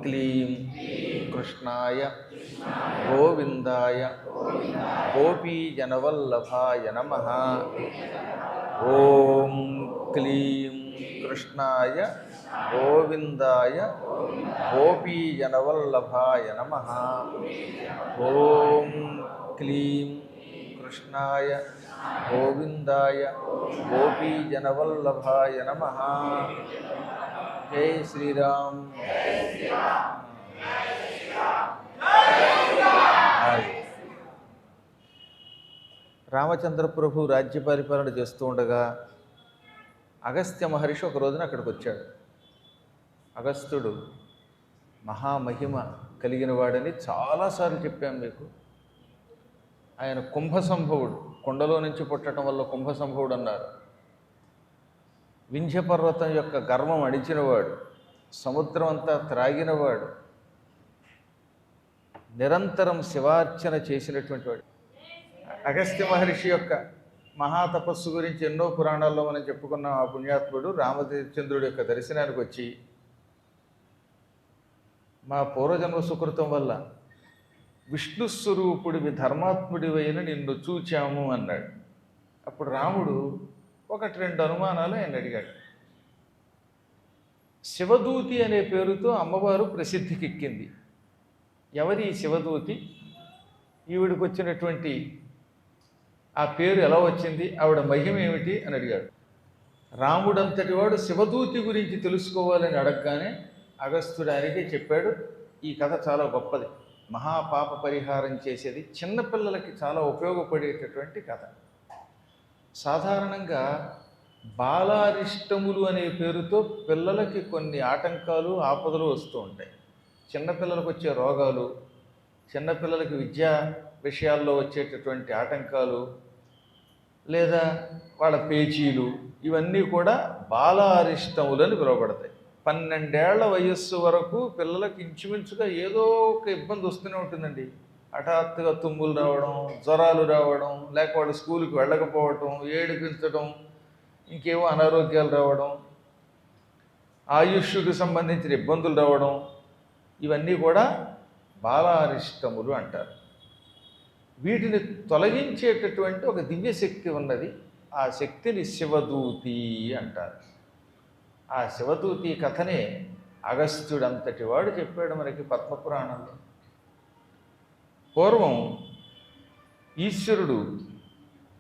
క్లీం కృష్ణాయ గోవిందాయ గోపీజనవల్లభాయ నమః. ఓం క్లీం కృష్ణాయ గోవిందాయ గోపీజనవల్లభాయ నమః. ఓం క్లీం కృష్ణాయ గోవిందాయ గోపీజనవల్లభాయ నమః. జై శ్రీరామ్. రామచంద్ర ప్రభు రాజ్య పరిపాలన చేస్తూ ఉండగా అగస్త్య మహర్షి ఒక రోజున అక్కడికి వచ్చాడు. అగస్త్యుడు మహామహిమ కలిగిన వాడని చాలాసార్లు చెప్పాం మీకు. ఆయన కుంభసంభవుడు, కొండలో నుంచి పుట్టడం వల్ల కుంభసంభవుడు అన్నారు. వింధ్య పర్వతం యొక్క గర్వం అణిచినవాడు, సముద్రం అంతా త్రాగినవాడు, నిరంతరం శివార్చన చేసినటువంటి వాడు. అగస్త్య మహర్షి యొక్క మహాతపస్సు గురించి ఎన్నో పురాణాల్లో మనం చెప్పుకున్న ఆ పుణ్యాత్ముడు రామచంద్రుడి యొక్క దర్శనానికి వచ్చి, మా పూర్వజన్మ సుకృతం వల్ల విష్ణుస్వరూపుడివి ధర్మాత్ముడివైన నిన్ను చూచాము అన్నాడు. అప్పుడు రాముడు ఒకటి రెండు అనుమానాలు ఆయన అడిగాడు. శివదూతి అనే పేరుతో అమ్మవారు ప్రసిద్ధికెక్కింది. ఎవరి శివదూతి? ఈవిడికి వచ్చినటువంటి ఆ పేరు ఎలా వచ్చింది, ఆవిడ మహిమ ఏమిటి అని అడిగాడు. రాముడంతటి వాడు శివదూతి గురించి తెలుసుకోవాలని అడగగానే అగస్త్యుడానికి చెప్పాడు. ఈ కథ చాలా గొప్పది, మహాపాప పరిహారం చేసేది, చిన్నపిల్లలకి చాలా ఉపయోగపడేటటువంటి కథ. సాధారణంగా బాలారిష్టములు అనే పేరుతో పిల్లలకి కొన్ని ఆటంకాలు ఆపదలు వస్తూ ఉంటాయి. చిన్నపిల్లలకు వచ్చే రోగాలు, చిన్నపిల్లలకి విద్యా విషయాల్లో వచ్చేటటువంటి ఆటంకాలు, లేదా వాళ్ళ పేచీలు, ఇవన్నీ కూడా బాలారిష్టములని పిలువబడతాయి. 12 ఏళ్ల వయస్సు వరకు పిల్లలకి ఇంచుమించుగా ఏదో ఒక ఇబ్బంది వస్తూనే ఉంటుందండి. హఠాత్తుగా తుమ్ములు రావడం, జ్వరాలు రావడం, లేక వాళ్ళు స్కూల్కి వెళ్ళకపోవటం, ఏడిపించడం, ఇంకేవో అనారోగ్యాలు రావడం, ఆయుష్కి సంబంధించిన ఇబ్బందులు రావడం, ఇవన్నీ కూడా బాలారిష్టములు అంటారు. వీటిని తొలగించేటటువంటి ఒక దివ్యశక్తి ఉన్నది. ఆ శక్తిని శివదూతి అంటారు. ఆ శివదూతి కథనే అగస్త్యుడు అంతటి వాడు చెప్పాడు మనకి పద్మపురాణంలో. పూర్వం ఈశ్వరుడు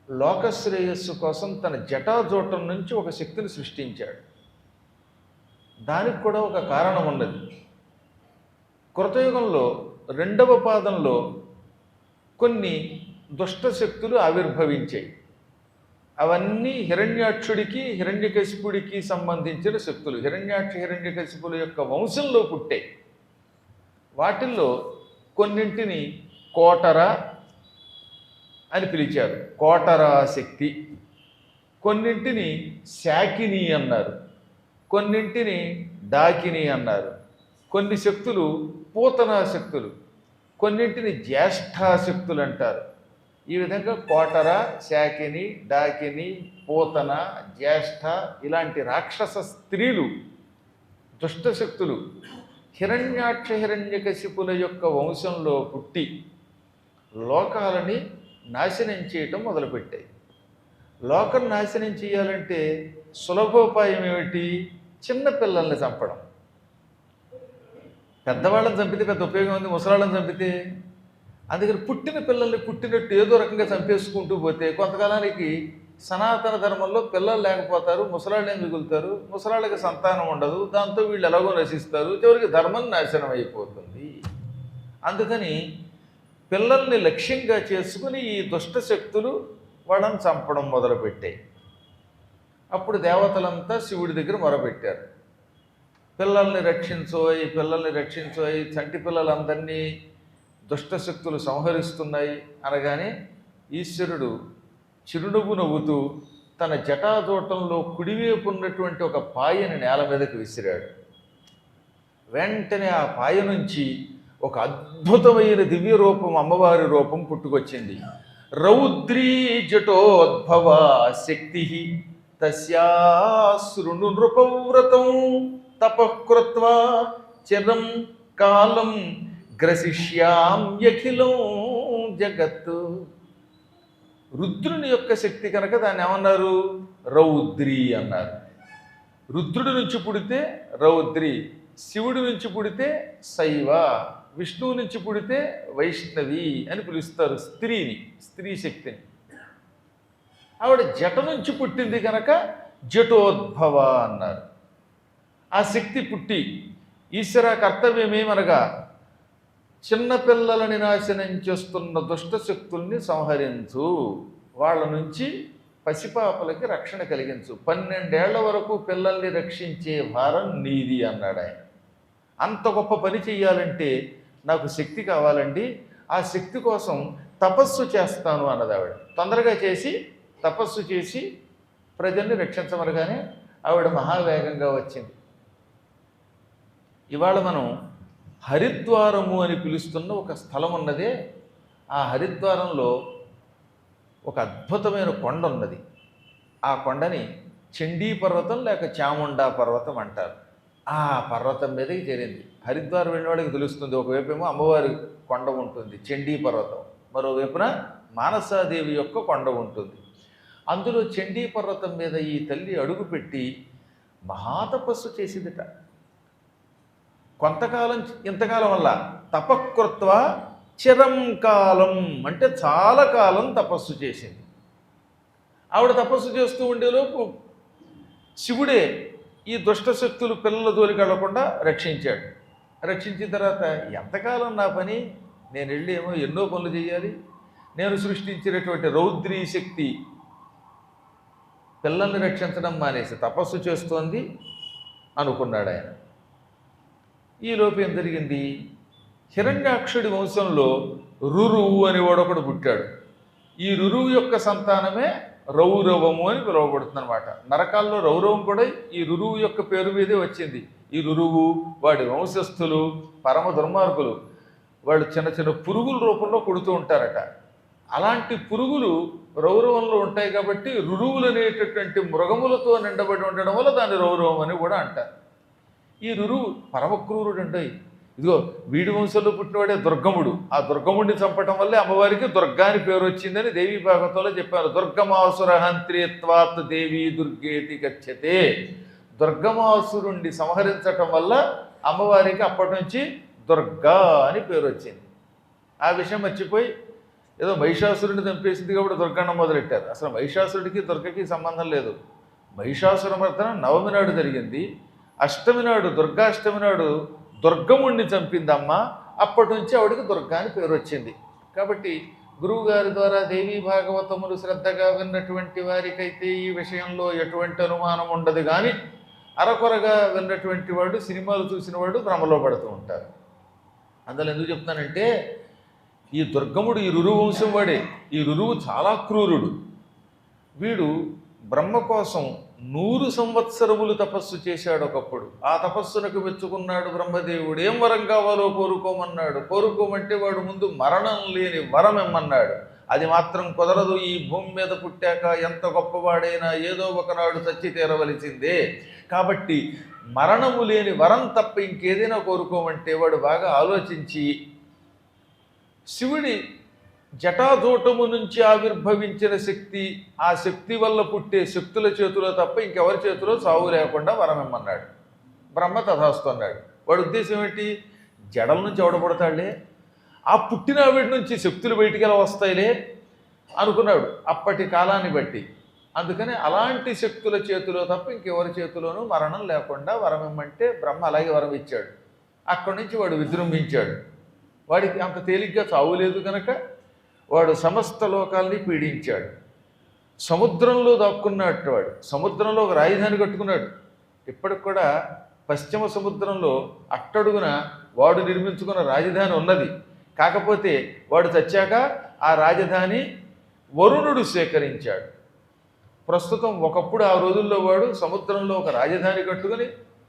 లోకశ్రేయస్సు కోసం తన జటాజూటం నుంచి ఒక శక్తిని సృష్టించాడు. దానికి కూడా ఒక కారణం ఉన్నది. కృతయుగంలో 2వ పాదంలో కొన్ని దుష్టశక్తులు ఆవిర్భవించాయి. అవన్నీ హిరణ్యాక్షుడికి హిరణ్యకశిపుడికి సంబంధించిన శక్తులు. హిరణ్యాక్ష హిరణ్యకశిపుల యొక్క వంశంలో పుట్టాయి. వాటిల్లో కొన్నింటిని కోటర అని పిలిచారు, కోటరా శక్తి. కొన్నింటిని శాకిని అన్నారు, కొన్నింటిని డాకిని అన్నారు. కొన్ని శక్తులు పూతనా శక్తులు, కొన్నింటిని జ్యేష్ఠాశక్తులు అంటారు. ఈ విధంగా కోటర, శాకిని, డాకిని, పూతన, జ్యేష్ఠ ఇలాంటి రాక్షస స్త్రీలు, దుష్టశక్తులు హిరణ్యాక్ష హిరణ్యకశిపుల యొక్క వంశంలో పుట్టి లోకాలని నాశనం చేయటం మొదలుపెట్టాయి. లోకం నాశనం చేయాలంటే సులభోపాయం ఏమిటి? చిన్నపిల్లల్ని చంపడం. పెద్దవాళ్ళని చంపితే పెద్ద ఉపయోగం ఉంది, ముసలాళ్ళని చంపితే. అందుకని పుట్టిన పిల్లల్ని పుట్టినట్టు ఏదో రకంగా చంపేసుకుంటూ పోతే కొంతకాలానికి సనాతన ధర్మంలో పిల్లలు లేకపోతారు, ముసలాళ్ళే మిగులుతారు, ముసలాళ్ళకి సంతానం ఉండదు, దాంతో వీళ్ళు ఎలాగో నశిస్తారు, చివరికి ధర్మం నాశనం అయిపోతుంది. అందుకని పిల్లల్ని లక్ష్యంగా చేసుకుని ఈ దుష్ట శక్తులు వాళ్ళని చంపడం మొదలుపెట్టాయి. అప్పుడు దేవతలంతా శివుడి దగ్గర మొరపెట్టారు, పిల్లల్ని రక్షించోయి, పిల్లల్ని రక్షించోయి, చంటి పిల్లలందరినీ దుష్టశక్తులు సంహరిస్తున్నాయి అనగానే ఈశ్వరుడు చిరునవ్వు నవ్వుతూ తన జటాజూటంలో కుడివైపు ఉన్నటువంటి ఒక పాయని నేల మీదకి విసిరాడు. వెంటనే ఆ పాయ నుంచి ఒక అద్భుతమైన దివ్య రూపం, అమ్మవారి రూపం పుట్టుకొచ్చింది. రౌద్రీ జటోద్భవ శక్తి తస్యాశృణు నృపవ్రతం తపఃకృత్వా చిరం కాలం గ్రసిష్యామ్యఖిలం జగత్తు. రుద్రుని యొక్క శక్తి కనుక దాన్ని ఏమన్నారు? రౌద్రి అన్నారు. రుద్రుడి నుంచి పుడితే రౌద్రి, శివుడి నుంచి పుడితే శైవ, విష్ణువు నుంచి పుడితే వైష్ణవి అని పిలుస్తారు స్త్రీని, స్త్రీ శక్తిని. ఆవిడ జట నుంచి పుట్టింది కనుక జటోద్భవ అన్నారు. ఆ శక్తి పుట్టి ఈశ్వర కర్తవ్యమేమనగా చిన్నపిల్లలని నాశనం చేస్తున్న దుష్ట శక్తుల్ని సంహరించు, వాళ్ళ నుంచి పసిపాపలకి రక్షణ కలిగించు, 12 ఏళ్ల వరకు పిల్లల్ని రక్షించే భారం నీది అన్నాడు ఆయన. అంత గొప్ప పని చెయ్యాలంటే నాకు శక్తి కావాలండి, ఆ శక్తి కోసం తపస్సు చేస్తాను అన్నది ఆవిడ. తొందరగా చేసి తపస్సు చేసి ప్రజల్ని రక్షించమనగానే ఆవిడ మహావేగంగా వచ్చింది. ఇవాళ మనం హరిద్వారము అని పిలుస్తున్న ఒక స్థలం ఉన్నదే, ఆ హరిద్వారంలో ఒక అద్భుతమైన కొండ ఉన్నది. ఆ కొండని చండీ పర్వతం లేక చాముండా పర్వతం అంటారు. ఆ పర్వతం మీదకి చేరింది. హరిద్వారం వెళ్ళిన వాడికి తెలుస్తుంది. ఒకవైపు ఏమో అమ్మవారి కొండ ఉంటుంది చండీ పర్వతం, మరోవైపున మానసాదేవి యొక్క కొండ ఉంటుంది. అందులో చండీ పర్వతం మీద ఈ తల్లి అడుగుపెట్టి మహాతపస్సు చేసిందిట. కొంతకాలం, ఇంతకాలం వల్ల తపకృత్వ చిరం కాలం అంటే చాలా కాలం తపస్సు చేసింది. ఆవిడ తపస్సు చేస్తూ ఉండేలోపు శివుడే ఈ దుష్టశక్తులు పిల్లల జోలికి వెళ్లకుండా రక్షించాడు. రక్షించిన తర్వాత ఎంతకాలం నా పని, నేను వెళ్ళి ఏమో ఎన్నో పనులు చేయాలి, నేను సృష్టించినటువంటి రౌద్రీ శక్తి పిల్లల్ని రక్షించడం మానేసి తపస్సు చేస్తోంది అనుకున్నాడు ఆయన. ఈలోపు ఏం జరిగింది? హిరణ్యాక్షుడి వంశంలో రురువు అని వాడొకడు పుట్టాడు. ఈ రురువు యొక్క సంతానమే రౌరవము అని పిలువబడుతుంది అనమాట. నరకాల్లో రౌరవం కూడా ఈ రురువు యొక్క పేరు మీదే వచ్చింది. ఈ రురువు వాడి వంశస్థులు పరమ దుర్మార్గులు. వాళ్ళు చిన్న చిన్న పురుగుల రూపంలో కొడుతూ ఉంటారట. అలాంటి పురుగులు రౌరవంలో ఉంటాయి కాబట్టి రురువులు అనేటటువంటి మృగములతో నిండబడి ఉండడం వల్ల దాన్ని రౌరవం అని కూడా అంటారు. ఈ రురువు పరమక్రూరుడు అంటే, ఇదిగో వీడి వంశంలో పుట్టినవాడే దుర్గముడు. ఆ దుర్గముడిని చంపటం వల్లే అమ్మవారికి దుర్గా అని పేరు వచ్చిందని దేవీ భాగవతంలో చెప్పారు. దుర్గమాసురహంత్రియత్వాత్ దేవీ దుర్గేతి గచ్చతే. దుర్గమాసురుణ్ణి సంహరించటం వల్ల అమ్మవారికి అప్పటి నుంచి దుర్గా అని పేరు వచ్చింది. ఆ విషయం మర్చిపోయి ఏదో మహిషాసురుడిని చంపేసింది కాబట్టి దుర్గన్న మొదలెట్టారు. అసలు మహిషాసురుడికి దుర్గకి సంబంధం లేదు. మహిషాసుర మర్దన నవమి నాడు జరిగింది. అష్టమి నాడు, దుర్గాష్టమి నాడు దుర్గముణ్ణి చంపిందమ్మ. అప్పటి నుంచి ఆవిడికి దుర్గా అని పేరు వచ్చింది. కాబట్టి గురువుగారి ద్వారా దేవీ భాగవతములు శ్రద్ధగా విన్నటువంటి వారికైతే ఈ విషయంలో ఎటువంటి అనుమానం ఉండదు. కానీ అరకొరగా విన్నటువంటి వాడు, సినిమాలు చూసిన వాడు భ్రమలో పడుతూ ఉంటారు. అందులో ఎందుకు చెప్తానంటే, ఈ దుర్గముడు ఈ రురువు వంశం వాడే. ఈ రురువు చాలా క్రూరుడు. వీడు బ్రహ్మ కోసం 100 సంవత్సరములు తపస్సు చేశాడు ఒకప్పుడు. ఆ తపస్సునకు మెచ్చుకున్నాడు బ్రహ్మదేవుడు. ఏం వరం కావాలో కోరుకోమన్నాడు. కోరుకోమంటే వాడు ముందు మరణం లేని వరం ఇమ్మన్నాడు. అది మాత్రం కుదరదు. ఈ భూమి మీద పుట్టాక ఎంత గొప్పవాడైనా ఏదో ఒకనాడు చచ్చి తీరవలసిందే. కాబట్టి మరణము లేని వరం తప్ప ఇంకేదైనా కోరుకోమంటే వాడు బాగా ఆలోచించి శివుడి జటాజూటము నుంచి ఆవిర్భవించిన శక్తి, ఆ శక్తి వల్ల పుట్టే శక్తుల చేతిలో తప్ప ఇంకెవరి చేతిలో చావు లేకుండా వరం ఇమ్మన్నాడు. బ్రహ్మ తథాస్తు అన్నాడు. వాడి ఉద్దేశం ఏంటి? జడల నుంచి ఎవడబడతాడులే, ఆ పుట్టిన ఆవిడ నుంచి శక్తులు బయటికి ఎలా వస్తాయిలే అనుకున్నాడు అప్పటి కాలాన్ని బట్టి. అందుకని అలాంటి శక్తుల చేతిలో తప్ప ఇంకెవరి చేతిలోనూ మరణం లేకుండా వరం ఇమ్మంటే బ్రహ్మ అలాగే వరం ఇచ్చాడు. అక్కడి నుంచి వాడు విజృంభించాడు. వాడికి అంత తేలిగ్గా చావు లేదు కనుక వాడు సమస్త లోకాల్ని పీడించాడు. సముద్రంలో దాక్కున్నట్టు వాడు. సముద్రంలో ఒక రాజధాని కట్టుకున్నాడు. ఇప్పటికి కూడా పశ్చిమ సముద్రంలో అట్టడుగున వాడు నిర్మించుకున్న రాజధాని ఉన్నది. కాకపోతే వాడు చచ్చాక ఆ రాజధాని వరుణుడు స్వీకరించాడు. ప్రస్తుతం ఒకప్పుడు ఆ రోజుల్లో వాడు సముద్రంలో ఒక రాజధాని కట్టుకుని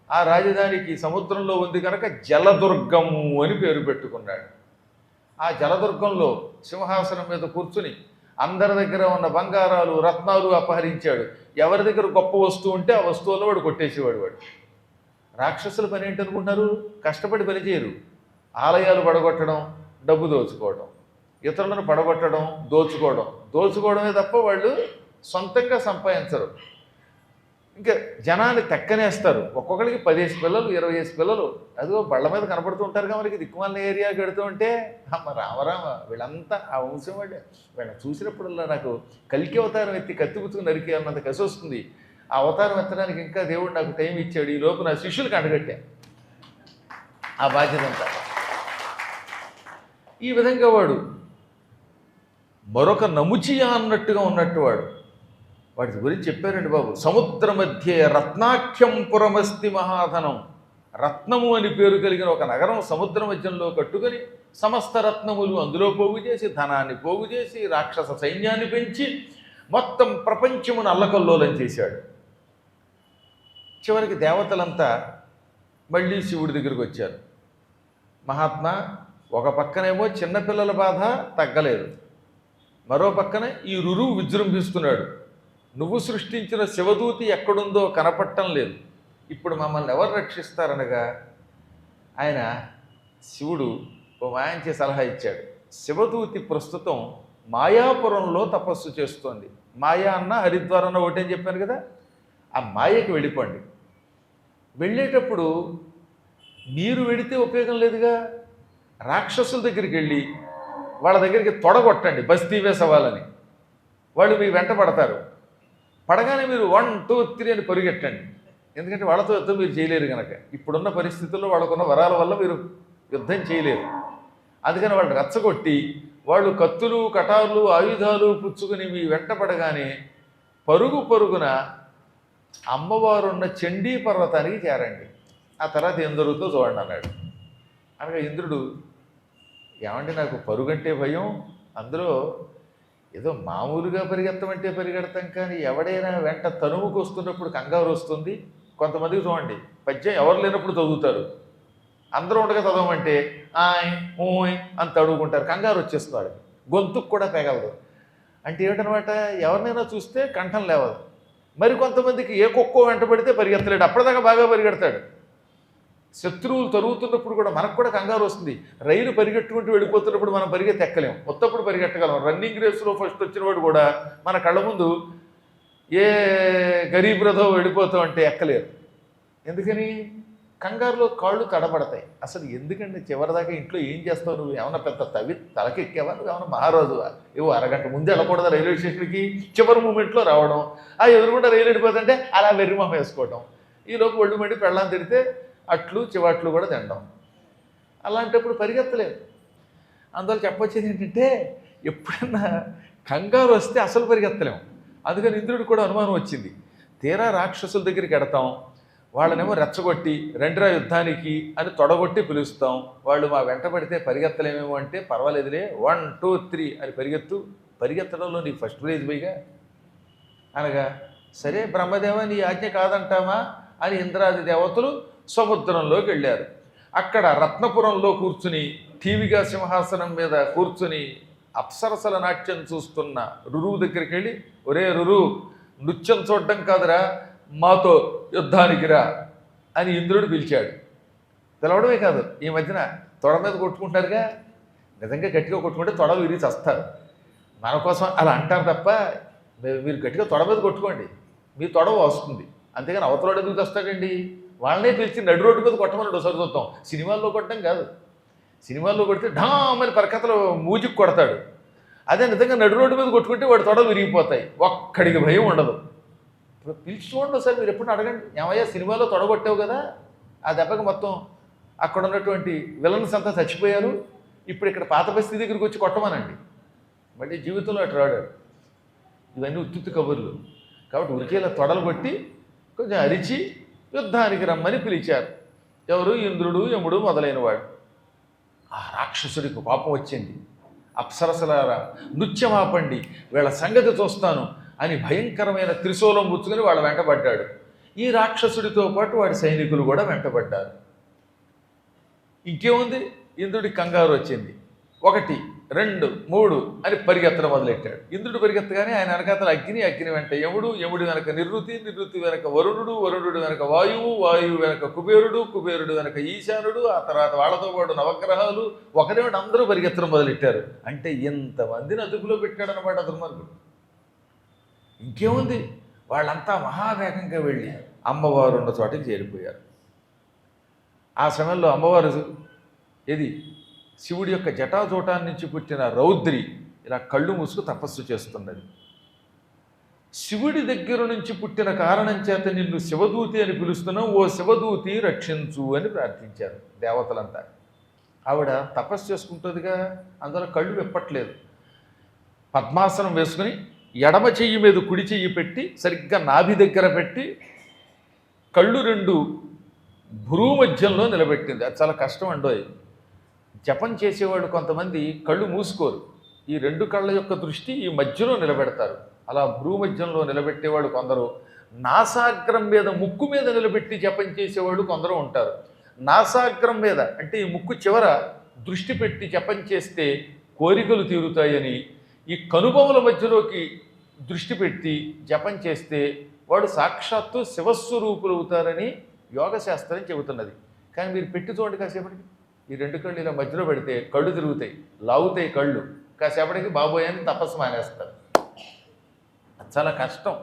ఆ రాజధానికి సముద్రంలో ఉంది కనుక జలదుర్గము అని పేరు పెట్టుకున్నాడు. ఆ జలదుర్గంలో సింహాసనం మీద కూర్చుని అందరి దగ్గర ఉన్న బంగారాలు రత్నాలు అపహరించాడు. ఎవరి దగ్గర గొప్ప వస్తువు ఉంటే ఆ వస్తువులో వాడు కొట్టేసేవాడు. వాడు రాక్షసుల పని ఏంటనుకుంటున్నారు? కష్టపడి పని చేయరు, ఆలయాలు పడగొట్టడం, డబ్బు దోచుకోవడం, ఇతరులను పడగొట్టడం, దోచుకోవడమే తప్ప వాళ్ళు సొంతంగా సంపాదించరు. ఇంకా జనాన్ని తెక్కనేస్తారు. ఒక్కొక్కరికి 10 పిల్లలు, 20 పిల్లలు. అదిగో బళ్ళ మీద కనపడుతూ ఉంటారుగా మనకి దిక్కుమాలిన ఏరియాకి వెడుతూ ఉంటే, అమ్మ రామరామ వీళ్ళంతా ఆ వంశం వాళ్ళే. వీళ్ళని చూసినప్పుడల్లా నాకు కల్కి అవతారం ఎత్తి కత్తి పుచ్చుకుని నరికి అన్నంత కసి వస్తుంది. ఆ అవతారం ఎత్తడానికి ఇంకా దేవుడు నాకు టైం ఇచ్చాడు. ఈ లోపు నా శిష్యులకు అంటగట్టా ఆ బాధ్యత అంతా. ఈ విధంగా వాడు మరొక నముచియా అన్నట్టుగా ఉన్నట్టు వాటి గురించి చెప్పారండి బాబు. సముద్ర మధ్య రత్నాఖ్యం పురమస్తి మహాధనం. రత్నము అని పేరు కలిగిన ఒక నగరం సముద్ర మధ్యంలో కట్టుకొని సమస్త రత్నములు అందులో పోగు చేసి, ధనాన్ని పోగు చేసి, రాక్షస సైన్యాన్ని పెంచి మొత్తం ప్రపంచమును అల్లకల్లోలం చేశాడు. చివరికి దేవతలంతా మళ్ళీ శివుడి దగ్గరికి వచ్చారు. మహాత్మా, ఒక పక్కనేమో చిన్నపిల్లల బాధ తగ్గలేదు, మరో పక్కన ఈ రురువు విజృంభిస్తున్నాడు. నువ్వు సృష్టించిన శివదూతి ఎక్కడుందో కనపట్టం లేదు. ఇప్పుడు మమ్మల్ని ఎవరు రక్షిస్తారనగా ఆయన శివుడు ఓ మాయంచి సలహా ఇచ్చాడు. శివదూతి ప్రస్తుతం మాయాపురంలో తపస్సు చేస్తోంది. మాయా అన్న హరిద్వార్ అన్న ఒకటేం చెప్పాను కదా, ఆ మాయకి వెళ్ళిపోండి. వెళ్ళేటప్పుడు మీరు వెడితే ఉపయోగం లేదుగా, రాక్షసుల దగ్గరికి వెళ్ళి వాళ్ళ దగ్గరికి తొడగొట్టండి, బస్తీవే సవాలని. వాళ్ళు మీ వెంట పడతారు. పడగానే మీరు 1, 2, 3 అని పరిగెట్టండి. ఎందుకంటే వాళ్ళతో యుద్ధం మీరు చేయలేరు కనుక. ఇప్పుడున్న పరిస్థితుల్లో వాళ్ళకున్న వరాల వల్ల మీరు యుద్ధం చేయలేరు. అందుకని వాళ్ళు రెచ్చగొట్టి వాళ్ళు కత్తులు, కటార్లు, ఆయుధాలు పుచ్చుకుని మీ వెంట పడగానే పరుగున అమ్మవారున్న చండీ పర్వతానికి చేరండి. ఆ తర్వాత ఏం జరుగుతుందో చూడండి అన్నాడు. అనగా ఇంద్రుడు, ఏమంటే నాకు పరుగంటే భయం, అందులో ఏదో మామూలుగా పరిగెత్తమంటే పరిగెడతాం, కానీ ఎవడైనా వెంట తనువుకు వస్తున్నప్పుడు కంగారు వస్తుంది. కొంతమందికి చూడండి, పద్యం ఎవరు లేనప్పుడు చదువుతారు, అందరూ ఉండగా చదవమంటే ఆయ్ ఊయ్ అని తడుగుకుంటారు, కంగారు వచ్చేస్తాడు, గొంతుకు కూడా పెగలదు. అంటే ఏమిటనమాట, ఎవరినైనా చూస్తే కంఠం లేవదు. మరి కొంతమందికి ఏ కుక్కో వెంట పడితే పరిగెత్తలేడు, అప్పటిదాకా బాగా పరిగెడతాడు. శత్రువులు తరుగుతున్నప్పుడు కూడా మనకు కూడా కంగారు వస్తుంది. రైలు పరిగెట్టుకుంటూ వెళ్ళిపోతున్నప్పుడు మనం పరిగెత్తి ఎక్కలేం, మొత్తప్పుడు పరిగెట్టగలం. రన్నింగ్ రేసులో ఫస్ట్ వచ్చిన వాడు కూడా మన కళ్ళ ముందు ఏ గరీబ్ రథో వెళ్ళిపోతాం అంటే ఎక్కలేరు. ఎందుకని? కంగారులో కాళ్ళు తడబడతాయి. అసలు ఎందుకంటే చివరిదాకా ఇంట్లో ఏం చేస్తావు నువ్వు? ఏమన్నా పెద్ద తలకెక్కావా? నువ్వు ఏమన్నా మహారాజువా? ఏవో అరగంట ముందే వెళ్ళకూడదు రైల్వే స్టేషన్కి, చివరి మూమెంట్లో రావడం, ఆ ఎదురుకుండా రైలు వెళ్ళిపోతుంటే అలా వెర్రిమొహం వేసుకోవడం, ఈలోపు ఒళ్ళు మండి పెళ్ళాన్ని తిడితే అట్లు చివాట్లు కూడా తినడం. అలాంటప్పుడు పరిగెత్తలేదు. అందువల్ల చెప్పొచ్చేది ఏంటంటే, ఎప్పుడన్నా కంగారు వస్తే అసలు పరిగెత్తలేము. అందుకని ఇంద్రుడికి కూడా అనుమానం వచ్చింది. తీరా రాక్షసుల దగ్గరికి ఎడతాం, వాళ్ళనేమో రెచ్చగొట్టి రెండ్రా యుద్ధానికి అని తొడగొట్టి పిలుస్తాం. వాళ్ళు మా వెంట పడితే పరిగెత్తలేమేమో అంటే, పర్వాలేదులే 1, 2, 3 అని పరిగెత్తడంలో నీకు ఫస్ట్ ప్రైజ్ పైగా అనగా, సరే బ్రహ్మదేవ నీ ఆజ్ఞ కాదంటామా అని ఇంద్రాది దేవతలు సముద్రంలోకి వెళ్ళారు. అక్కడ రత్నపురంలో కూర్చుని టీవీగా సింహాసనం మీద కూర్చుని అప్సరసల నాట్యం చూస్తున్న రురువు దగ్గరికి వెళ్ళి, ఒరే రురు, నృత్యం చూడడం కాదురా, మాతో యుద్ధానికి రా అని ఇంద్రుడు పిలిచాడు. పిలవడమే కాదు, ఈ మధ్యన తొడ మీద కొట్టుకుంటారుగా, నిజంగా గట్టిగా కొట్టుకుంటే తొడలు విరిగి వస్తారు. మన కోసం అలా అంటారు తప్ప, మీరు గట్టిగా తొడ మీద కొట్టుకోండి, మీ తొడ వస్తుంది. అంతేగాని అవతలవాడు ఎందుకు వస్తాడండి? వాళ్ళనే పిలిచి నడు రోడ్డు మీద కొట్టమని ఒకసారి చూద్దాం. సినిమాల్లో కొట్టడం కాదు, సినిమాల్లో కొడితే ఢామని పరకథలో మూజికి కొడతాడు. అదే నిజంగా నడు రోడ్డు మీద కొట్టుకుంటే వాడి తొడలు విరిగిపోతాయి, ఒక్కడికి భయం ఉండదు. ఇప్పుడు పిలిచి చూడండి సార్, మీరు ఎప్పుడు అడగండి, ఏమయ్యా సినిమాలో తొడగొట్టావు కదా, ఆ దెబ్బకి మొత్తం అక్కడ ఉన్నటువంటి విలన్స్ అంతా చచ్చిపోయారు, ఇప్పుడు ఇక్కడ పాత బస్తీ దగ్గరికి వచ్చి కొట్టమనండి. మళ్ళీ జీవితంలో అటు రాడాడు. ఇవన్నీ ఉత్తుత్తి కబుర్లు. కాబట్టి ఉరికేలా తొడలు కొట్టి కొంచెం అరిచి యుద్ధానికి రమ్మని పిలిచారు. ఎవరు? ఇంద్రుడు, యముడు మొదలైనవాడు. ఆ రాక్షసుడికి కోపం వచ్చింది. అప్సరసలారా నృత్యం ఆపండి, వీళ్ళ సంగతి చూస్తాను అని భయంకరమైన త్రిశూలం పుచ్చుకొని వాళ్ళ వెంటబడ్డాడు. ఈ రాక్షసుడితో పాటు వాడి సైనికులు కూడా వెంటబడ్డారు. ఇంకేముంది, ఇంద్రుడికి కంగారు వచ్చింది. ఒకటి, రెండు మూడు అని పరిగెత్తడం మొదలెట్టాడు. ఇంద్రుడు పరిగెత్తగానే ఆయన వెనకాతల అగ్ని, అగ్ని వెంట యముడు, యముడు వెనక నివృత్తి, నివృత్తి వెనక వరుణుడు, వరుణుడు వెనక వాయువు, వాయువు వెనక కుబేరుడు, కుబేరుడు వెనక ఈశానుడు, ఆ తర్వాత వాళ్ళతో పాటు నవగ్రహాలు, ఒకరేమిటి అందరూ పరిగెత్తడం మొదలెట్టారు. అంటే ఇంతమందిని అదుపులో పెట్టాడనమాట దుర్మార్గుడు. ఇంకేముంది, వాళ్ళంతా మహావేగంగా వెళ్ళి అమ్మవారు ఉన్న చోటకి చేరిపోయారు. ఆ సమయంలో అమ్మవారు ఇది శివుడి యొక్క జటాజూటాన్ని నుంచి పుట్టిన రౌద్రి ఇలా కళ్ళు మూసుకు తపస్సు చేస్తున్నది. శివుడి దగ్గర నుంచి పుట్టిన కారణం చేత నిన్ను శివదూతి అని పిలుస్తున్నావు, ఓ శివదూతి రక్షించు అని ప్రార్థించారు దేవతలంతా. ఆవిడ తపస్సు చేసుకుంటుందిగా, అందులో కళ్ళు విప్పట్లేదు. పద్మాసనం వేసుకుని ఎడమ చెయ్యి మీద కుడి చెయ్యి పెట్టి సరిగ్గా నాభి దగ్గర పెట్టి కళ్ళు రెండు భ్రూ మధ్యంలో నిలబెట్టింది. అది చాలా కష్టం అండోయ్. జపం చేసేవాళ్ళు కొంతమంది కళ్ళు మూసుకోరు, ఈ రెండు కళ్ళ యొక్క దృష్టి ఈ మధ్యలో నిలబెడతారు. అలా భ్రూ మధ్యంలో నిలబెట్టేవాళ్ళు కొందరు, నాసాగ్రం మీద ముక్కు మీద నిలబెట్టి జపం చేసేవాళ్ళు కొందరు ఉంటారు. నాసాగ్రం మీద అంటే ఈ ముక్కు చివర దృష్టి పెట్టి జపం చేస్తే కోరికలు తీరుతాయని, ఈ కనుబొమల మధ్యలోకి దృష్టి పెట్టి జపం చేస్తే వాడు సాక్షాత్తు శివస్వరూపులు అవుతారని యోగశాస్త్రం చెబుతున్నది. కానీ మీరు పెట్టి చూడండి కాసేపటికి, ఈ రెండు కళ్ళు ఇలా మధ్యలో పెడితే కళ్ళు తిరుగుతాయి, లాగుతాయి కళ్ళు. కాసేపటికి బాబోయ్ అని తపస్సు మానేస్తారు. చాలా కష్టం.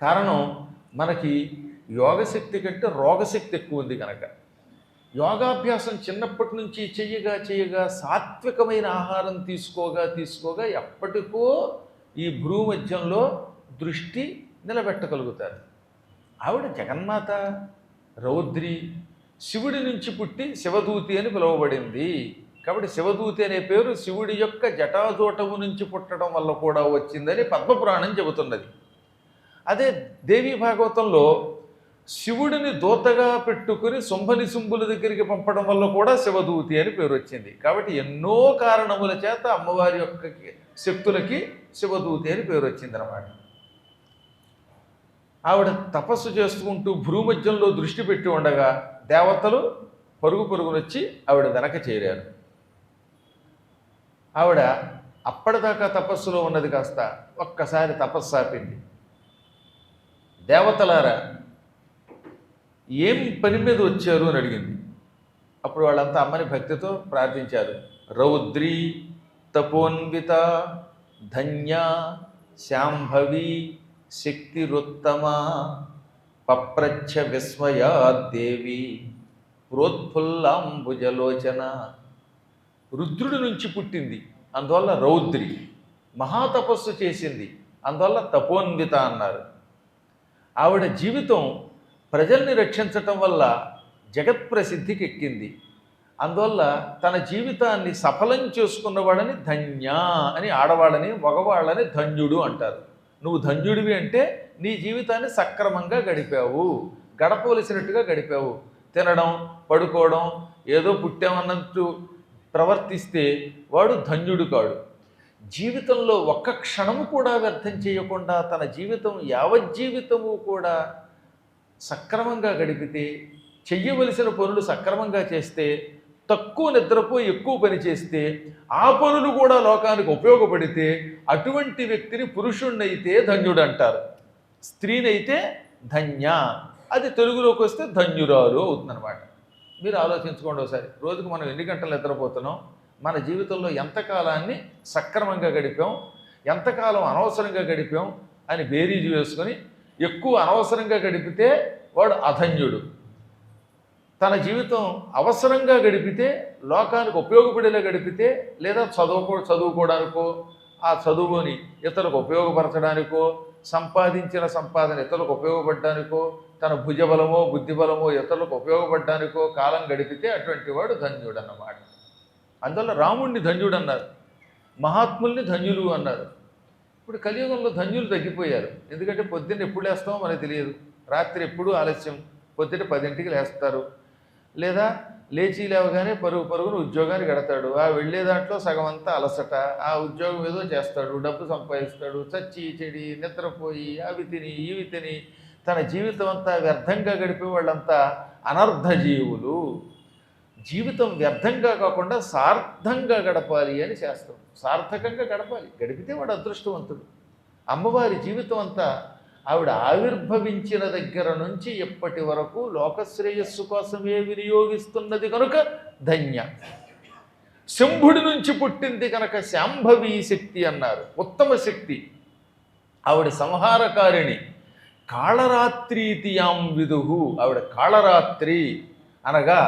కారణం మనకి యోగశక్తి కంటే రోగశక్తి ఎక్కువ ఉంది కనుక. యోగాభ్యాసం చిన్నప్పటి నుంచి చెయ్యగా చెయ్యగా సాత్వికమైన ఆహారం తీసుకోగా ఎప్పటికో ఈ భ్రూ మధ్యంలో దృష్టి నిలబెట్టగలుగుతారు. ఆవిడ జగన్మాత రౌద్రి శివుడి నుంచి పుట్టి శివదూతి అని పిలువబడింది. కాబట్టి శివదూతి అనే పేరు శివుడి యొక్క జటాజూటము నుంచి పుట్టడం వల్ల కూడా వచ్చిందని పద్మపురాణం చెబుతున్నది. అదే దేవీ భాగవతంలో శివుడిని దూతగా పెట్టుకుని శుంభనిశుంభుల దగ్గరికి పంపడం వల్ల కూడా శివదూతి అని పేరు వచ్చింది. కాబట్టి ఎన్నో కారణముల చేత అమ్మవారి యొక్క శక్తులకి శివదూతి అని పేరు వచ్చిందనమాట. ఆవిడ తపస్సు చేసుకుంటూ భ్రూమధ్యంలో దృష్టి పెట్టి ఉండగా దేవతలు పరుగు పరుగునొచ్చి ఆవిడ వెనక చేరారు. ఆవిడ అప్పటిదాకా తపస్సులో ఉన్నది కాస్త ఒక్కసారి తపస్సు ఆపింది. దేవతలారా ఏం పని మీద వచ్చారు అని అడిగింది. అప్పుడు వాళ్ళంతా అమ్మని భక్తితో ప్రార్థించారు. రౌద్రీ తపోన్విత ధన్య శాంభవి శక్తిరుత్తమ పప్రచ్ఛ విస్మయాదేవి ప్రోత్ఫుల్లాంబుజలోచన. రుద్రుడి నుంచి పుట్టింది, అందువల్ల రౌద్రి. మహాతపస్సు చేసింది, అందువల్ల తపోన్విత అన్నారు. ఆవిడ జీవితం ప్రజల్ని రక్షించటం వల్ల జగత్ప్రసిద్ధికి ఎక్కింది. అందువల్ల తన జీవితాన్ని సఫలం చేసుకున్నవాడని ధన్య అని ఆడవాళ్ళని, మగవాళ్ళని ధన్యుడు అంటారు. నువ్వు ధన్యుడివి అంటే నీ జీవితాన్ని సక్రమంగా గడిపావు, గడపవలసినట్టుగా గడిపావు. తినడం పడుకోవడం ఏదో పుట్టామన్నట్టు ప్రవర్తిస్తే వాడు ధన్యుడు కాడు. జీవితంలో ఒక్క క్షణము కూడా వ్యర్థం చేయకుండా తన జీవితం యావజ్జీవితము కూడా సక్రమంగా గడిపితే, చెయ్యవలసిన పనులు సక్రమంగా చేస్తే, తక్కువ నిద్రపోయి ఎక్కువ పని చేస్తే, ఆ పనులు కూడా లోకానికి ఉపయోగపడితే అటువంటి వ్యక్తిని పురుషుణ్ణైతే ధన్యుడు అంటారు. స్త్రీనైతే ధన్య, అది తెలుగులోకి వస్తే ధన్యురాలు అవుతుందన్నమాట. మీరు ఆలోచించుకోండి ఒకసారి. రోజుకు మనం ఎన్ని గంటలు నిద్రపోతున్నాం, మన జీవితంలో ఎంతకాలాన్ని సక్రమంగా గడిపాం, ఎంతకాలం అనవసరంగా గడిపాం అని బేరీజు వేసుకొని, ఎక్కువ అనవసరంగా గడిపితే వాడు అధన్యుడు. తన జీవితం అవసరంగా గడిపితే, లోకానికి ఉపయోగపడేలా గడిపితే, లేదా చదువుకోవడానికో ఆ చదువుని ఇతరులకు ఉపయోగపరచడానికో, సంపాదించిన సంపాదన ఇతరులకు ఉపయోగపడడానికో, తన భుజబలమో బుద్ధిబలమో ఇతరులకు ఉపయోగపడడానికో కాలం గడిపితే అటువంటి వాడు ధన్యుడు అన్నమాట. అందువల్ల రాముణ్ణి ధన్యుడు అన్నారు, మహాత్ముల్ని ధన్యులు అన్నారు. ఇప్పుడు కలియుగంలో ధన్యులు తగ్గిపోయారు. ఎందుకంటే పొద్దున్న ఎప్పుడు లేస్తామో మనకు తెలియదు, రాత్రి ఎప్పుడూ ఆలస్యం, పొద్దున్న 10ంటికి లేస్తారు, లేదా లేచి లేవగానే పరుగును ఉద్యోగానికి గడతాడు. ఆ వెళ్ళే దాంట్లో సగం అంతా అలసట, ఆ ఉద్యోగం ఏదో చేస్తాడు, డబ్బు సంపాదిస్తాడు, చచ్చి చెడి నిద్రపోయి అవి తిని ఇవి తిని తన జీవితం అంతా వ్యర్థంగా గడిపే వాళ్ళంతా అనర్ధ జీవులు. జీవితం వ్యర్థంగా కాకుండా సార్థంగా గడపాలి అని శాస్త్రం. సార్థకంగా గడపాలి, గడిపితే వాడు అదృష్టవంతుడు. అమ్మవారి జీవితం అంతా ఆవిడ ఆవిర్భవించిన దగ్గర నుంచి ఎప్పటి వరకు లోకశ్రేయస్సు కోసమే వినియోగిస్తున్నది కనుక ధన్య. శంభుడి నుంచి పుట్టింది కనుక శాంభవి శక్తి అన్నారు, ఉత్తమ శక్తి. ఆవిడ సంహారకారిణి. కాళరాత్రీతియాం విదుహు, ఆవిడ కాళరాత్రి అనగా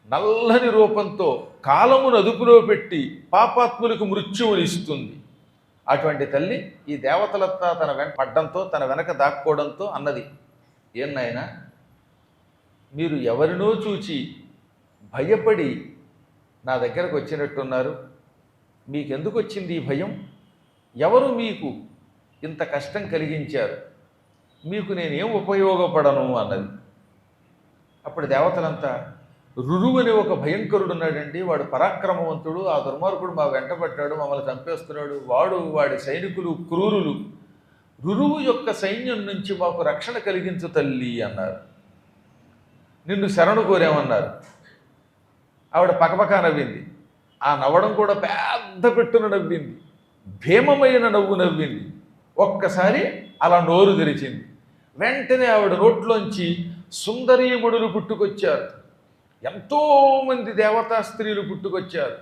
నల్లని రూపంతో కాలమును అదుపులో పెట్టి పాపాత్ములకు మృత్యువునిస్తుంది. అటువంటి తల్లి ఈ దేవతలత్తా తన వెంట పడ్డంతో, తన వెనక దాక్కోవడంతో అన్నది, ఏం నాయనా మీరు ఎవరినో చూచి భయపడి నా దగ్గరకు వచ్చినట్టున్నారు, మీకెందుకు వచ్చింది ఈ భయం? ఎవరు మీకు ఇంత కష్టం కలిగించారు? మీకు నేనేం ఉపయోగపడను అన్నది. అప్పుడు దేవతలంతా, రురువు అనే ఒక భయంకరుడు ఉన్నాడండి, వాడు పరాక్రమవంతుడు, ఆ దుర్మార్గుడు మా వెంటబడ్డాడు, మమ్మల్ని చంపేస్తున్నాడు, వాడి సైనికులు క్రూరులు, రురువు యొక్క సైన్యం నుంచి మాకు రక్షణ కలిగించు తల్లి అన్నారు. నిన్ను శరణు కోరామన్నారు. ఆవిడ పకపక నవ్వింది. ఆ నవ్వడం కూడా పెద్ద పెట్టున నవ్వింది, భీమమైన నవ్వు నవ్వింది. ఒక్కసారి అలా నోరు తెరిచింది. వెంటనే ఆవిడ నోట్లోంచి సుందరీముడులు పుట్టుకొచ్చారు. ఎంతోమంది దేవతా స్త్రీలు పుట్టుకొచ్చారు.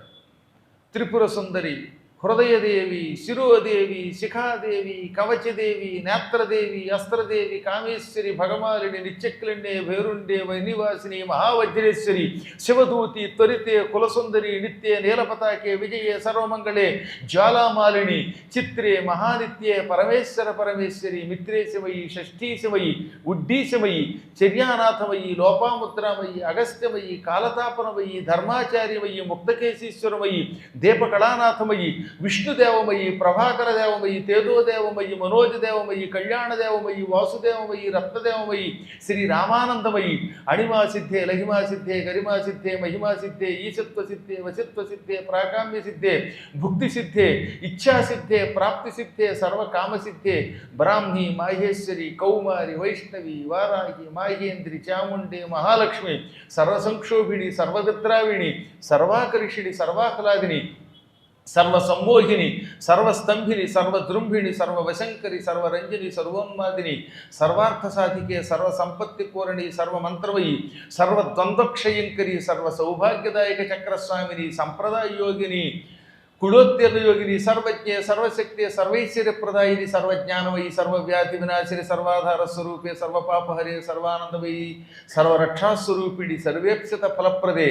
త్రిపుర సుందరి, హృదయదేవి, శిరోదేవి, శిఖాదేవి, కవచదేవి, నేత్రదేవి, అస్త్రదేవి, కామేశ్వరి, భగమాలిని, నిత్యక్లిండే, భైరుండే, వైనివాసిని, మహావజ్రేశ్వరి, శివదూతి, త్వరితే, కులసుందరి, నిత్యే, నీలపతాకే, విజయే, సర్వమంగళే, జ్వాలామాలిని, చిత్రే, మహానిత్యే, పరమేశ్వర పరమేశ్వరి, మిత్రేశమయి, షష్ఠీశమయి, ఉడ్డీశమయి, చర్యానాథమయి, లోపాముద్రామయి, అగస్త్యమయి, కాలతాపనమయి, ధర్మాచార్యమయి, ముక్తకేశీశ్వరమయి, దీపకళానాథమయి, విష్ణుదేవమయి, ప్రభాకర దేవమయి, తేజోదేవమయి, మనోజదేవమయి, కళ్యాణదేవమయి, వాసుదేవమయి, రత్నదేవమయి, శ్రీ రామానందమయి, అణిమాసిద్ధే, లహిమాసిద్ధే, గరిమాసిద్ధే, మహిమాసిద్ధే, ఈశత్వసిద్ధే, వశత్వసిద్ధే, ప్రాకామ్యసిద్ధే, భుక్తిసిద్ధే, ఇచ్ఛాసిద్ధే, ప్రాప్తిసిద్ధే, సర్వకామసిద్ధే, బ్రాహ్మి, మాహేశ్వరి, కౌమారి, వైష్ణవి, వారాహి, మాహేంద్రి, చాముండే, మహాలక్ష్మి, సర్వసంక్షోభిణి, సర్వవిత్రావిణి, సర్వాకర్షిణి, సర్వాహ్లాదిని, సర్వసమ్మోహిని, సర్వస్తంభిని, సర్వదృంభిణి, సర్వవశంకరి, సర్వరంజని, సర్వోన్మాదిని, సర్వార్థసాధికే, సర్వసంపత్తి పూరణి, సర్వమంత్రమయి, సర్వద్వంద్వక్షయంకరి, సర్వసౌభాగ్యదాయక చక్రస్వామిని, సంప్రదాయ యోగిని, కుడోత్తీర్ణ యోగిని, సర్వజ్ఞే, సర్వశక్తి, సర్వైశ్వర్యప్రదాయిని, సర్వజ్ఞానమయి, సర్వవ్యాధి వినాశిని, సర్వాధార స్వరూపే, సర్వపాపహరే, సర్వానందమయి, సర్వరక్షాస్వరూపిణి, సర్వేప్సిత ఫలప్రదే,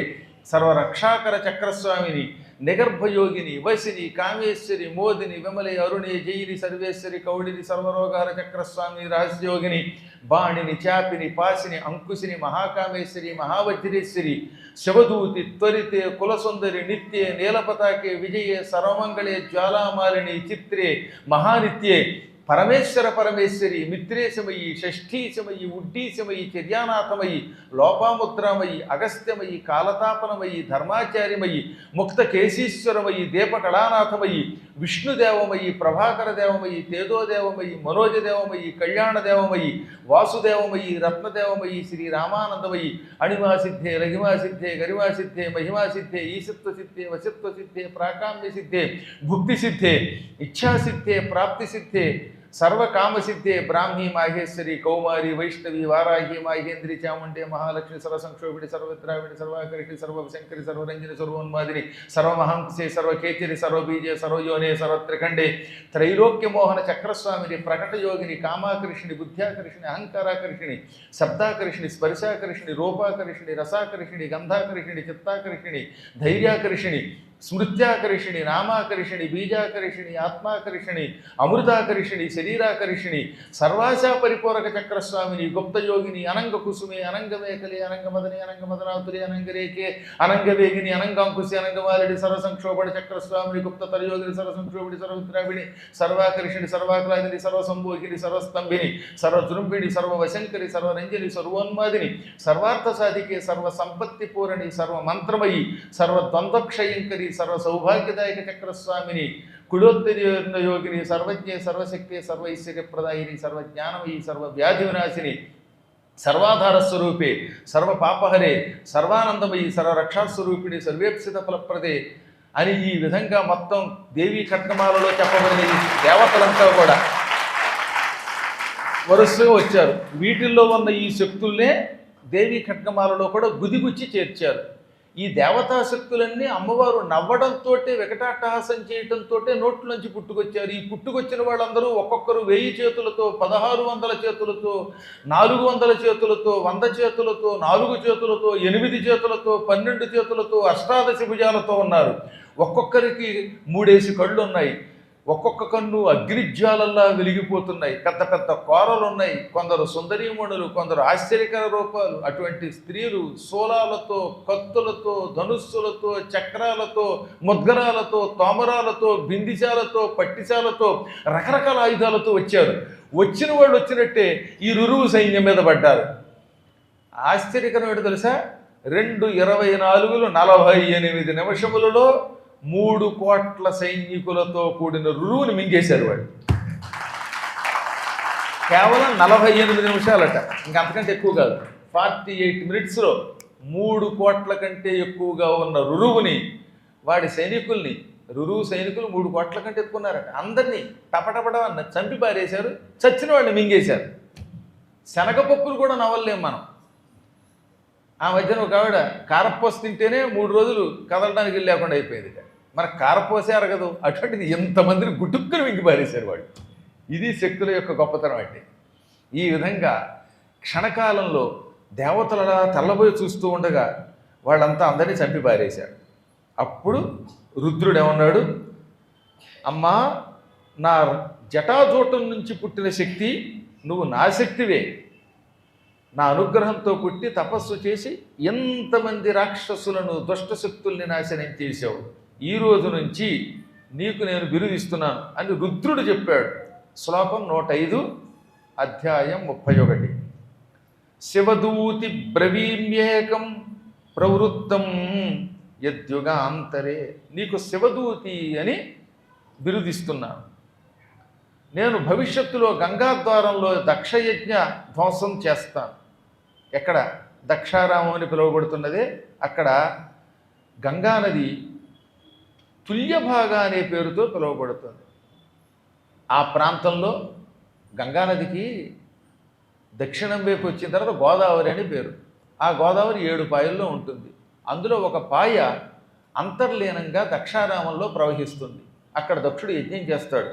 సర్వరక్షాకర చక్రస్వామిని, నిగర్భయోగిని, వసిని, కామేశ్వరి, మోదిని, విమలే, అరుణే, జయిని, సర్వేశ్వరి, కౌళిని, సర్వరోగార చక్రస్వామిని, రహస్యయోగిని, బాణిని, చాపిని, పాసిని, అంకుశిని, మహాకామేశ్వరి, మహావజ్రేశ్వరి, శివదూతి, త్వరితే, కులసుందరి, నిత్యే, నీలపతాకే, విజయే, సర్వమంగళే, జ్వాలామాలిని, చిత్రే, మహానిత్యే, పరమేశ్వర పరమేశ్వరి, మిత్రేశమయి, షష్ఠీశమయి, ఉడ్డీశమయి, చర్యానాథమయి, లోపాముద్రామయి, అగస్త్యమయి, కాలతాపనమయి, ధర్మాచార్యమయి, ముక్త కేశీశ్వరమయి, దీపకళానాథమయి, విష్ణుదేవమయి, ప్రభాకర దేవమయి, తేజోదేవమయి, మనోజదేవమయి, కళ్యాణదేవమయి, వాసుదేవమయి, రత్నదేవమయి, శ్రీ రామానందమయి, అణిమాసిద్ధే, లఘిమాసిద్ధే, గరిమాసిద్ధే, మహిమాసిద్ధే, ఈశత్వసిద్ధే, వశత్వసిద్ధే, ప్రాకామ్యసిద్ధే, భుక్తిసిద్ధే, ఇచ్ఛాసిద్ధే, ప్రాప్తిసిద్ధే, సర్వకామసిద్ధే, బ్రాహ్మి, మాహేశ్వరి, కౌమారి, వైష్ణవి, వారాహి, మాహేంద్రి, చాముండే, మహాలక్ష్మి, సర్వసంక్షోభిణి, సర్వద్రావిణి, సర్వాకరిణి, సర్వశంకరి, సర్వరంజని, సర్వోన్మాదిని, సర్వమహంసే, సర్వకేతిని, సర్వబీజే, సర్వయోనే, సర్వత్రిఖండే, త్రైలోక్యమోహన చక్రస్వామిని, ప్రకటయోగిని, కామాకర్షిణి, బుద్ధ్యాకర్షిణి, అహంకారాకర్షిణి, శబ్దాకర్షిణి, స్పర్శాకర్షిణి, రూపాకర్షిణి, రసాకర్షిణి, గంధాకర్షిణి, చిత్తాకర్షిణి, ధైర్యాకర్షిణి, స్మృత్యాకర్షిణి, నామాకర్షిణి, బీజాకర్షిణి, ఆత్మాకర్షిణి, అమృతాకర్షిణి, శరీరాకర్షిణి, సర్వాశా పరిపూరక చక్రస్వామిని, గుప్తయోగిని, అనంగ కుసుమే, అనంగమేకలి, అనంగమదని, అనంగమదనాతురి, అనంగరేకే, అనంగవేగిని, అనంగాంకుశి, అనంగమాలిడి, సర్వసంక్షోభణ చక్రస్వామిని, గుప్తతరయోగిని, సర్వసంక్షోభిణి, సర్వద్రావిణి, సర్వాకర్షిణి, సర్వాక్లాదిని, సర్వసంభోగిని, సర్వస్తంభిని, సర్వజృంభిణి, సర్వవశంకరి, సర్వరంజని, సర్వోన్మాదిని, సర్వార్థ సాధికే, సర్వసంపత్తి పూరణి, సర్వమంత్రమయి, సర్వద్వంద్వక్షయంకరి, సర్వ సౌభాగ్యదాయక చక్రస్వామిని, కుడోత్తరీర్ణ యోగిని, సర్వజ్ఞే, సర్వశక్తి, సర్వైశ్వర్యప్రదాయిని, సర్వజ్ఞానమయి, సర్వవ్యాధి వినాశిని, సర్వాధార స్వరూపే సర్వ పాపహరే సర్వానందమయి సర్వరక్షాస్వరూపిణి సర్వేప్సిత ఫలప్రదే అని ఈ విధంగా మొత్తం దేవీ ఖడ్గమాలలో చెప్పబడిన ఈ దేవతలంతా కూడా వరుసగా వచ్చారు. వీటిల్లో ఉన్న ఈ శక్తుల్నే దేవీ ఖడ్గమాలలో కూడా గుదిగుచ్చి చేర్చారు. ఈ దేవతా శక్తులన్నీ అమ్మవారు నవ్వడంతో వికటాట్టహాసం చేయడంతో నోట్లోంచి పుట్టుకొచ్చారు. ఈ పుట్టుకొచ్చిన వాళ్ళందరూ ఒక్కొక్కరు 1000 చేతులతో 1600 చేతులతో 400 చేతులతో 100 చేతులతో 4 చేతులతో 8 చేతులతో 12 చేతులతో అష్టాదశ భుజాలతో ఉన్నారు. ఒక్కొక్కరికి 3 కళ్ళు ఉన్నాయి. ఒక్కొక్క కన్ను అగ్నిజ్వాలల్లా వెలిగిపోతున్నాయి. పెద్ద పెద్ద కోరలు ఉన్నాయి. కొందరు సుందరీమణులు, కొందరు ఆశ్చర్యకర రూపాలు. అటువంటి స్త్రీలు శూలాలతో, కత్తులతో, ధనుస్సులతో, చక్రాలతో, ముద్గరాలతో, తోమరాలతో, బిందిశాలతో, పట్టిశాలతో, రకరకాల ఆయుధాలతో వచ్చారు. వచ్చిన వాళ్ళు వచ్చినట్టే ఈ రురువు సైన్యం మీద పడ్డారు. ఆశ్చర్యకరం ఏంటో తెలుసా? 2:24 48 నిమిషములలో 3 కోట్ల సైనికులతో కూడిన రురువుని మింగేశారు వాళ్ళు. కేవలం 48 నిమిషాలట, ఇంకంతకంటే ఎక్కువ కాదు. 48 మినిట్స్లో 3 కోట్ల కంటే ఎక్కువగా ఉన్న రురువుని, వాడి సైనికుల్ని, రురువు సైనికులు 3 కోట్ల కంటే ఎక్కున్నారట. అందరినీ టపటపడవన్న చంపి పారేశారు. చచ్చిన వాడిని మింగేశారు. శనగపప్పులు కూడా నవ్వలేం మనం. ఆ మధ్యన ఒక ఆవిడ కారపోసి తింటేనే 3 రోజులు కదలడానికి లేకుండా అయిపోయింది. మన కారపోసే అరగదు, అటువంటిది ఎంతమందిని గుటుక్కుని మింగి పారేశారు వాళ్ళు. ఇది శక్తుల యొక్క గొప్పతనం అంటే. ఈ విధంగా క్షణకాలంలో దేవతలలా తెల్లబోయి చూస్తూ ఉండగా వాళ్ళంతా అందరినీ చంపి పారేశారు. అప్పుడు రుద్రుడు ఏమన్నాడు? అమ్మా, నా జటాజూటం నుంచి పుట్టిన శక్తి నువ్వు నా శక్తివే. నా అనుగ్రహంతో పుట్టి తపస్సు చేసి ఎంతమంది రాక్షసులను దుష్టశక్తుల్ని నాశనం చేశావు. ఈ రోజు నుంచి నీకు నేను బిరుదిస్తున్నాను అని రుద్రుడు చెప్పాడు. శ్లోకం 105, అధ్యాయం 31. శివదూతి బ్రవీమ్యేకం ప్రవృత్తం యద్యుగాంతరే. నీకు శివదూతి అని బిరుదిస్తున్నాను. నేను భవిష్యత్తులో గంగాద్వారంలో దక్షయజ్ఞ ధ్వంసం చేస్తాను. ఎక్కడ? దక్షారామం అని పిలువబడుతున్నదే అక్కడ గంగానది తుల్యభాగ అనే పేరుతో పిలువబడుతుంది. ఆ ప్రాంతంలో గంగానదికి దక్షిణం వైపు వచ్చిన తర్వాత గోదావరి అని పేరు. ఆ గోదావరి 7 పాయల్లో ఉంటుంది. అందులో ఒక పాయ అంతర్లీనంగా దక్షారామంలో ప్రవహిస్తుంది. అక్కడ దక్షుడు యజ్ఞం చేస్తాడు.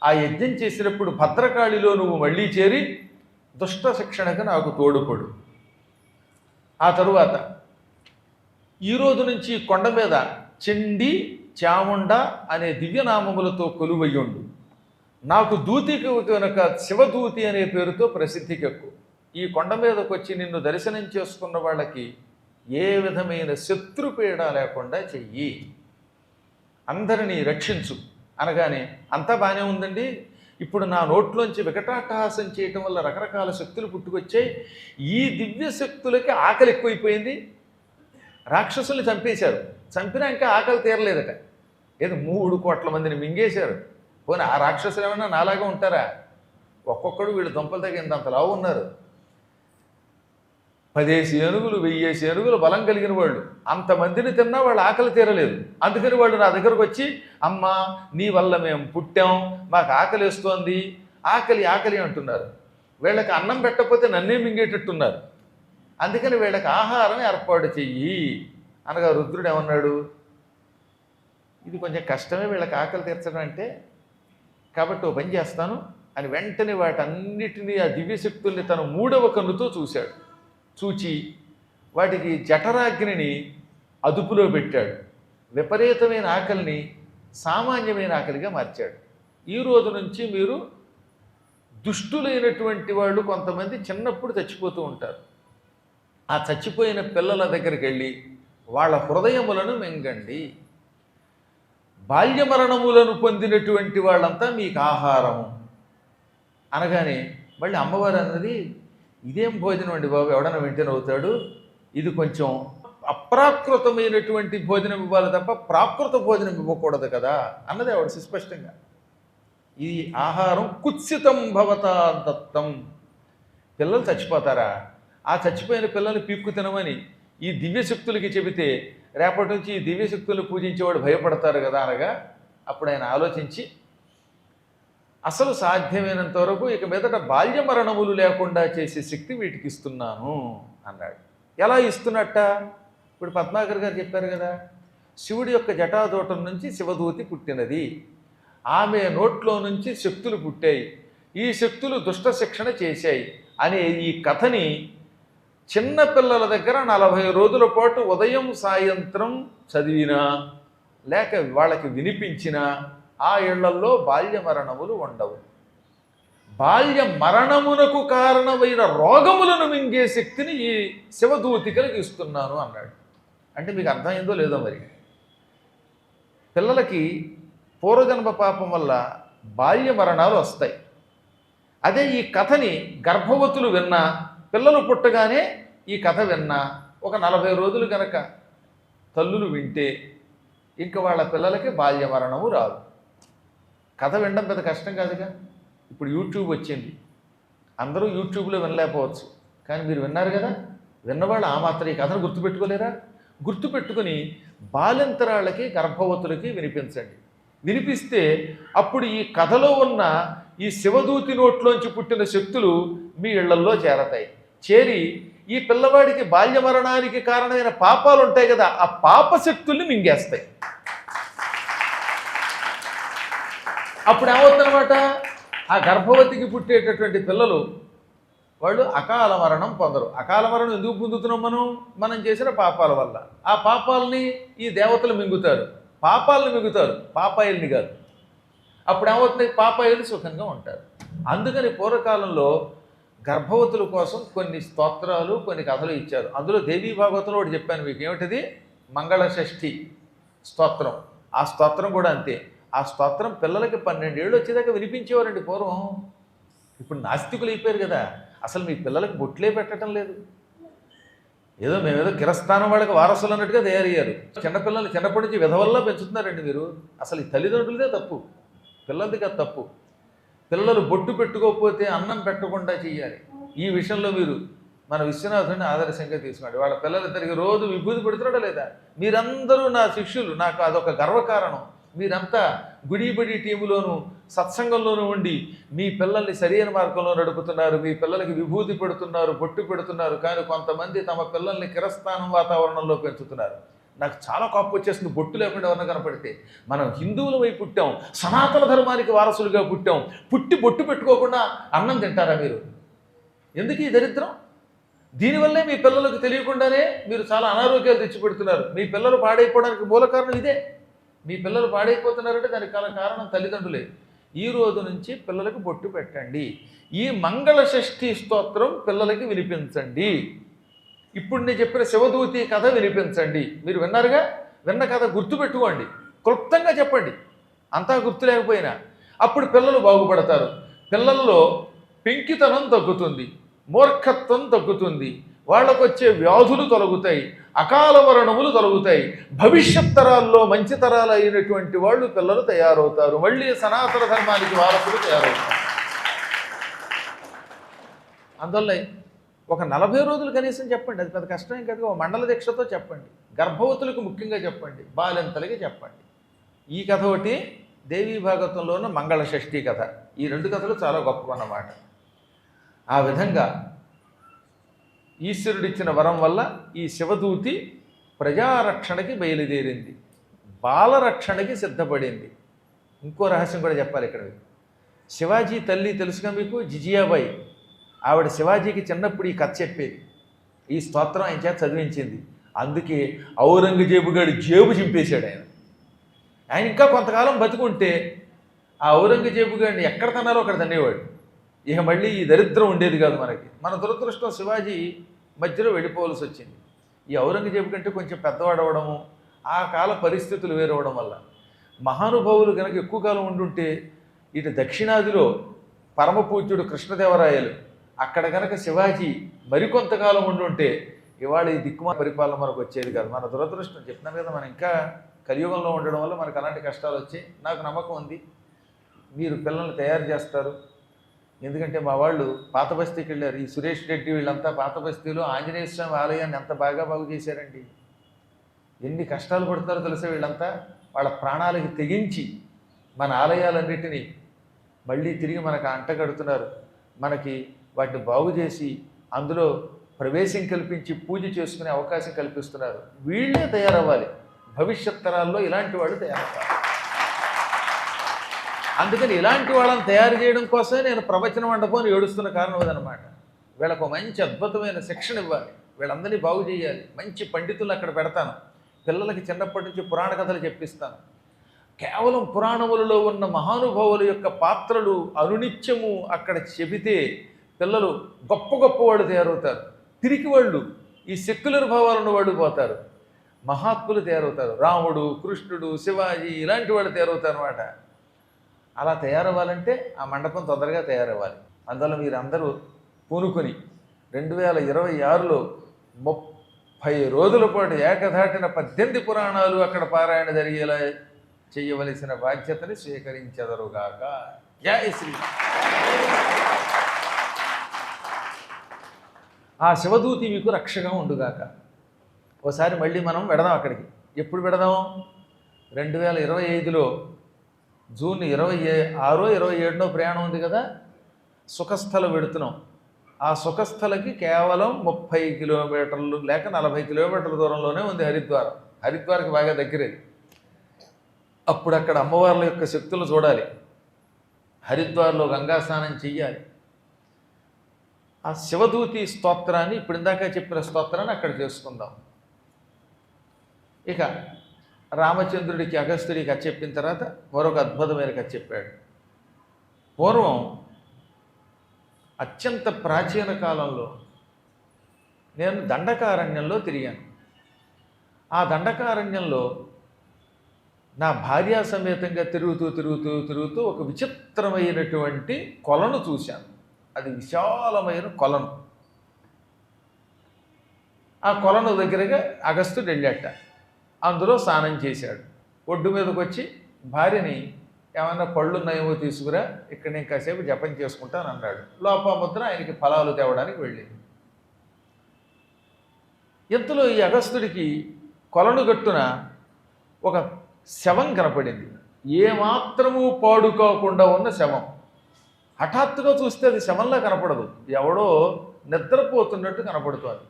ఆ యజ్ఞం చేసినప్పుడు భద్రకాళిలో నువ్వు మళ్ళీ చేరి దుష్ట శిక్షణకు నాకు తోడుపడు. ఆ తరువాత ఈరోజు నుంచి కొండ మీద చండి చాముండ అనే దివ్యనామములతో కొలువయ్యుండు. నాకు దూతికి కనుక శివదూతి అనే పేరుతో ప్రసిద్ధికెక్కు. ఈ కొండ మీదకి వచ్చి నిన్ను దర్శనం చేసుకున్న వాళ్ళకి ఏ విధమైన శత్రుపీడ లేకుండా చెయ్యి, అందరినీ రక్షించు అనగానే అంతా బాగానే ఉందండి. ఇప్పుడు నా నోట్లోంచి వికటాట్టహాసం చేయటం వల్ల రకరకాల శక్తులు పుట్టుకొచ్చాయి. ఈ దివ్య శక్తులకి ఆకలి ఎక్కువైపోయింది. రాక్షసుల్ని చంపేశారు. చంపినా ఇంకా ఆకలి తీరలేదట. ఏదో 3 కోట్ల మందిని మింగేశారు. పోనీ ఆ రాక్షసులు ఏమన్నా నాలాగా ఉంటారా? ఒక్కొక్కడు వీళ్ళు దుంపలు తగినంత లావు ఉన్నారు. 10 ఏనుగులు 1000 ఏనుగులు బలం కలిగిన వాళ్ళు. అంతమందిని తిన్నా వాళ్ళు ఆకలి తీరలేదు. అందుకని వాళ్ళు నా దగ్గరకు వచ్చి, అమ్మ నీ వల్ల మేము పుట్టాం, మాకు ఆకలి వేస్తోంది, ఆకలి ఆకలి అంటున్నారు. వీళ్ళకి అన్నం పెట్టకపోతే నన్నే మింగేటట్టున్నారు. అందుకని వీళ్ళకి ఆహారం ఏర్పాటు చెయ్యి అనగా రుద్రుడు ఏమన్నాడు? ఇది కొంచెం కష్టమే వీళ్ళకి ఆకలి తీర్చడం అంటే, కాబట్టి ఓ పని చేస్తాను అని వెంటనే వాటన్నిటినీ ఆ దివ్యశక్తుల్ని తన 3వ కన్నుతో చూశాడు. చూచి వాటికి జఠరాగ్నిని అదుపులో పెట్టాడు. విపరీతమైన ఆకలిని సామాన్యమైన ఆకలిగా మార్చాడు. ఈ రోజు నుంచి మీరు దుష్టులైనటువంటి వాళ్ళు కొంతమంది చిన్నప్పుడు చచ్చిపోతూ ఉంటారు. ఆ చచ్చిపోయిన పిల్లల దగ్గరికి వెళ్ళి వాళ్ళ హృదయములను మింగండి. బాల్యమరణములను పొందినటువంటి వాళ్ళంతా మీకు ఆహారము అనగానే మళ్ళీ అమ్మవారు అన్నది, ఇదేం భోజనం అండి బాబు, ఎవడన్నా వెంటనే అవుతాడు, ఇది కొంచెం అప్రాకృతమైనటువంటి భోజనం ఇవ్వాలి తప్ప ప్రాకృత భోజనం ఇవ్వకూడదు కదా అన్నది ఆవిడ సుస్పష్టంగా. ఈ ఆహారం కుత్సితం భవతా దత్తం, పిల్లలు చచ్చిపోతారా? ఆ చచ్చిపోయిన పిల్లల్ని పీక్కు తినమని ఈ దివ్యశక్తులకి చెబితే రేపటి నుంచి ఈ దివ్యశక్తులను పూజించేవాడు భయపడతారు కదా అనగా అప్పుడు ఆయన ఆలోచించి అసలు సాధ్యమైనంత వరకు ఇక మీదట బాల్య మరణములు లేకుండా చేసే శక్తి వీటికి ఇస్తున్నాను అన్నాడు. ఎలా ఇస్తున్నట్ట? ఇప్పుడు పద్మాకర్ గారు చెప్పారు కదా, శివుడి యొక్క జటాదూటం నుంచి శివదూతి పుట్టినది, ఆమె నోట్లో నుంచి శక్తులు పుట్టాయి, ఈ శక్తులు దుష్ట శిక్షణ చేశాయి అనే ఈ కథని చిన్న పిల్లల దగ్గర 40 రోజుల పాటు ఉదయం సాయంత్రం చదివినా లేక వాళ్ళకి వినిపించినా ఆ ఇళ్లల్లో బాల్య మరణములు ఉండవు. బాల్య మరణమునకు కారణమైన రోగములను మింగే శక్తిని ఈ శివదూతికలకు ఇస్తున్నాను అన్నాడు. అంటే మీకు అర్థమైందో లేదో మరి. పిల్లలకి పూర్వజన్మ పాపం వల్ల బాల్య మరణాలు వస్తాయి. అదే ఈ కథని గర్భవతులు విన్నా, పిల్లలు పుట్టగానే ఈ కథ విన్నా ఒక 40 రోజులు కనుక తల్లులు వింటే ఇంక వాళ్ళ పిల్లలకి బాల్య మరణము రాదు. కథ వినడం పెద్ద కష్టం కాదుగా. ఇప్పుడు యూట్యూబ్ వచ్చింది, అందరూ యూట్యూబ్లో వినలేకపోవచ్చు, కానీ మీరు విన్నారు కదా. విన్నవాళ్ళు ఆ మాత్రం ఈ కథను గుర్తుపెట్టుకోలేరా? గుర్తుపెట్టుకుని బాలింతరాళ్ళకి గర్భవతులకి వినిపించండి. వినిపిస్తే అప్పుడు ఈ కథలో ఉన్న ఈ శివదూతి నోట్లోంచి పుట్టిన శక్తులు మీ ఇళ్లల్లో చేరతాయి. చేరి ఈ పిల్లవాడికి బాల్య మరణానికి కారణమైన పాపాలు ఉంటాయి కదా, ఆ పాప శక్తుల్ని మింగేస్తాయి. అప్పుడు ఏమవుతుందన్నమాట, ఆ గర్భవతికి పుట్టేటటువంటి పిల్లలు వాళ్ళు అకాల మరణం పొందరు. అకాల మరణం ఎందుకు పొందుతున్నాం? మనం చేసిన పాపాల వల్ల. ఆ పాపాలని ఈ దేవతలు మింగుతారు, పాపాలను మింగుతారు, పాపాయిల్ని కాదు. అప్పుడు ఏమవుతుంది, పాపాయిలు సుఖంగా ఉంటారు. అందుకని పూర్వకాలంలో గర్భవతుల కోసం కొన్ని స్తోత్రాలు కొన్ని కథలు ఇచ్చారు. అందులో దేవీ భాగవతంలో ఒకటి చెప్పాను మీకు, ఏమిటిది? మంగళషష్ఠి స్తోత్రం. ఆ స్తోత్రం కూడా అంతే. ఆ స్తోత్రం పిల్లలకి 12 ఏళ్ళు వచ్చేదాకా వినిపించేవారండి పూర్వం. ఇప్పుడు నాస్తికులు అయిపోయారు కదా, అసలు మీ పిల్లలకి బొట్లే పెట్టడం లేదు. మేమేదో కిరస్థానం వాళ్ళకి వారసులు అన్నట్టుగా తయారయ్యారు. చిన్నపిల్లలు చిన్నప్పటి నుంచి విధవల్లా పెంచుతున్నారండి మీరు. అసలు ఈ తల్లిదండ్రులదే తప్పు, పిల్లలది కాదు తప్పు. పిల్లలు బొట్టు పెట్టుకోకపోతే అన్నం పెట్టకుండా చెయ్యాలి. ఈ విషయంలో మీరు మన విశ్వనాథుడిని ఆదర్శంగా తీసుకోండి. వాళ్ళ పిల్లలిద్దరికి రోజు విభూతి పెడుతున్నాడా లేదా? మీరందరూ నా శిష్యులు, నాకు అదొక గర్వకారణం. మీరంతా గుడిబడి టీములోను సత్సంగంలోనూ ఉండి మీ పిల్లల్ని సరైన మార్గంలో నడుపుతున్నారు, మీ పిల్లలకి విభూతి పెడుతున్నారు, బొట్టు పెడుతున్నారు. కానీ కొంతమంది తమ పిల్లల్ని కిరస్థానం వాతావరణంలో పెంచుతున్నారు. నాకు చాలా కోపం వచ్చేస్తుంది బొట్టు లేకుండా ఎవరైనా కనపడితే. మనం హిందువులమై పుట్టాం, సనాతన ధర్మానికి వారసులుగా పుట్టాం, పుట్టి బొట్టు పెట్టుకోకుండా అన్నం తింటారా మీరు? ఎందుకు ఈ దరిద్రం? దీనివల్లే మీ పిల్లలకు తెలియకుండానే మీరు చాలా అనారోగ్యాలు తెచ్చిపెడుతున్నారు. మీ పిల్లలు పాడైపోవడానికి మూల కారణం ఇదే. మీ పిల్లలు పాడైపోతున్నారంటే దానికి కారణం తల్లిదండ్రులే. ఈ రోజు నుంచి పిల్లలకు బొట్టు పెట్టండి. ఈ మంగళషష్ఠి స్తోత్రం పిల్లలకి వినిపించండి. ఇప్పుడు నేను చెప్పిన శివదూతి కథ వినిపించండి. మీరు విన్నారుగా, విన్న కథ గుర్తుపెట్టుకోండి, క్లుప్తంగా చెప్పండి, అంతా గుర్తు లేకపోయినా. అప్పుడు పిల్లలు బాగుపడతారు. పిల్లల్లో పెంకితనం తగ్గుతుంది, మూర్ఖత్వం తగ్గుతుంది, వాళ్ళకు వచ్చే వ్యాధులు తొలగుతాయి, అకాల మరణములు తొలగుతాయి. భవిష్యత్ తరాల్లో మంచి తరాలు అయినటువంటి వాళ్ళు పిల్లలు తయారవుతారు. మళ్ళీ సనాతన ధర్మానికి వారసులు తయారవుతారు. అందువల్ల ఒక 40 రోజులు కనీసం చెప్పండి, అది పెద్ద కష్టం కదా. ఒక మండల దీక్షతో చెప్పండి, గర్భవతులకు ముఖ్యంగా చెప్పండి, బాలింతలకి చెప్పండి. ఈ కథ ఒకటి, దేవీ భాగవతంలో ఉన్న మంగళషష్ఠి కథ. ఈ 2 కథలు చాలా గొప్పవన్నమాట. ఆ విధంగా ఈశ్వరుడిచ్చిన వరం వల్ల ఈ శివదూతి ప్రజారక్షణకి బయలుదేరింది, బాలరక్షణకి సిద్ధపడింది. ఇంకో రహస్యం కూడా చెప్పాలి ఇక్కడ. శివాజీ తల్లి తెలుసుగా మీకు, జిజియాబాయి. ఆవిడ శివాజీకి చిన్నప్పుడు ఈ కథ చెప్పేది, ఈ స్తోత్రం ఆయన చేత చదివించింది. అందుకే ఔరంగజేబు గారి జేబు చింపేశాడు ఆయన ఇంకా కొంతకాలం బతుకుంటే ఆ ఔరంగజేబు గారిని ఎక్కడ తన్నారో అక్కడ తన్నేవాడు. ఇక మళ్ళీ ఈ దరిద్రం ఉండేది కాదు మనకి. మన దురదృష్టం శివాజీ మధ్యలో వెళ్ళిపోవలసి వచ్చింది. ఈ ఔరంగజేబు కంటే కొంచెం పెద్దవాడవడము, ఆ కాల పరిస్థితులు వేరవడం వల్ల. మహానుభావులు కనుక ఎక్కువ కాలం ఉండుంటే, ఇటు దక్షిణాదిలో పరమపూజ్యుడు కృష్ణదేవరాయలు, అక్కడ కనుక శివాజీ మరికొంతకాలం ఉండుంటే ఇవాళ ఈ దిక్కుమా పరిపాలన మనకు వచ్చేది కాదు. మన దురదృష్టం. చెప్తున్నాను కదా, మనం ఇంకా కలియుగంలో ఉండడం వల్ల మనకు అలాంటి కష్టాలు వచ్చాయి. నాకు నమ్మకం ఉంది మీరు పిల్లల్ని తయారు చేస్తారు, ఎందుకంటే మా వాళ్ళు పాత బస్తీకి వెళ్ళారు. ఈ సురేష్ రెడ్డి వీళ్ళంతా పాత బస్తీలో ఆంజనేయ స్వామి ఆలయాన్ని ఎంత బాగు చేశారండి. ఎన్ని కష్టాలు పడుతున్నారో తెలుసా వీళ్ళంతా. వాళ్ళ ప్రాణాలకి తెగించి మన ఆలయాలన్నిటినీ మళ్ళీ తిరిగి మనకు అంటగడుతున్నారు. మనకి వాటిని బాగు చేసి అందులో ప్రవేశం కల్పించి పూజ చేసుకునే అవకాశం కల్పిస్తున్నారు. వీళ్ళే తయారవ్వాలి. భవిష్యత్ తరాల్లో ఇలాంటి వాళ్ళు తయారవ్వాలి. అందుకని ఇలాంటి వాళ్ళని తయారు చేయడం కోసమే నేను ప్రవచన మండపం ఏడుస్తున్న కారణం అదనమాట. వీళ్ళకు మంచి అద్భుతమైన శిక్షణ ఇవ్వాలి, వీళ్ళందరినీ బాగు చేయాలి. మంచి పండితులు అక్కడ పెడతాను. పిల్లలకి చిన్నప్పటి నుంచి పురాణ కథలు చెప్పిస్తాను. కేవలం పురాణములలో ఉన్న మహానుభావుల యొక్క పాత్రలు అనునిత్యము అక్కడ చెబితే పిల్లలు గొప్ప గొప్పవాళ్ళు తయారవుతారు. పిరికి వాళ్ళు, ఈ సెక్యులర్ భావాలను వాళ్ళు పోతారు. మహాత్ములు తయారవుతారు. రాముడు, కృష్ణుడు, శివాజీ ఇలాంటి వాళ్ళు తయారవుతారు అన్నమాట. అలా తయారవ్వాలంటే ఆ మండపం తొందరగా తయారవ్వాలి. అందువల్ల మీరందరూ పూనుకొని 2026లో 30 రోజుల పాటు ఏకధాటిన 18 పురాణాలు అక్కడ పారాయణ జరిగేలా చేయవలసిన బాధ్యతని స్వీకరించెదరుగాక. జై శ్రీ. ఆ శివదూతి మీకు రక్షగా ఉండుగాక. ఓసారి మళ్ళీ మనం వెడదాం అక్కడికి. ఎప్పుడు వెడదాం? 2025లో జూన్ 26, 27 ప్రయాణం ఉంది కదా. సుఖస్థల పెడుతున్నాం. ఆ సుఖస్థలకి కేవలం 30 కిలోమీటర్లు లేక 40 కిలోమీటర్ల దూరంలోనే ఉంది హరిద్వారం. హరిద్వార్కి బాగా దగ్గరేది. అప్పుడు అక్కడ అమ్మవార్ల యొక్క శక్తులు చూడాలి. హరిద్వార్లో గంగా స్నానం చెయ్యాలి. ఆ శివదూతి స్తోత్రాన్ని ఇప్పుడు ఇందాక చెప్పిన స్తోత్రాన్ని అక్కడ చేసుకుందాం. ఇక రామచంద్రుడికి అగస్త్యుడికి కథ చెప్పిన తర్వాత మరొక అద్భుతమైన కథ చెప్పాడు. పూర్వం అత్యంత ప్రాచీన కాలంలో నేను దండకారణ్యంలో తిరిగాను. ఆ దండకారణ్యంలో నా భార్యా సమేతంగా తిరుగుతూ ఒక విచిత్రమైనటువంటి కొలను చూశాను. అది విశాలమైన కొలను. ఆ కొలను దగ్గరగా అగస్త్యుడు వెళ్ళాట. అందులో స్నానం చేశాడు. ఒడ్డు మీదకి వచ్చి భార్యని ఏమైనా పళ్ళు ఉన్నాయేమో తీసుకురా, ఇక్కడ నేను కాసేపు జపం చేసుకుంటాను అన్నాడు. లోపాముద్ర ఆయనకి ఫలాలు తేవడానికి వెళ్ళింది. ఇంతలో ఈ అగస్త్యుడికి కొలను గట్టున ఒక శవం కనపడింది. ఏమాత్రము పాడుకోకుండా ఉన్న శవం. హఠాత్తుగా చూస్తే అది శవంలా కనపడదు, ఎవడో నిద్రపోతున్నట్టు కనపడుతుంది.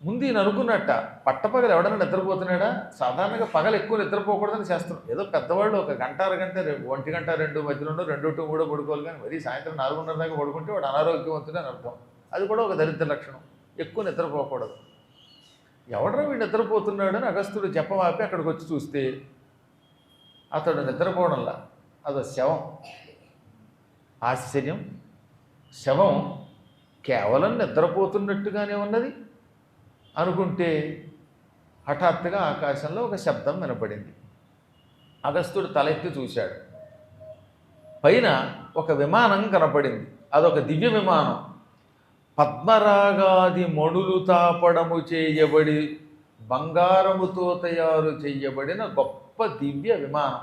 ముందు ఈయన అనుకున్నట్ట, పట్టపగలు ఎవడన్నా నిద్రపోతున్నాడా? సాధారణంగా పగలు ఎక్కువ నిద్రపోకూడదని చేస్తున్నాం. ఏదో పెద్దవాళ్ళు ఒక గంట, అరగంట, 1 గంట 2 మధ్యలో 2 to 3 పడుకోవాలి. కానీ మరి సాయంత్రం 4:30 దాకా పడుకుంటే వాడు అనారోగ్యవంతుడు అని అర్థం. అది కూడా ఒక దరిద్ర లక్షణం. ఎక్కువ నిద్రపోకూడదు. ఎవడరా వీడు నిద్రపోతున్నాడు అని అగస్త్యుడు జపమాపి అక్కడికి వచ్చి చూస్తే అతడు నిద్రపోవడంలా, అదో శవం. ఆశ్చర్యం. శవం కేవలం నిద్రపోతున్నట్టుగానే ఉన్నది అనుకుంటే హఠాత్తుగా ఆకాశంలో ఒక శబ్దం వినపడింది. అగస్త్యుడు తలెత్తి చూశాడు. పైన ఒక విమానం కనపడింది. అదొక దివ్య విమానం. పద్మరాగాది మణులు తాపడము చేయబడి బంగారముతో తయారు చేయబడిన గొప్ప దివ్య విమానం.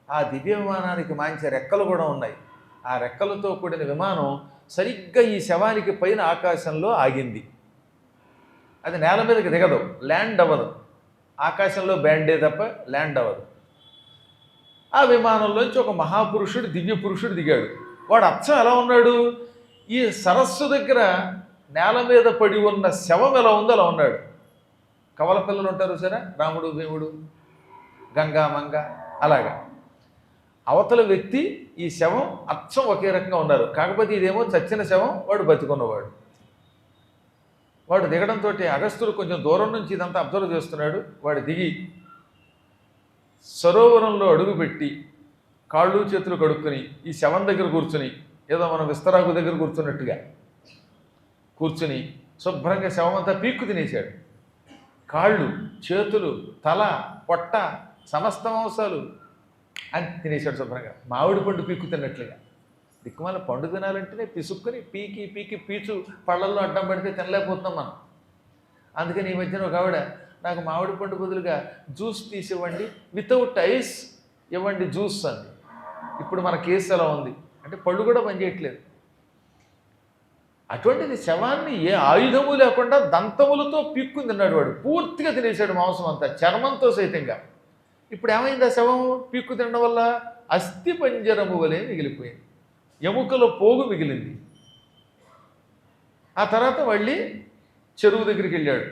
ఆ దివ్య విమానానికి మంచి రెక్కలు కూడా ఉన్నాయి. ఆ రెక్కలతో కూడిన విమానం సరిగ్గా ఈ శవానికి పైన ఆకాశంలో ఆగింది. అది నేల మీదకి దిగదు, ల్యాండ్ అవ్వదు. ఆకాశంలో బ్యాండే తప్ప ల్యాండ్ అవ్వదు. ఆ విమానంలోంచి ఒక మహాపురుషుడు, దివ్య పురుషుడు దిగాడు. వాడు అచ్చం ఎలా ఉన్నాడు? ఈ సరస్సు దగ్గర నేల మీద పడి ఉన్న శవం ఎలా ఉందో అలా ఉన్నాడు. కవల పిల్లలు ఉంటారు సరే, రాముడు, భీముడు, గంగా, మంగ, అలాగా అవతల వ్యక్తి ఈ శవం అచ్చం ఒకే రకంగా ఉన్నారు. కాకపోతే ఇదేమో చచ్చిన శవం, వాడు బతికున్నవాడు. వాడు దిగడంతో అగస్త్యుడు కొంచెం దూరం నుంచి ఇదంతా అబ్జర్వ్ చేస్తున్నాడు. వాడు దిగి సరోవరంలో అడుగుపెట్టి కాళ్ళు చేతులు కడుక్కొని ఈ శవం దగ్గర కూర్చుని, ఏదో మనం విస్తరాకు దగ్గర కూర్చున్నట్టుగా కూర్చుని శుభ్రంగా శవం అంతా పీక్కు తినేశాడు. కాళ్ళు, చేతులు, తల, పొట్ట, సమస్త మాంసాలు అని తినేశాడు శుభ్రంగా. మామిడి పండు పీక్కు తిన్నట్లుగా. దిక్కుమాల పండు తినాలంటేనే పిసుక్కుని పీకి పీచు పళ్ళల్లో అడ్డం పడితే తినలేకపోతున్నాం మనం. అందుకని ఈ మధ్యన ఒక ఆవిడ నాకు మామిడి పండు బదులుగా జ్యూస్ తీసి ఇవ్వండి, వితౌట్ ఐస్ ఇవ్వండి జ్యూస్ అంది. ఇప్పుడు మన కేసు ఎలా ఉంది? అంటే పళ్ళు కూడా పనిచేయట్లేదు. అటువంటిది శవాన్ని ఏ ఆయుధము లేకుండా దంతములతో పీక్కుని తిన్నాడు వాడు. పూర్తిగా తినేశాడు మాంసం అంతా, చర్మంతో సైతంగా. ఇప్పుడు ఏమైంది? ఆ శవం పీక్కు తినడం వల్ల అస్థి పంజరము వలె మిగిలిపోయింది, ఎముకల పోగు మిగిలింది. ఆ తర్వాత మళ్ళీ చెరువు దగ్గరికి వెళ్ళాడు.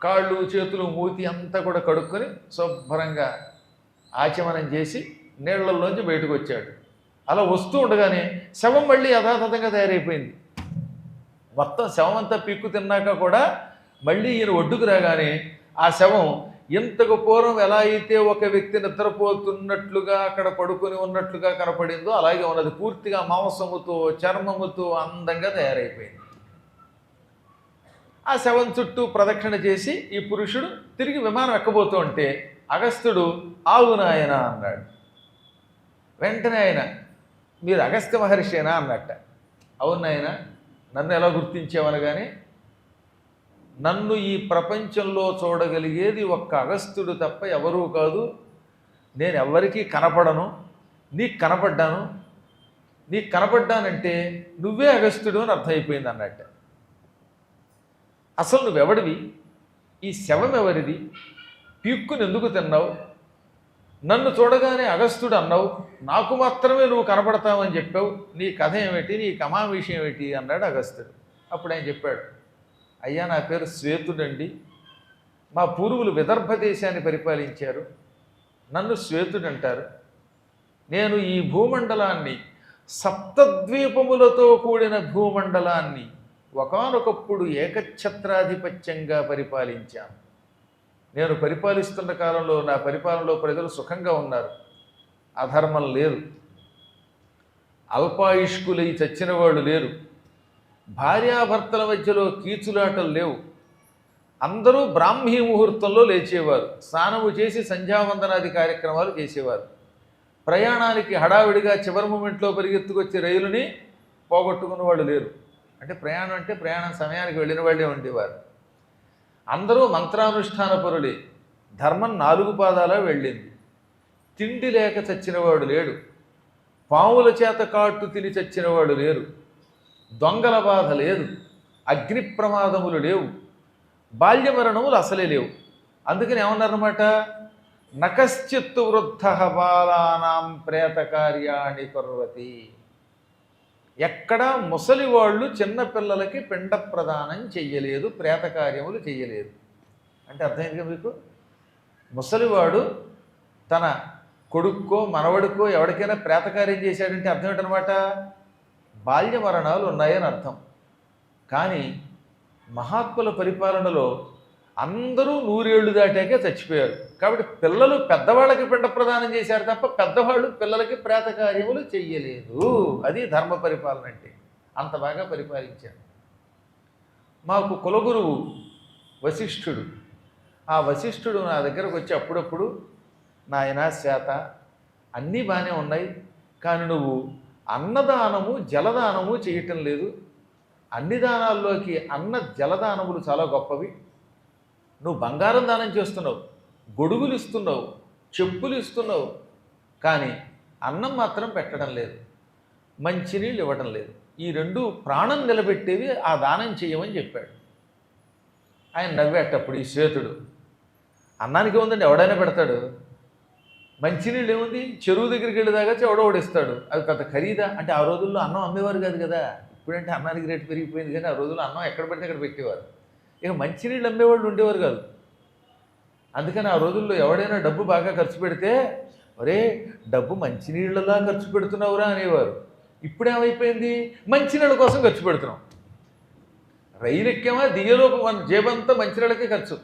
కాళ్ళు చేతులు మూతి అంతా కూడా కడుక్కొని శుభ్రంగా ఆచమనం చేసి నీళ్లలోంచి బయటకు వచ్చాడు. అలా వస్తూ ఉండగానే శవం మళ్ళీ యథాతథంగా తయారైపోయింది. మొత్తం శవం అంతా పీక్కు తిన్నాక కూడా మళ్ళీ ఈయన ఒడ్డుకు రాగానే ఆ శవం ఇంతకు పూర్వం ఎలా అయితే ఒక వ్యక్తి నిద్రపోతున్నట్లుగా అక్కడ పడుకొని ఉన్నట్లుగా కనపడిందో అలాగే ఉన్నది. పూర్తిగా మాంసముతో చర్మముతో అందంగా తయారైపోయింది. ఆ శవం చుట్టూ ప్రదక్షిణ చేసి ఈ పురుషుడు తిరిగి విమానం ఎక్కబోతూ ఉంటే అగస్త్యుడు ఆగు నాయనా అన్నాడు. వెంటనే ఆయన, మీరు అగస్త్య మహర్షేనా అన్నట్ట. అవును నాయన, నన్ను ఎలా గుర్తించావనగానే, నన్ను ఈ ప్రపంచంలో చూడగలిగేది ఒక్క అగస్త్యుడు తప్ప ఎవరూ కాదు. నేను ఎవరికీ కనపడను, నీకు కనపడ్డాను. నీకు కనపడ్డానంటే నువ్వే అగస్త్యుడు అని అర్థమైపోయింది అన్నట్ట. అసలు నువ్వెవడివి? ఈ శవం ఎవరిది? పీక్కుని ఎందుకు తిన్నావు? నన్ను చూడగానే అగస్త్యుడు అన్నావు, నాకు మాత్రమే నువ్వు కనపడతావని చెప్పావు. నీ కథ ఏమిటి, నీ కమావిషయం ఏమిటి అన్నాడు అగస్త్యుడు. అప్పుడు ఆయన చెప్పాడు, అయ్యా నా పేరు శ్వేతుడండి. మా పూర్వులు విదర్భ దేశాన్ని పరిపాలించారు, నన్ను శ్వేతుడు అంటారు. నేను ఈ భూమండలాన్ని, సప్తద్వీపములతో కూడిన భూమండలాన్ని ఒకానొకప్పుడు ఏకఛత్రాధిపత్యంగా పరిపాలించాను. నేను పరిపాలిస్తున్న కాలంలో నా పరిపాలనలో ప్రజలు సుఖంగా ఉన్నారు, అధర్మం లేదు, అల్పాయుష్కులై చచ్చిన వాళ్ళు లేరు, భార్యాభర్తల మధ్యలో కీచులాటలు లేవు, అందరూ బ్రాహ్మీ ముహూర్తంలో లేచేవారు, స్నానము చేసి సంధ్యావందనాది కార్యక్రమాలు చేసేవారు, ప్రయాణానికి హడావిడిగా చివరి మూమెంట్లో పరిగెత్తుకొచ్చే రైలుని పోగొట్టుకున్న వాళ్ళు లేరు. అంటే ప్రయాణం అంటే ప్రయాణం సమయానికి వెళ్ళిన వాళ్ళే ఉండేవారు. అందరూ మంత్రానుష్ఠాన పరులే. ధర్మం 4 పాదాల వెళ్ళింది. తిండి లేక చచ్చినవాడు లేడు, పాముల చేత కాటు తిని చచ్చినవాడు లేరు, దొంగల బాధ లేదు, అగ్ని ప్రమాదములు లేవు, బాల్యమరణములు అసలే లేవు. అందుకని ఏమన్నారన్నమాట, నకశ్చిత్తు వృద్ధ బాలానాం ప్రేత కార్యాణి కుర్వతి. ఎక్కడా ముసలివాళ్ళు చిన్నపిల్లలకి పిండ ప్రదానం చెయ్యలేదు, ప్రేత కార్యములు చెయ్యలేదు. అంటే అర్థమైందిగా మీకు? ముసలివాడు తన కొడుక్కో మనవడికో ఎవరికైనా ప్రేతకార్యం చేశాడంటే అర్థం ఏంటనమాట, బాల్య మరణాలు ఉన్నాయని అర్థం. కానీ మహాత్ముల పరిపాలనలో అందరూ 100 ఏళ్ళు దాటాకే చచ్చిపోయారు. కాబట్టి పిల్లలు పెద్దవాళ్ళకి పిండ ప్రదానం చేశారు తప్ప పెద్దవాళ్ళు పిల్లలకి ప్రేత కార్యములు చెయ్యలేదు. అది ధర్మ పరిపాలన అంటే. అంత బాగా పరిపాలించారు. మాకు కులగురువు వశిష్ఠుడు. ఆ వశిష్ఠుడు నా దగ్గరకు వచ్చి అప్పుడప్పుడు, నాయన శ్వేత, అన్నీ బాగానే ఉన్నాయి, కానీ నువ్వు అన్నదానము జలదానము చేయటం లేదు. అన్ని దానాల్లోకి అన్న జలదానములు చాలా గొప్పవి. నువ్వు బంగారం దానం చేస్తున్నావు, గొడుగులు ఇస్తున్నావు, చెప్పులు ఇస్తున్నావు, కానీ అన్నం మాత్రం పెట్టడం లేదు, మంచినీళ్ళు ఇవ్వడం లేదు. ఈ 2 ప్రాణం నిలబెట్టేవి, ఆ దానం చేయమని చెప్పాడు. ఆయన నవ్వేటప్పుడు ఈ శ్వేతుడు, అన్నానికి ఉందండి ఎవడైనా పెడతాడు, మంచినీళ్ళు ఏముంది, చెరువు దగ్గరికి వెళ్ళి తాగొచ్చి ఎవడో ఓడిస్తాడు, అది పెద్ద ఖరీదా? అంటే ఆ రోజుల్లో అన్నం అమ్మేవారు కాదు కదా. ఇప్పుడంటే అన్నానికి రేటు పెరిగిపోయింది, కానీ ఆ రోజుల్లో అన్నం ఎక్కడ పెడితే అక్కడ పెట్టేవారు. ఇక మంచినీళ్ళు అమ్మేవాళ్ళు ఉండేవారు కాదు. అందుకని ఆ రోజుల్లో ఎవడైనా డబ్బు బాగా ఖర్చు పెడితే, ఒరే డబ్బు మంచినీళ్ళలా ఖర్చు పెడుతున్నావురా అనేవారు. ఇప్పుడేమైపోయింది, మంచినీళ్ళ కోసం ఖర్చు పెడుతున్నాం. రైలు ఎక్కామా, దిగేలోపు మన జేబంతా మంచినీళ్ళకే ఖర్చు.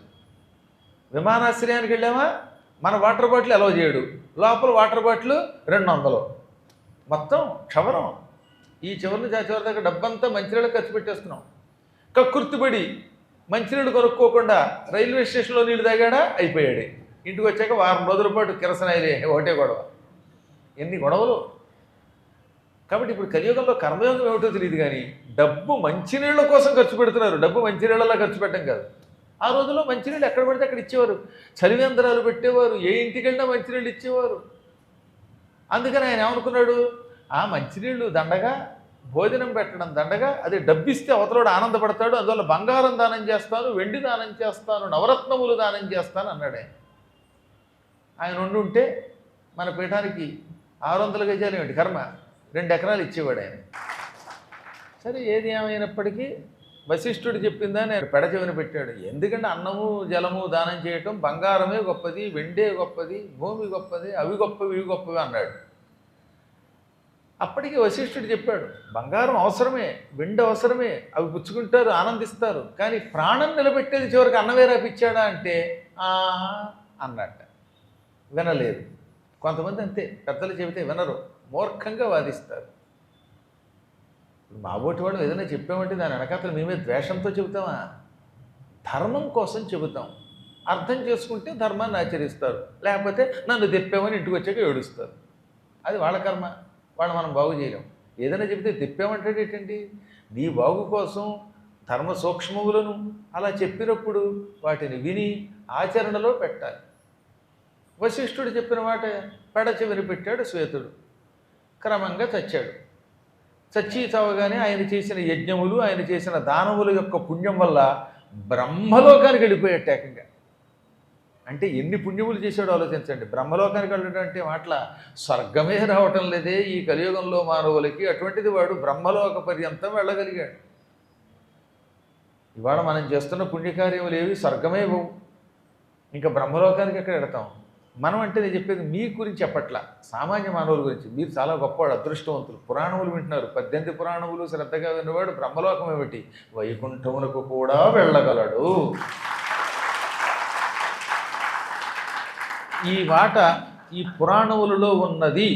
విమానాశ్రయానికి వెళ్ళామా, మన వాటర్ బాటిల్ అలౌ చేయడు, లోపల వాటర్ బాటిల్ 200, మొత్తం క్షవరం. ఈ చివరి నుంచి ఆ చివరి దాకా డబ్బంతా మంచినీళ్ళకి ఖర్చు పెట్టేస్తున్నాం. కక్కుర్తిపడి మంచినీళ్ళు కొనుక్కోకుండా రైల్వే స్టేషన్లో నీళ్ళు తాగాడా, అయిపోయాడు. ఇంటికి వచ్చాక వారం రోజుల పాటు కిరసనాయిలే, ఒకటే గొడవ. ఎన్ని గొడవలు. కాబట్టి ఇప్పుడు కలియుగంలో కర్మయోగం ఏమిటో తెలియదు, కానీ డబ్బు మంచినీళ్ళ కోసం ఖర్చు పెడుతున్నారు, డబ్బు మంచినీళ్ళలా ఖర్చు పెట్టడం కాదు. ఆ రోజుల్లో మంచినీళ్ళు ఎక్కడ పడితే అక్కడ ఇచ్చేవారు, చలివేంద్రాలు పెట్టేవారు, ఏ ఇంటికి వెళ్ళినా మంచినీళ్ళు ఇచ్చేవారు. అందుకని ఆయన ఏమనుకున్నాడు, ఆ మంచినీళ్ళు దండగా, భోజనం పెట్టడం దండగా, అది డబ్బిస్తే అవతలోడు ఆనందపడతాడు. అందువల్ల బంగారం దానం చేస్తాను, వెండి దానం చేస్తాను, నవరత్నములు దానం చేస్తాను అన్నాడు ఆయన. ఆయన ఉండుంటే మన పీఠానికి 600 గజాలు ఏమిటి కర్మ, 2 ఎకరాలు ఇచ్చేవాడు ఆయన. సరే ఏది ఏమైనప్పటికీ వశిష్ఠుడు చెప్పిందని ఆయన పెడచెవిన పెట్టాడు. ఎందుకంటే అన్నము జలము దానం చేయటం బంగారమే గొప్పది, వెండే గొప్పది, భూమి గొప్పది, అవి గొప్పవి ఇవి గొప్పవి అన్నాడు. అప్పటికి వశిష్ఠుడు చెప్పాడు బంగారం అవసరమే, వెండి అవసరమే, అవి పుచ్చుకుంటారు ఆనందిస్తారు, కానీ ప్రాణం నిలబెట్టేది చివరికి అన్నమే రాపిచ్చాడా అంటే ఆహా అన్నట్ట. వినలేదు. కొంతమంది అంతే, పెద్దలు చెబితే వినరు, మూర్ఖంగా వాదిస్తారు. మా ఓటి వాడు ఏదైనా చెప్పామంటే దాని వెనకాతలు మేమే ద్వేషంతో చెబుతామా? ధర్మం కోసం చెబుతాం. అర్థం చేసుకుంటే ధర్మాన్ని ఆచరిస్తారు, లేకపోతే నన్ను తెప్పామని ఇంటికి వచ్చాక ఏడుస్తారు. అది వాళ్ళ కర్మ, వాళ్ళు మనం బాగు చేయలేం. ఏదైనా చెబితే తెప్పామంటే ఏంటండి? నీ బాగు కోసం ధర్మ సూక్ష్మములను అలా చెప్పినప్పుడు వాటిని విని ఆచరణలో పెట్టాలి. వశిష్ఠుడు చెప్పిన మాట పెడచెవిని పెట్టాడు శ్వేతుడు. క్రమంగా చచ్చాడు. చచ్చి చావగానే ఆయన చేసిన యజ్ఞములు, ఆయన చేసిన దానముల యొక్క పుణ్యం వల్ల బ్రహ్మలోకానికి వెళ్ళిపోయాడు ఏకంగా. అంటే ఎన్ని పుణ్యములు చేశాడో ఆలోచించండి. బ్రహ్మలోకానికి వెళ్ళడం అంటే మాటల స్వర్గమే రావటం లేదే ఈ కలియుగంలో మానవులకి, అటువంటిది వాడు బ్రహ్మలోక పర్యంతం వెళ్ళగలిగాడు. ఇవాళ మనం చేస్తున్న పుణ్యకార్యములు ఏవి స్వర్గమే పోవు, ఇంకా బ్రహ్మలోకానికి ఎక్కడ వెడతాం మనం. అంటే నేను చెప్పేది మీ గురించి చెప్పట్లా, సామాన్య మానవుల గురించి. మీరు చాలా గొప్పవాడు, అదృష్టవంతులు. పురాణములు వింటున్నారు, 18 పురాణములు శ్రద్ధగా విన్నవాడు బ్రహ్మలోకం ఏమిటి వైకుంఠమునకు కూడా వెళ్ళగలడు. ఈ మాట ఈ పురాణములలో ఉన్నది,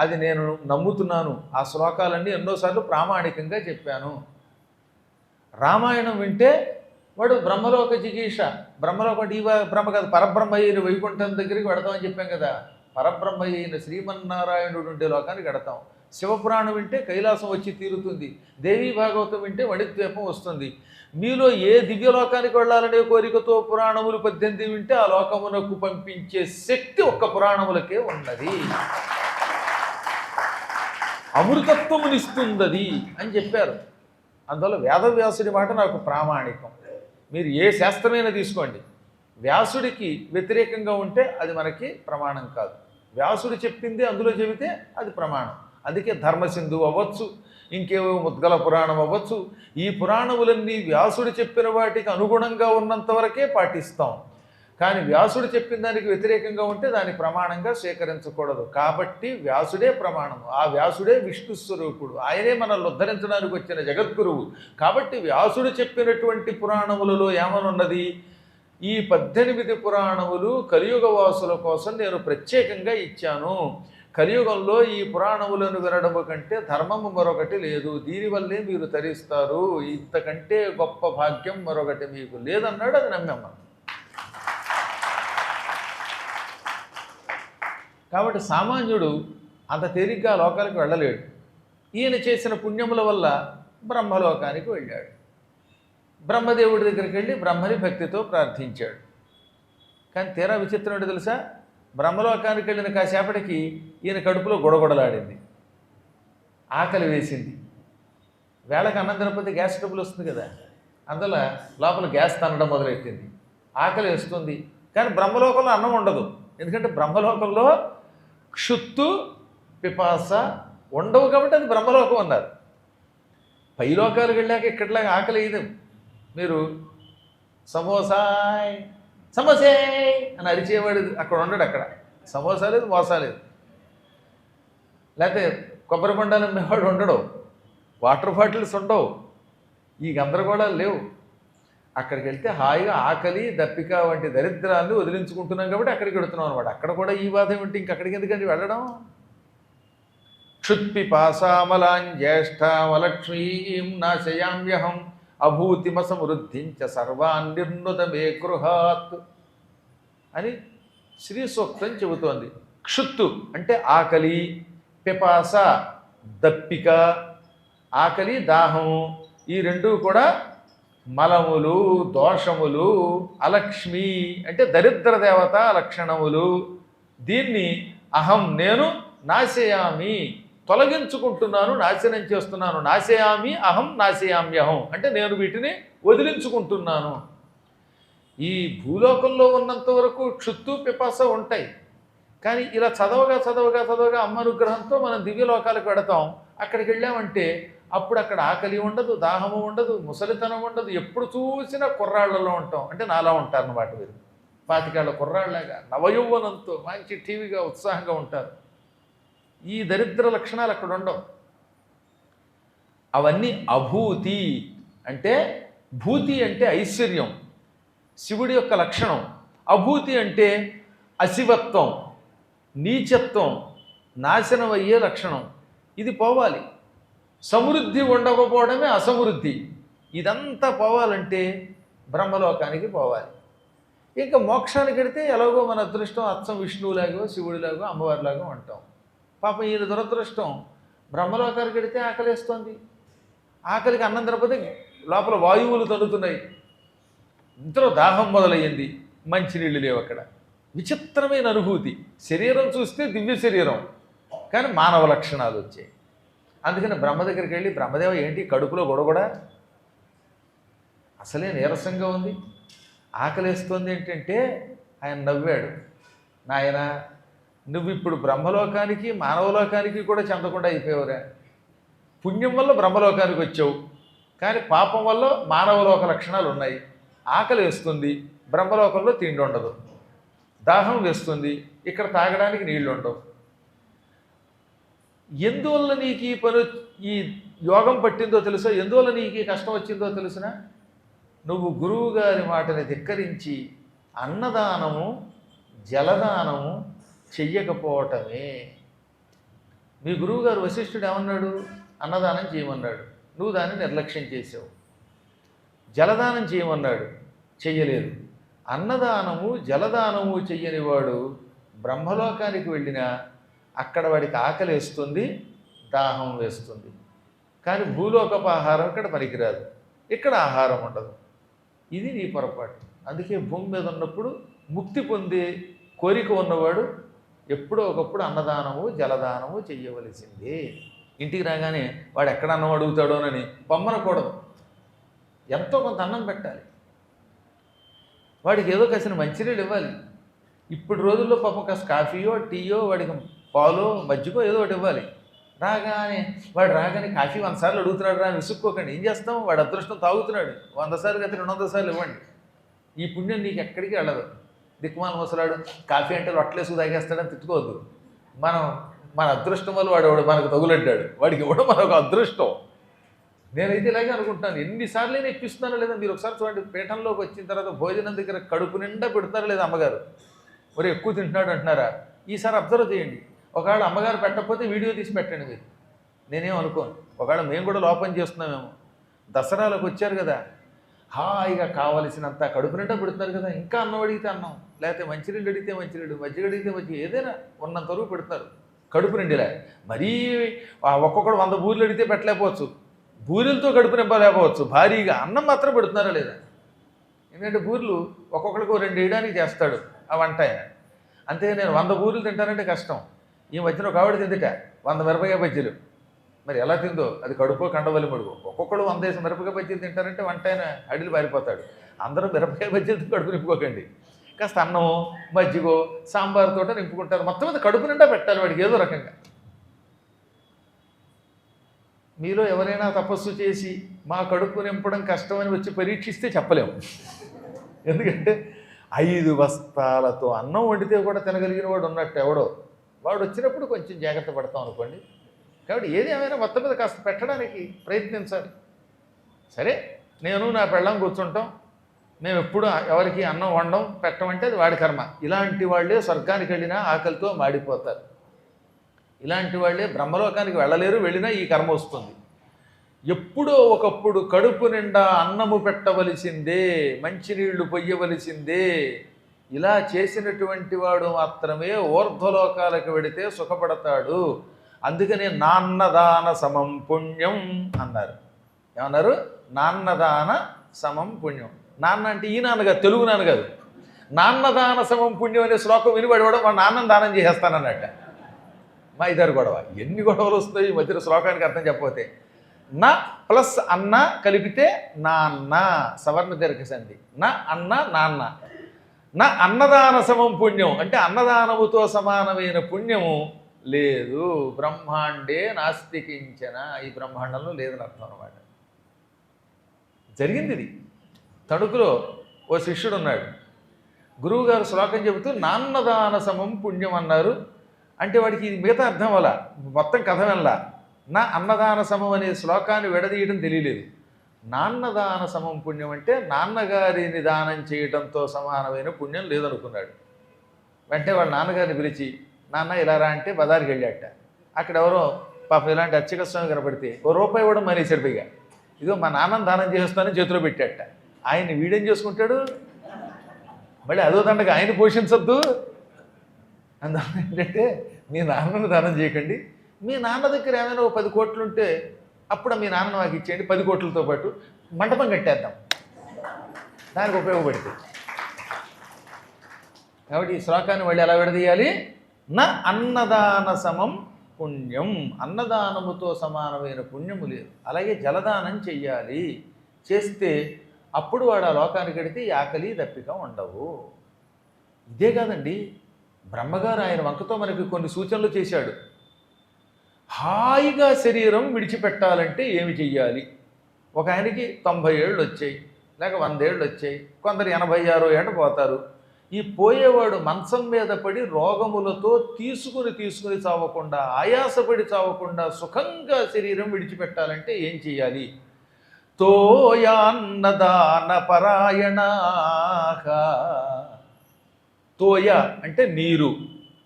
అది నేను నమ్ముతున్నాను. ఆ శ్లోకాలన్నీ ఎన్నోసార్లు ప్రామాణికంగా చెప్పాను. రామాయణం వింటే వాడు బ్రహ్మలోక జిగీష, బ్రహ్మలోక బ్రహ్మ కాదు పరబ్రహ్మ అయిన వైకుంఠం దగ్గరికి వెడతామని చెప్పాం కదా. పరబ్రహ్మ అయిన శ్రీమన్నారాయణుడు ఉండే లోకానికి వెడతాం. శివపురాణం వింటే కైలాసం వచ్చి తీరుతుంది. దేవీ భాగవతం వింటే వణిద్వీపం వస్తుంది. మీలో ఏ దివ్యలోకానికి వెళ్ళాలనే కోరికతో పురాణములు 18 వింటే ఆ లోకమునకు పంపించే శక్తి ఒక్క పురాణములకే ఉన్నది. అమృతత్వమునిస్తుందది అని చెప్పారు. అందువల్ల వేదవ్యాసుడి మాట నాకు ప్రామాణికం. మీరు ఏ శాస్త్రమైనా తీసుకోండి, వ్యాసుడికి వ్యతిరేకంగా ఉంటే అది మనకి ప్రమాణం కాదు. వ్యాసుడు చెప్పింది అందులో చెబితే అది ప్రమాణం. అందుకే ధర్మసింధు అవ్వచ్చు, ఇంకేవో ముద్గల పురాణం అవ్వచ్చు, ఈ పురాణములన్నీ వ్యాసుడు చెప్పిన వాటికి అనుగుణంగా ఉన్నంత వరకే పాటిస్తాం. కానీ వ్యాసుడు చెప్పిన దానికి వ్యతిరేకంగా ఉంటే దాని ప్రమాణంగా స్వీకరించకూడదు. కాబట్టి వ్యాసుడే ప్రమాణము. ఆ వ్యాసుడే విష్ణు స్వరూపుడు, ఆయనే మనల్ని ఉద్ధరించడానికి వచ్చిన జగద్గురువు. కాబట్టి వ్యాసుడు చెప్పినటువంటి పురాణములలో ఏమనున్నది? ఈ 18 పురాణములు కలియుగ వాసుల కోసం నేను ప్రత్యేకంగా ఇచ్చాను. కలియుగంలో ఈ పురాణములను వినడము కంటే ధర్మము మరొకటి లేదు, దీనివల్లే మీరు తరిస్తారు, ఇంతకంటే గొప్ప భాగ్యం మరొకటి మీకు లేదన్నాడు. అది నమ్మమ్మ. కాబట్టి సామాన్యుడు అంత తేలిగ్గా లోకాలకు వెళ్ళలేడు. ఈయన చేసిన పుణ్యముల వల్ల బ్రహ్మలోకానికి వెళ్ళాడు. బ్రహ్మదేవుడి దగ్గరికి వెళ్ళి బ్రహ్మని భక్తితో ప్రార్థించాడు. కానీ తీరా విచిత్రం ఏంటో తెలుసా? బ్రహ్మలోకానికి వెళ్ళిన కాసేపటికి ఈయన కడుపులో గొడగొడలాడింది, ఆకలి వేసింది. వేళకి అన్నం తినకపోతే గ్యాస్ ట్రబుల్ వస్తుంది కదా, అందువల్ల లోపల గ్యాస్ తనడం మొదలెట్టింది. ఆకలి వేస్తుంది, కానీ బ్రహ్మలోకంలో అన్నం ఉండదు. ఎందుకంటే బ్రహ్మలోకంలో క్షుత్తు పిపాస ఉండవు కాబట్టి అది బ్రహ్మలోకం అన్నారు. పైలోకాలకు వెళ్ళాక ఇక్కడలాగా ఆకలి అయ్యింది. మీరు సమోసాయ్ సమోసే అని అరిచేవాడు అక్కడ ఉండడు. అక్కడ సమోసా లేదు, మోసా లేదు. లేకపోతే కొబ్బరి బొండాలు అమ్మేవాడు ఉండడు, వాటర్ బాటిల్స్ ఉండవు, ఈ గందరగోళాలు లేవు. అక్కడికి వెళ్తే హాయిగా ఆకలి దప్పిక వంటి దరిద్రాన్ని వదిలించుకుంటున్నాం కాబట్టి అక్కడికి వెళుతున్నాం అనమాట. అక్కడ కూడా ఈ బాధ ఏమిటి, ఇంకక్కడికి ఎందుకండి వెళ్ళడం? క్షుత్పిపాసామలాంజ్యేష్ఠామలక్ష్మీం నాశయామ్యహం అభూతిమసమృద్ధించ సర్వాన్ నిర్నుతమే గృహాత్ అని శ్రీ సూక్తం చెబుతోంది. క్షుత్తు అంటే ఆకలి, పిపాస దప్పిక, ఆకలి దాహము, ఈ రెండూ కూడా మలములు దోషములు. అలక్ష్మి అంటే దరిద్ర దేవత లక్షణములు. దీన్ని అహం నేను నాశయామి తొలగించుకుంటున్నాను, నాశనం చేస్తున్నాను. నాశయామి అహం నాశయామ్యహం అంటే నేను వీటిని వదిలించుకుంటున్నాను. ఈ భూలోకంలో ఉన్నంత వరకు క్షుత్తు పిపాస ఉంటాయి. కానీ ఇలా చదవగా చదవగా చదవగా అమ్మ అనుగ్రహంతో మనం దివ్యలోకాలకు వెడతాం. అక్కడికి వెళ్ళామంటే అప్పుడు అక్కడ ఆకలి ఉండదు, దాహము ఉండదు, ముసలితనం ఉండదు. ఎప్పుడు చూసినా కుర్రాళ్లలో ఉంటాం. అంటే నాలా ఉంటారన్నమాట మీరు. 25 ఏళ్ల కుర్రాళ్ళలాగా నవయౌవనంతో మంచి టీవీగా ఉత్సాహంగా ఉంటారు. ఈ దరిద్ర లక్షణాలు అక్కడ ఉండవు. అవన్నీ అభూతి. అంటే భూతి అంటే ఐశ్వర్యం, శివుడి యొక్క లక్షణం. అభూతి అంటే అశివత్వం, నీచత్వం, నాశనం అయ్యే లక్షణం. ఇది పోవాలి. సమృద్ధి ఉండకపోవడమే అసమృద్ధి. ఇదంతా పోవాలంటే బ్రహ్మలోకానికి పోవాలి. ఇంకా మోక్షానికి వెడితే ఎలాగో మన అదృష్టం అచ్చం విష్ణువులాగో శివుడిలాగో అమ్మవారిలాగో ఉంటాం. పాపం ఈయన దురదృష్టం బ్రహ్మలోకానికి వెడితే ఆకలిస్తోంది. ఆకలికి అన్నం తినకపోతే లోపల వాయువులు తన్నుతున్నాయి. ఇంతలో దాహం మొదలయ్యింది, మంచినీళ్ళు లేవు అక్కడ. విచిత్రమైన అనుభూతి. శరీరం చూస్తే దివ్య శరీరం, కానీ మానవ లక్షణాలు వచ్చాయి. అందుకని బ్రహ్మ దగ్గరికి వెళ్ళి, బ్రహ్మదేవ ఏంటి కడుపులో గొడగొడ, అసలే నీరసంగా ఉంది, ఆకలిస్తుంది ఏంటంటే ఆయన నవ్వాడు. నాయన నువ్వు ఇప్పుడు బ్రహ్మలోకానికి మానవలోకానికి కూడా చెందకుండా అయిపోయావురా. పుణ్యం వల్ల బ్రహ్మలోకానికి వచ్చావు, కానీ పాపం వల్ల మానవలోక లక్షణాలు ఉన్నాయి. ఆకలి వేస్తుంది, బ్రహ్మలోకంలో తిండి ఉండదు. దాహం వేస్తుంది, ఇక్కడ తాగడానికి నీళ్లు ఉండవు. ఎందువల్ల నీకు ఈ యోగం పట్టిందో తెలుసా? ఎందువల్ల నీకు ఈ కష్టం వచ్చిందో తెలుసునా? నువ్వు గురువు గారి మాటని ధిక్కరించి అన్నదానము జలదానము చెయ్యకపోవటమే. మీ గురువుగారు వశిష్ఠుడు ఏమన్నాడు? అన్నదానం చేయమన్నాడు, నువ్వు దాన్ని నిర్లక్ష్యం చేసావు. జలదానం చేయమన్నాడు, చెయ్యలేదు. అన్నదానము జలదానము చెయ్యనివాడు బ్రహ్మలోకానికి వెళ్ళినా అక్కడ వాడికి ఆకలి వేస్తుంది, దాహం వేస్తుంది. కానీ భూలోకపు ఆహారం ఇక్కడ పనికిరాదు, ఇక్కడ ఆహారం ఉండదు. ఇది నీ పొరపాటు. అందుకే భూమి మీద ఉన్నప్పుడు ముక్తి పొందే కోరిక ఉన్నవాడు ఎప్పుడో ఒకప్పుడు అన్నదానము జలదానము చెయ్యవలసిందే. ఇంటికి రాగానే వాడు ఎక్కడ అన్నం అడుగుతాడోనని పొమ్మనకూడదు. ఎంతో కొంత అన్నం పెట్టాలి. వాడికి ఏదో కాసిన మంచినీళ్ళు ఇవ్వాలి. ఇప్పుడు రోజుల్లో పాపం కాస్త కాఫీయో టీయో వాడికి పాలో మజ్జిగో ఏదో ఒకటి ఇవ్వాలి. వాడు రాగానే కాఫీ 100 సార్లు అడుగుతున్నాడు రా అని విసుక్కోకండి. ఏం చేస్తాం? వాడు అదృష్టం తాగుతున్నాడు. 100 సార్లు అయితే 200 సార్లు ఇవ్వండి. ఈ పుణ్యం నీకు ఎక్కడికి వెళ్ళదు. దిక్కుమాల ముసలాడు కాఫీ అంటే లొట్టలేసుకు తాగేస్తాడని తిట్టుకోవద్దు. మన అదృష్టం వల్ల వాడు మనకు తగులడ్డాడు, వాడికి ఇవ్వడం మనకు అదృష్టం. నేనైతే ఇలాగే అనుకుంటున్నాను. ఎన్నిసార్లు నేను ఇప్పిస్తున్నానో లేదా మీరు ఒకసారి చూడండి. పీఠంలోకి వచ్చిన తర్వాత భోజనం దగ్గర కడుపు నిండా పెడుతున్నారా లేదా అమ్మగారు? మరి ఎక్కువ తింటున్నాడు అంటున్నారా? ఈసారి అబ్జర్వ్ చేయండి. ఒకవేళ అమ్మగారు పెట్టకపోతే వీడియో తీసి పెట్టండి మీరు. నేనేం అనుకోను. ఒకవేళ మేము కూడా లోపం చేస్తున్నామేమో. దసరాలకు వచ్చారు కదా, హాయిగా కావలసినంత కడుపు నిండా పెడుతున్నారు కదా. ఇంకా అన్నం అడిగితే అన్నం, లేకపోతే మంచినీళ్ళు అడిగితే మంచినీళ్ళు, మజ్జిగ అడిగితే మజ్జిగ, ఏదైనా ఉన్నంత వరకు పెడతారు కడుపు నిండిలే. మరీ ఒక్కొక్కడు 100 బూరెలు అడిగితే పెట్టలేకపోవచ్చు, బూరెలతో కడుపు నింపలేకపోవచ్చు. భారీగా అన్నం మాత్రం పెడుతున్నారా లేదా? ఎందుకంటే బూరెలు ఒక్కొక్కడికి 2 వేయడానికి చేస్తాడు ఆ వంట ఆయన. అంతే నేను 100 బూరెలు తింటానంటే కష్టం. ఈ మధ్యన ఒక ఆవిడ తిందిట 100 మిరపకాయ బజ్జీలు. మరి ఎలా తిందో అది కడుపో కండవలి మడుగు. ఒక్కొక్కడు 100 మిరపకాయ బజ్జీలు తింటారంటే వంట ఆయన అడిలు పారిపోతాడు. అందరూ మిరపకాయ బజ్జీలతో కడుపు నింపుకోకండి. కాస్త అన్నమో మజ్జిగో సాంబార్తోట నింపుకుంటారు. మొత్తం మీద కడుపు నిండా పెట్టాలి వాడికి ఏదో రకంగా. మీలో ఎవరైనా తపస్సు చేసి మా కడుపు నింపడం కష్టమని వచ్చి పరీక్షిస్తే చెప్పలేము. ఎందుకంటే 5 బస్తాలతో అన్నం వండితే కూడా తినగలిగిన వాడు ఉన్నట్టు ఎవడో. వాడు వచ్చినప్పుడు కొంచెం జాగ్రత్త పడతాం అనుకోండి. కాబట్టి ఏది ఏమైనా మొత్తం మీద కాస్త పెట్టడానికి ప్రయత్నించాలి. సరే, నేను నా పెళ్ళం కూర్చుంటాం, మేము ఎప్పుడు ఎవరికి అన్నం వండడం పెట్టమంటే అది వాడి కర్మ. ఇలాంటి వాళ్ళే స్వర్గానికి వెళ్ళినా ఆకలితో మాడిపోతారు. ఇలాంటి వాళ్ళే బ్రహ్మలోకానికి వెళ్ళలేరు, వెళ్ళినా ఈ కర్మ వస్తుంది. ఎప్పుడో ఒకప్పుడు కడుపు నిండా అన్నము పెట్టవలసిందే, మంచినీళ్లు పొయ్యవలసిందే. ఇలా చేసినటువంటి వాడు మాత్రమే ఊర్ధ్వలోకాలకు వెడితే సుఖపడతాడు. అందుకనే నాన్నదాన సమం పుణ్యం అన్నారు. ఏమన్నారు? నాన్నదాన సమం పుణ్యం. నాన్న అంటే ఈ నాన్నగారు, తెలుగు నాన్న కాదు. నాన్నదాన సమం పుణ్యం అనే శ్లోకం వినిపడివాడు మా నాన్నను దానం చేసేస్తానన్నట్ట. మా ఇద్దరు గొడవ. ఎన్ని గొడవలు వస్తాయి ఈ మధ్యలో శ్లోకానికి అర్థం చెప్పకపోతే. నా ప్లస్ అన్న కలిపితే నాన్న, సవర్ణ దీర్ఘ సంధి. నా అన్న నాన్న. నా అన్నదాన సమం పుణ్యం అంటే అన్నదానముతో సమానమైన పుణ్యము లేదు. బ్రహ్మాండే నాస్తికించన, ఈ బ్రహ్మాండంలో లేదని అర్థం అనమాట. జరిగింది ఇది. తణుకులో ఓ శిష్యుడు ఉన్నాడు. గురువుగారు శ్లోకం చెబుతూ నాన్నదాన సమం పుణ్యం అన్నారు. అంటే వాడికి ఇది మిగతా అర్థం వల్ల మొత్తం కథ వల్ల నా అన్నదాన సమం అనే శ్లోకాన్ని విడదీయడం తెలియలేదు. నాన్నదాన సమం పుణ్యం అంటే నాన్నగారిని దానం చేయడంతో సమానమైన పుణ్యం లేదనుకున్నాడు. వెంటనే వాళ్ళ నాన్నగారిని పిలిచి నాన్న ఇలా రా అంటే బజారుకి వెళ్ళాట. అక్కడ ఎవరో పాపం ఇలాంటి అర్చక స్వామి కనపడితే ఓ రూపాయి ఇవ్వడం మానేశాడు. పైగా ఇదో మా నాన్నని దానం చేస్తానని చేతిలో పెట్టాట. ఆయన్ని వీడేం చేసుకుంటాడు, మళ్ళీ అదో దండగా ఆయన పోషించద్దు. అందువల్ల ఏంటంటే మీ నాన్నను దానం చేయకండి, మీ నాన్న దగ్గర ఏమైనా ఓ 10 కోట్లు ఉంటే అప్పుడు మీ నాన్న మాకు ఇచ్చేయండి, 10 కోట్లతో పాటు మంటపం కట్టేద్దాం, దానికి ఉపయోగపడుతుంది. కాబట్టి ఈ శ్లోకాన్ని మళ్ళీ ఎలా విడదీయాలి? నా అన్నదాన సమం పుణ్యం, అన్నదానముతో సమానమైన పుణ్యము లేదు. అలాగే జలదానం చెయ్యాలి, చేస్తే అప్పుడు వాడు ఆ లోకానికి వెడితే ఈ ఆకలి దప్పిక ఉండవు. ఇదే కాదండి, బ్రహ్మగారు ఆయన వంకతో మనకి కొన్ని సూచనలు చేశాడు. హాయిగా శరీరం విడిచిపెట్టాలంటే ఏమి చెయ్యాలి? ఒక ఆయనకి 90 ఏళ్ళు వచ్చాయి, లేక 100 ఏళ్ళు వచ్చాయి, కొందరు 86 ఏట పోతారు. ఈ పోయేవాడు మంచం మీద పడి రోగములతో తీసుకుని చావకుండా, ఆయాసపడి చావకుండా సుఖంగా శరీరం విడిచిపెట్టాలంటే ఏం చెయ్యాలి? తోయాన్నదాన పరాయణాః. తోయ అంటే నీరు,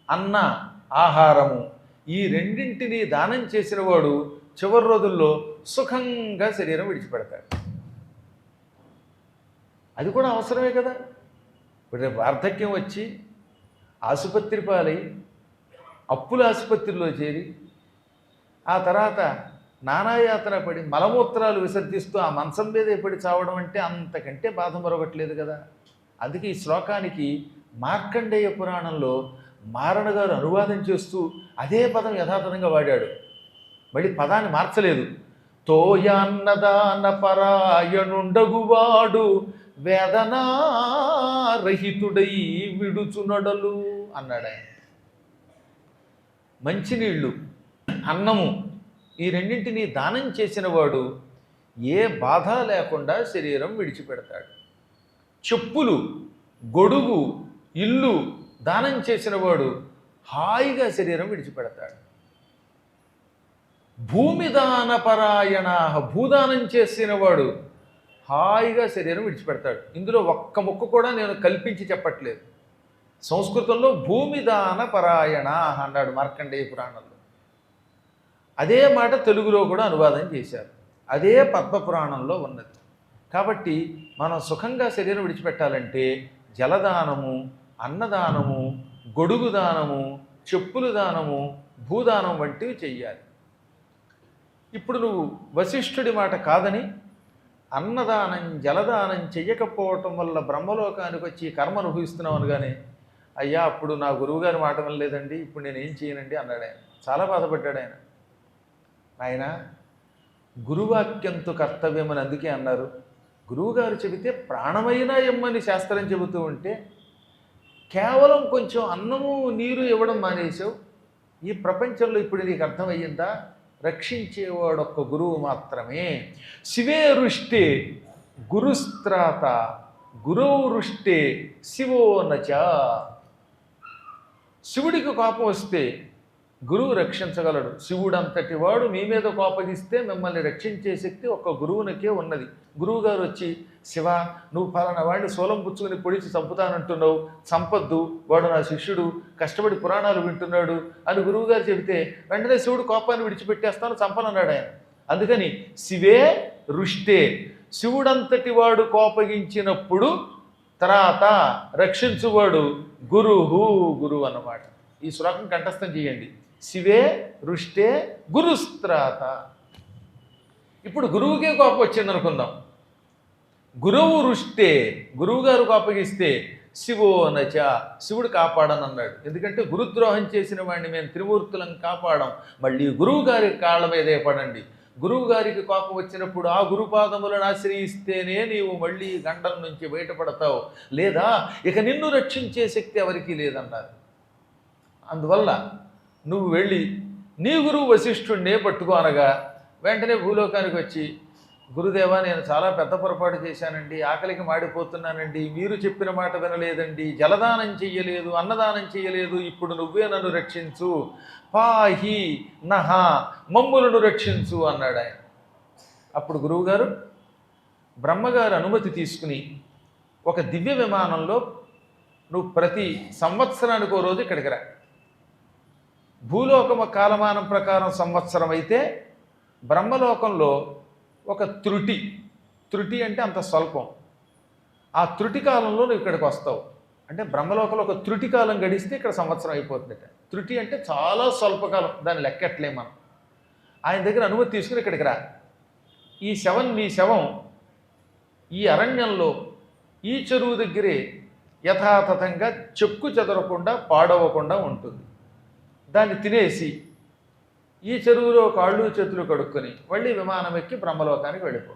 అన్న ఆహారము, ఈ రెండింటినీ దానం చేసిన వాడు చివరి రోజుల్లో సుఖంగా శరీరం విడిచిపెడతాడు. అది కూడా అవసరమే కదా. ఇప్పుడు రేపు వార్ధక్యం వచ్చి ఆసుపత్రి పాలై అప్పుల ఆసుపత్రిలో చేరి ఆ తర్వాత నానాయాతన పడి మలమూత్రాలు విసర్జిస్తూ ఆ మంచం మీదే పడి చావడం అంటే అంతకంటే బాధ మరొకట్లేదు కదా. అందుకే ఈ శ్లోకానికి మార్కండేయ పురాణంలో మారణ గారు అనువాదం చేస్తూ అదే పదం యథాతథంగా వాడాడు, మళ్ళీ పదాన్ని మార్చలేదు. తోయాన్నదాన పరాయణుండగువాడు వేదనారహితుడై విడుచునడలు అన్నాడు ఆయన. మంచినీళ్ళు, అన్నము, ఈ రెండింటినీ దానం చేసిన వాడు ఏ బాధ లేకుండా శరీరం విడిచిపెడతాడు. చెప్పులు, గొడుగు, ఇల్లు దానం చేసిన వాడు హాయిగా శరీరం విడిచిపెడతాడు. భూమి దాన పరాయణ, భూదానం చేసిన వాడు హాయిగా శరీరం విడిచిపెడతాడు. ఇందులో ఒక్క ముక్క కూడా నేను కల్పించి చెప్పట్లేదు. సంస్కృతంలో భూమి దాన పరాయణ అన్నాడు మార్కండేయ పురాణంలో. అదే మాట తెలుగులో కూడా అనువాదం చేశారు, అదే పద్మపురాణంలో ఉన్నది. కాబట్టి మనం సుఖంగా శరీరం విడిచిపెట్టాలంటే జలదానము, అన్నదానము, గొడుగు దానము, చెప్పులు దానము, భూదానం వంటివి చెయ్యాలి. ఇప్పుడు నువ్వు వశిష్ఠుడి మాట కాదని అన్నదానం, జలదానం చెయ్యకపోవటం వల్ల బ్రహ్మలోకానికి వచ్చి కర్మ అనుభవిస్తున్నావు అనగానే, అయ్యా అప్పుడు నా గురువుగారి మాట వినలేదండి, ఇప్పుడు నేను ఏం చేయనండి అన్నాడు ఆయన. చాలా బాధపడ్డాడు ఆయన. ఆయన గురువాక్యంతో కర్తవ్యమని అందుకే అన్నారు. గురువుగారు చెబితే ప్రాణమైనా ఇమ్మని శాస్త్రం చెబుతూ ఉంటే కేవలం కొంచెం అన్నము నీరు ఇవ్వడం మానేసావు. ఈ ప్రపంచంలో ఇప్పుడు నీకు అర్థమయ్యిందా? రక్షించేవాడొక్క గురువు మాత్రమే. శివే రుష్టే గురుస్త్రాత, గురువు రుష్టే శివో నచ. శివుడికి కోపం వస్తే గురువు రక్షించగలడు. శివుడంతటి వాడు మీ మీద కోపగిస్తే మిమ్మల్ని రక్షించే శక్తి ఒక్క గురువునికే ఉన్నది. గురువుగారు వచ్చి, శివ నువ్వు ఫలానా వాడిని సోలం పుచ్చుకుని పొడిచి చంపుతానంటున్నావు, చంపద్దు, వాడు నా శిష్యుడు, కష్టపడి పురాణాలు వింటున్నాడు అని గురువుగారు చెబితే వెంటనే శివుడు కోపాన్ని విడిచిపెట్టేస్తాను, చంపనన్నాడు ఆయన. అందుకని శివే రుష్టే, శివుడంతటి వాడు కోపగించినప్పుడు తర్వాత రక్షించువాడు గురువు అన్నమాట. ఈ శ్లోకం కంఠస్థం చేయండి. శివే రుష్టే గురుస్త్రాత. ఇప్పుడు గురువుకే కోపం వచ్చింది అనుకుందాం. గురువు రుష్టే, గురువుగారు కోపగిస్తే శివోనచ, శివుడు కాపాడనన్నాడు. ఎందుకంటే గురుద్రోహం చేసిన వాడిని మేము త్రిమూర్తులను కాపాడం. మళ్ళీ గురువు గారి కాళ్ళ మీదే పడండి. గురువు గారికి కోపం వచ్చినప్పుడు ఆ గురుపాదములను ఆశ్రయిస్తేనే నీవు మళ్ళీ గండం నుంచి బయటపడతావు, లేదా ఇక నిన్ను రక్షించే శక్తి ఎవరికీ లేదన్నారు. అందువల్ల నువ్వు వెళ్ళి నీ గురువు వశిష్ఠుడినే పట్టుకో అనగా వెంటనే భూలోకానికి వచ్చి, గురుదేవా నేను చాలా పెద్ద పొరపాటు చేశానండి, ఆకలికి మాడిపోతున్నానండి, మీరు చెప్పిన మాట వినలేదండి, జలదానం చెయ్యలేదు, అన్నదానం చెయ్యలేదు, ఇప్పుడు నువ్వే నన్ను రక్షించు, పాహి నహ, మమ్ములను రక్షించు అన్నాడు ఆయన. అప్పుడు గురువుగారు బ్రహ్మగారు అనుమతి తీసుకుని ఒక దివ్య విమానంలో నువ్వు ప్రతి సంవత్సరానికి ఓ రోజు ఇక్కడికి రా. భూలోకమ కాలమానం ప్రకారం సంవత్సరం అయితే బ్రహ్మలోకంలో ఒక త్రుటి అంటే అంత స్వల్పం, ఆ త్రుటి కాలంలో నువ్వు ఇక్కడికి వస్తావు. అంటే బ్రహ్మలోకంలో ఒక త్రుటి కాలం గడిస్తే ఇక్కడ సంవత్సరం అయిపోతుందట. త్రుటి అంటే చాలా స్వల్పకాలం, దాన్ని లెక్కట్లే మనం. ఆయన దగ్గర అనుమతి తీసుకుని ఇక్కడికి రా. నీ శవం ఈ అరణ్యంలో ఈ చెరువు దగ్గరే యథాతథంగా చెక్కు చెదరకుండా పాడవకుండా ఉంటుంది. దాన్ని తినేసి ఈ చెరువులో కాళ్ళు చేతులు కడుక్కొని మళ్ళీ విమానం ఎక్కి బ్రహ్మలోకానికి వెళ్ళిపో.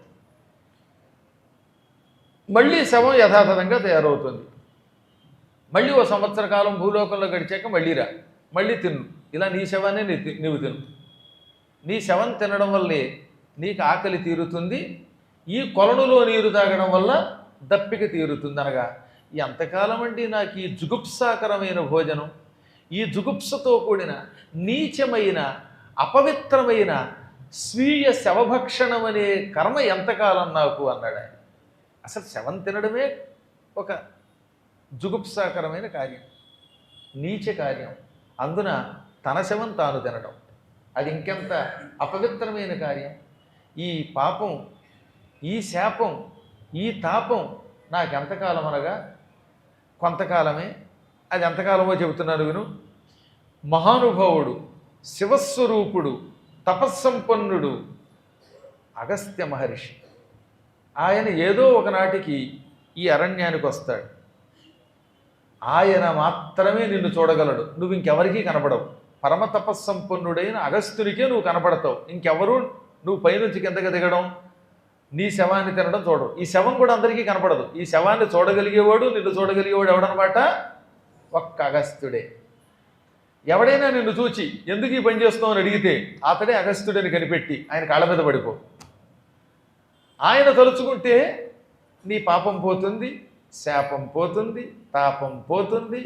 మళ్ళీ శవం యథాతథంగా తయారవుతుంది. మళ్ళీ ఓ సంవత్సర కాలం భూలోకంలో గడిచాక మళ్ళీ రా, మళ్ళీ తిను. ఇలా నీ శవాన్ని నువ్వు తిను. నీ శవం తినడం వల్లే నీకు ఆకలి తీరుతుంది, ఈ కొలనులో నీరు తాగడం వల్ల దప్పిక తీరుతుంది. అనగా ఎంతకాలం అండి నాకు ఈ జుగుప్సాకరమైన భోజనం, ఈ జుగుప్సతో కూడిన నీచమైన అపవిత్రమైన స్వీయ శవభక్షణం అనే కర్మ ఎంతకాలం నాకు అన్నాడు ఆయన. అసలు శవం తినడమే ఒక జుగుప్సాకరమైన కార్యం, నీచ కార్యం. అందున తన శవం తాను తినడం అది ఇంకెంత అపవిత్రమైన కార్యం. ఈ పాపం, ఈ శాపం, ఈ తాపం నాకెంతకాలం అనగా కొంతకాలమే. అది ఎంతకాలమో చెబుతున్నాను విను. మహానుభావుడు, శివస్వరూపుడు, తపస్సంపన్నుడు అగస్త్య మహర్షి, ఆయన ఏదో ఒకనాటికి ఈ అరణ్యానికి వస్తాడు. ఆయన మాత్రమే నిన్ను చూడగలడు, నువ్వు ఇంకెవరికీ కనపడవు. పరమ తపస్సంపన్నుడైన అగస్త్యునికే నువ్వు కనపడతావు, ఇంకెవరు నువ్వు పైనుంచి కిందకి దిగడం, నీ శవాన్ని తినడం చూడవు. ఈ శవం కూడా అందరికీ కనపడదు. ఈ శవాన్ని చూడగలిగేవాడు, నిన్ను చూడగలిగేవాడు ఎవడనమాట? ఒక్క అగస్త్యుడే. ఎవడైనా నిన్ను చూచి ఎందుకు ఈ పని చేస్తున్నావు అని అడిగితే అతడే అగస్త్యుడని కనిపెట్టి ఆయన కాళ్ళ మీద పడిపో. ఆయన తలుచుకుంటే నీ పాపం పోతుంది, శాపం పోతుంది, తాపం పోతుంది.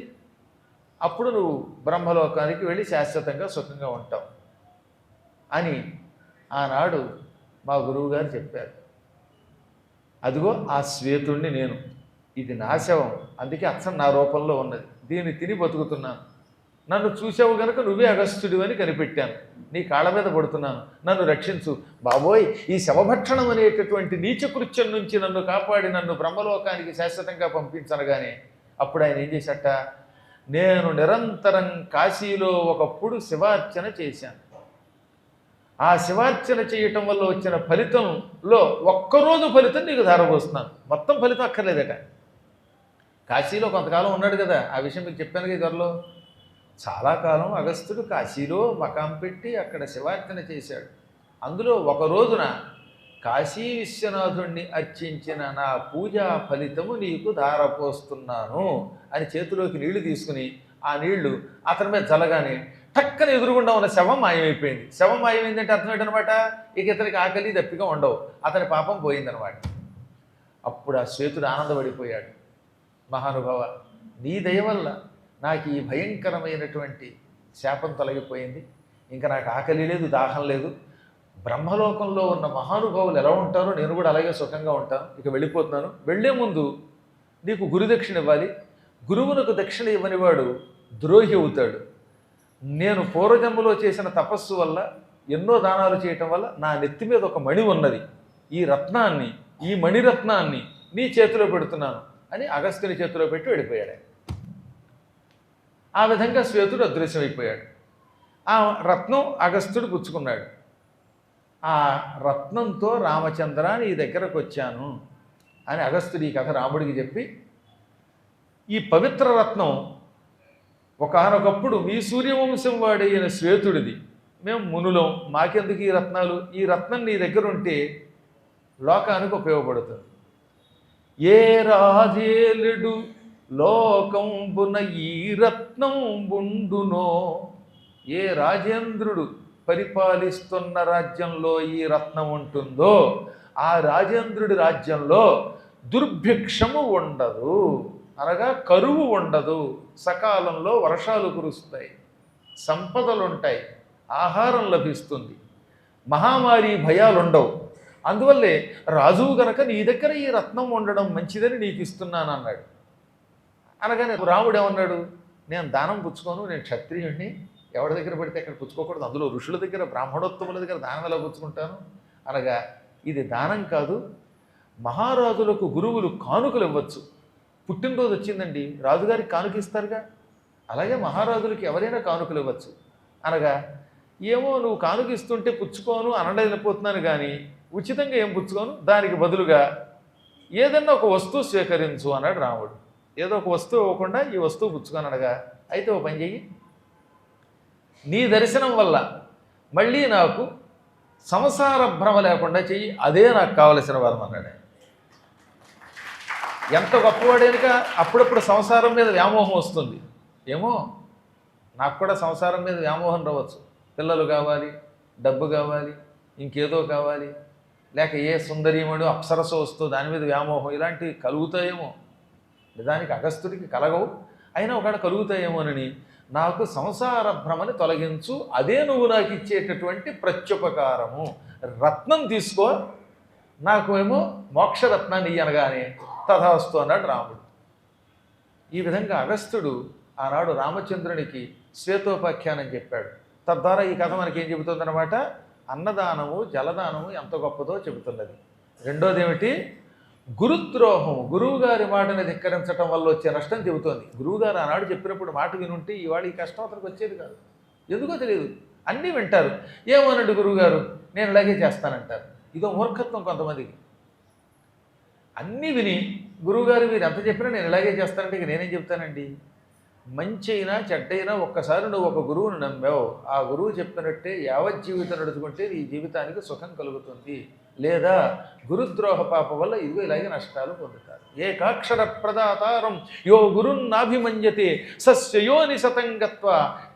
అప్పుడు నువ్వు బ్రహ్మలోకానికి వెళ్ళి శాశ్వతంగా సుఖంగా ఉంటావు అని ఆనాడు మా గురువుగారు చెప్పారు. అదిగో ఆ శ్వేతుణ్ణి నేను, ఇది నా శవం, అందుకే అచ్చం నా రూపంలో ఉన్నది, దీన్ని తిని బతుకుతున్నాను. నన్ను చూసావు కనుక నువ్వే అగస్త్యుడు అని కనిపెట్టాను, నీ కాళ్ళ మీద పడుతున్నాను, నన్ను రక్షించు బాబోయ్. ఈ శవభక్షణం అనేటటువంటి నీచకృత్యం నుంచి నన్ను కాపాడి నన్ను బ్రహ్మలోకానికి శాశ్వతంగా పంపించనగానే అప్పుడు ఆయన ఏం చేశాట, నేను నిరంతరం కాశీలో ఒకప్పుడు శివార్చన చేశాను. ఆ శివార్చన చేయటం వల్ల వచ్చిన ఫలితంలో ఒక్కరోజు ఫలితం నీకు ధారపోస్తున్నాను, మొత్తం ఫలితం అక్కర్లేదట. కాశీలో కొంతకాలం ఉన్నాడు కదా, ఆ విషయం మీకు చెప్పాను కదా త్వరలో. చాలా కాలం అగస్త్యుడు కాశీలో మకాం పెట్టి అక్కడ శివార్చన చేశాడు. అందులో ఒక రోజున కాశీ విశ్వనాథుణ్ణి అర్చించిన నా పూజా ఫలితము నీకు ధారపోస్తున్నాను అని చేతిలోకి నీళ్లు తీసుకుని ఆ నీళ్లు అతని మీద జలగానే టక్కన ఎదురుగుండా ఉన్న శవం మాయమైపోయింది. శవం మాయమైందంటే అర్థం ఏంటనమాట, ఇక ఇతనికి ఆకలి దప్పిగా ఉండవు, అతని పాపం పోయిందనమాట. అప్పుడు ఆ శ్వేతుడు ఆనందపడిపోయాడు. మహానుభావ, నీ దయ వల్ల నాకు ఈ భయంకరమైనటువంటి శాపం తొలగిపోయింది, ఇంకా నాకు ఆకలి లేదు, దాహం లేదు. బ్రహ్మలోకంలో ఉన్న మహానుభావులు ఎలా ఉంటారో నేను కూడా అలాగే సుఖంగా ఉంటాను, ఇక వెళ్ళిపోతున్నాను. వెళ్ళే ముందు నీకు గురుదక్షిణ ఇవ్వాలి, గురువునకు దక్షిణ ఇవ్వనివాడు ద్రోహి అవుతాడు. నేను పూర్వజన్మలో చేసిన తపస్సు వల్ల, ఎన్నో దానాలు చేయటం వల్ల నా నెత్తి మీద ఒక మణి ఉన్నది, ఈ రత్నాన్ని, ఈ మణిరత్నాన్ని నీ చేతిలో పెడుతున్నాను అని అగస్త్యుని చేతిలో పెట్టి వెళ్ళిపోయాడు. ఆ విధంగా శ్వేతుడు అదృశ్యమైపోయాడు. ఆ రత్నం అగస్త్యుడు పుచ్చుకున్నాడు. ఆ రత్నంతో రామచంద్ర నీ దగ్గరకు వచ్చాను అని అగస్త్యుడు ఈ కథ రాముడికి చెప్పి ఈ పవిత్ర రత్నం ఒకానొకప్పుడు మీ సూర్యవంశం వాడైన శ్వేతుడిది. మేము మునులం, మాకెందుకు ఈ రత్నాలు? ఈ రత్నం నీ దగ్గర ఉంటే లోకానికి ఉపయోగపడుతుంది. ఏ రాజేలుడు లోకంబున ఈ రత్నం బుండునో, ఏ రాజేంద్రుడు పరిపాలిస్తున్న రాజ్యంలో ఈ రత్నం ఉంటుందో ఆ రాజేంద్రుడి రాజ్యంలో దుర్భిక్షము ఉండదు, అనగా కరువు ఉండదు, సకాలంలో వర్షాలు కురుస్తాయి, సంపదలుంటాయి, ఆహారం లభిస్తుంది, మహామారి భయాలు ఉండవు. అందువల్లే రాజువు గనక నీ దగ్గర ఈ రత్నం ఉండడం మంచిదని నీకు ఇస్తున్నాను అన్నాడు. అనగానే రాముడు ఏమన్నాడు? నేను దానం పుచ్చుకోను, నేను క్షత్రియుడిని, ఎవరి దగ్గర పడితే అక్కడ పుచ్చుకోకూడదు, అందులో ఋషుల దగ్గర బ్రాహ్మణోత్తముల దగ్గర దానం ఎలా పుచ్చుకుంటాను అనగా, ఇది దానం కాదు, మహారాజులకు గురువులు కానుకలు ఇవ్వచ్చు. పుట్టినరోజు వచ్చిందండి, రాజుగారికి కానుక ఇస్తారుగా, అలాగే మహారాజులకి ఎవరైనా కానుకలు ఇవ్వచ్చు అనగా, ఏమో నువ్వు కానుక ఇస్తుంటే పుచ్చుకోను అనలేకపోతున్నాను కానీ ఉచితంగా ఏం పుచ్చుకోను, దానికి బదులుగా ఏదన్నా ఒక వస్తువు స్వీకరించు అన్నాడు రాముడు. ఏదో ఒక వస్తువు ఇవ్వకుండా ఈ వస్తువు పుచ్చుకొని అనగా, అయితే ఓ పని చెయ్యి, నీ దర్శనం వల్ల మళ్ళీ నాకు సంసార భ్రమ లేకుండా చెయ్యి, అదే నాకు కావలసిన వరం అన్నాడు. ఎంత గొప్పవాడేనుక అప్పుడప్పుడు సంసారం మీద వ్యామోహం వస్తుంది. ఏమో నాకు కూడా సంసారం మీద వ్యామోహం రావచ్చు, పిల్లలు కావాలి, డబ్బు కావాలి, ఇంకేదో కావాలి, లేక ఏ సుందరీమణి అప్సరస వస్తూ దాని మీద వ్యామోహం, ఇలాంటివి కలుగుతాయేమో. నిజానికి అగస్త్యుడికి కలగవు, అయినా ఒకవేళ కలుగుతాయేమోనని నాకు సంసార భ్రమని తొలగించు, అదే నువ్వు నాకు ఇచ్చేటటువంటి ప్రత్యుపకారము, రత్నం తీసుకో, నాకు ఏమో మోక్షరత్నాన్ని అనగానే తథాస్తు అన్నాడు రాముడు. ఈ విధంగా అగస్త్యుడు ఆనాడు రామచంద్రునికి శ్వేతోపాఖ్యానం చెప్పాడు. తద్వారా ఈ కథ మనకి ఏం చెబుతుందన్నమాట, అన్నదానము జలదానము ఎంత గొప్పదో చెబుతున్నది. రెండోది ఏమిటి, గురుద్రోహం, గురువుగారి మాటని ధిక్కరించడం వల్ల వచ్చే నష్టం చెబుతోంది. గురువుగారు ఆనాడు చెప్పినప్పుడు మాట వినుంటే ఇవాళ ఈ కష్టం అతనికి వచ్చేది కాదు. ఎందుకో తెలియదు, అన్నీ వింటారు, ఏమోనండి గురువుగారు నేను ఇలాగే చేస్తానంటారు. ఇదో మూర్ఖత్వం కొంతమందికి. అన్నీ విని గురువుగారు మీరు ఎంత చెప్పినా నేను ఇలాగే చేస్తానంటే ఇక నేనేం చెప్తానండి. మంచి అయినా చెడ్డైనా ఒక్కసారి నువ్వు ఒక గురువుని నమ్మావు, ఆ గురువు చెప్పినట్టే యావజ్జీవితం నడుచుకుంటే నీ జీవితానికి సుఖం కలుగుతుంది. లేదా గురుద్రోహ పాపం వల్ల ఇదిగో ఇలాగే నష్టాలు పొందుతారు. ఏకాక్షర ప్రదాతారం యో గురున్నాభిమన్యతే సస్యయోని సతంగత్వ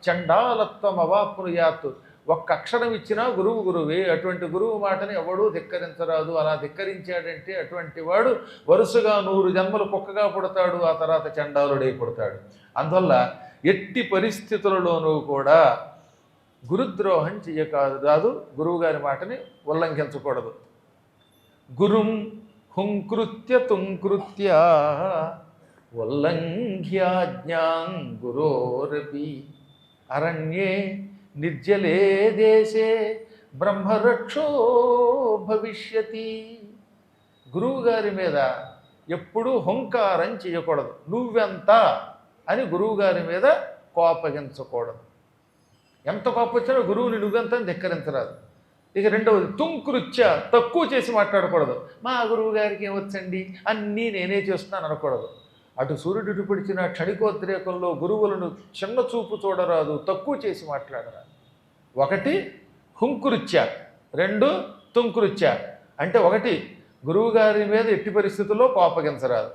చండాలత్వం అవాప్నుయాత్. ఒక్క అక్షరం ఇచ్చినా గురువు గురువే, అటువంటి గురువు మాటని ఎవడూ ధిక్కరించరాదు. అలా ధిక్కరించాడంటే అటువంటి వాడు వరుసగా 100 జన్మలు కుక్కగా పుడతాడు, ఆ తర్వాత చండాలుడై పుడతాడు. అందువల్ల ఎట్టి పరిస్థితులలోనూ కూడా గురుద్రోహం చెయ్యకాదు, గురువుగారి మాటని ఉల్లంఘించకూడదు. గురుం హుంకృత్య తుంకృత్య ఉల్లంఘ్యాజ్ఞాం గురోరపి అరణ్యే నిర్జలే దేశే బ్రహ్మరక్షో భవిష్యతి. గురువుగారి మీద ఎప్పుడూ హుంకారం చేయకూడదు. నువ్వెంత అని గురువుగారి మీద కోపగించకూడదు. ఎంత కోపం వచ్చినా గురువుని నువ్వెంత అని ధిక్కరించరాదు. ఇక రెండవది తుంకృత్య, తక్కువ చేసి మాట్లాడకూడదు. మా గురువు గారికి ఏమొచ్చండి, అన్నీ నేనే చేస్తున్నాను అనకూడదు. అటు సూర్యుడు పిడిచిన క్షణికోద్రేకంలో గురువులను చిన్న చూపు చూడరాదు, తక్కువ చేసి మాట్లాడరాదు. ఒకటి హుంకృత్య, 2 తుంకృత్య. అంటే ఒకటి గురువుగారి మీద ఎట్టి పరిస్థితుల్లో కోపగించరాదు,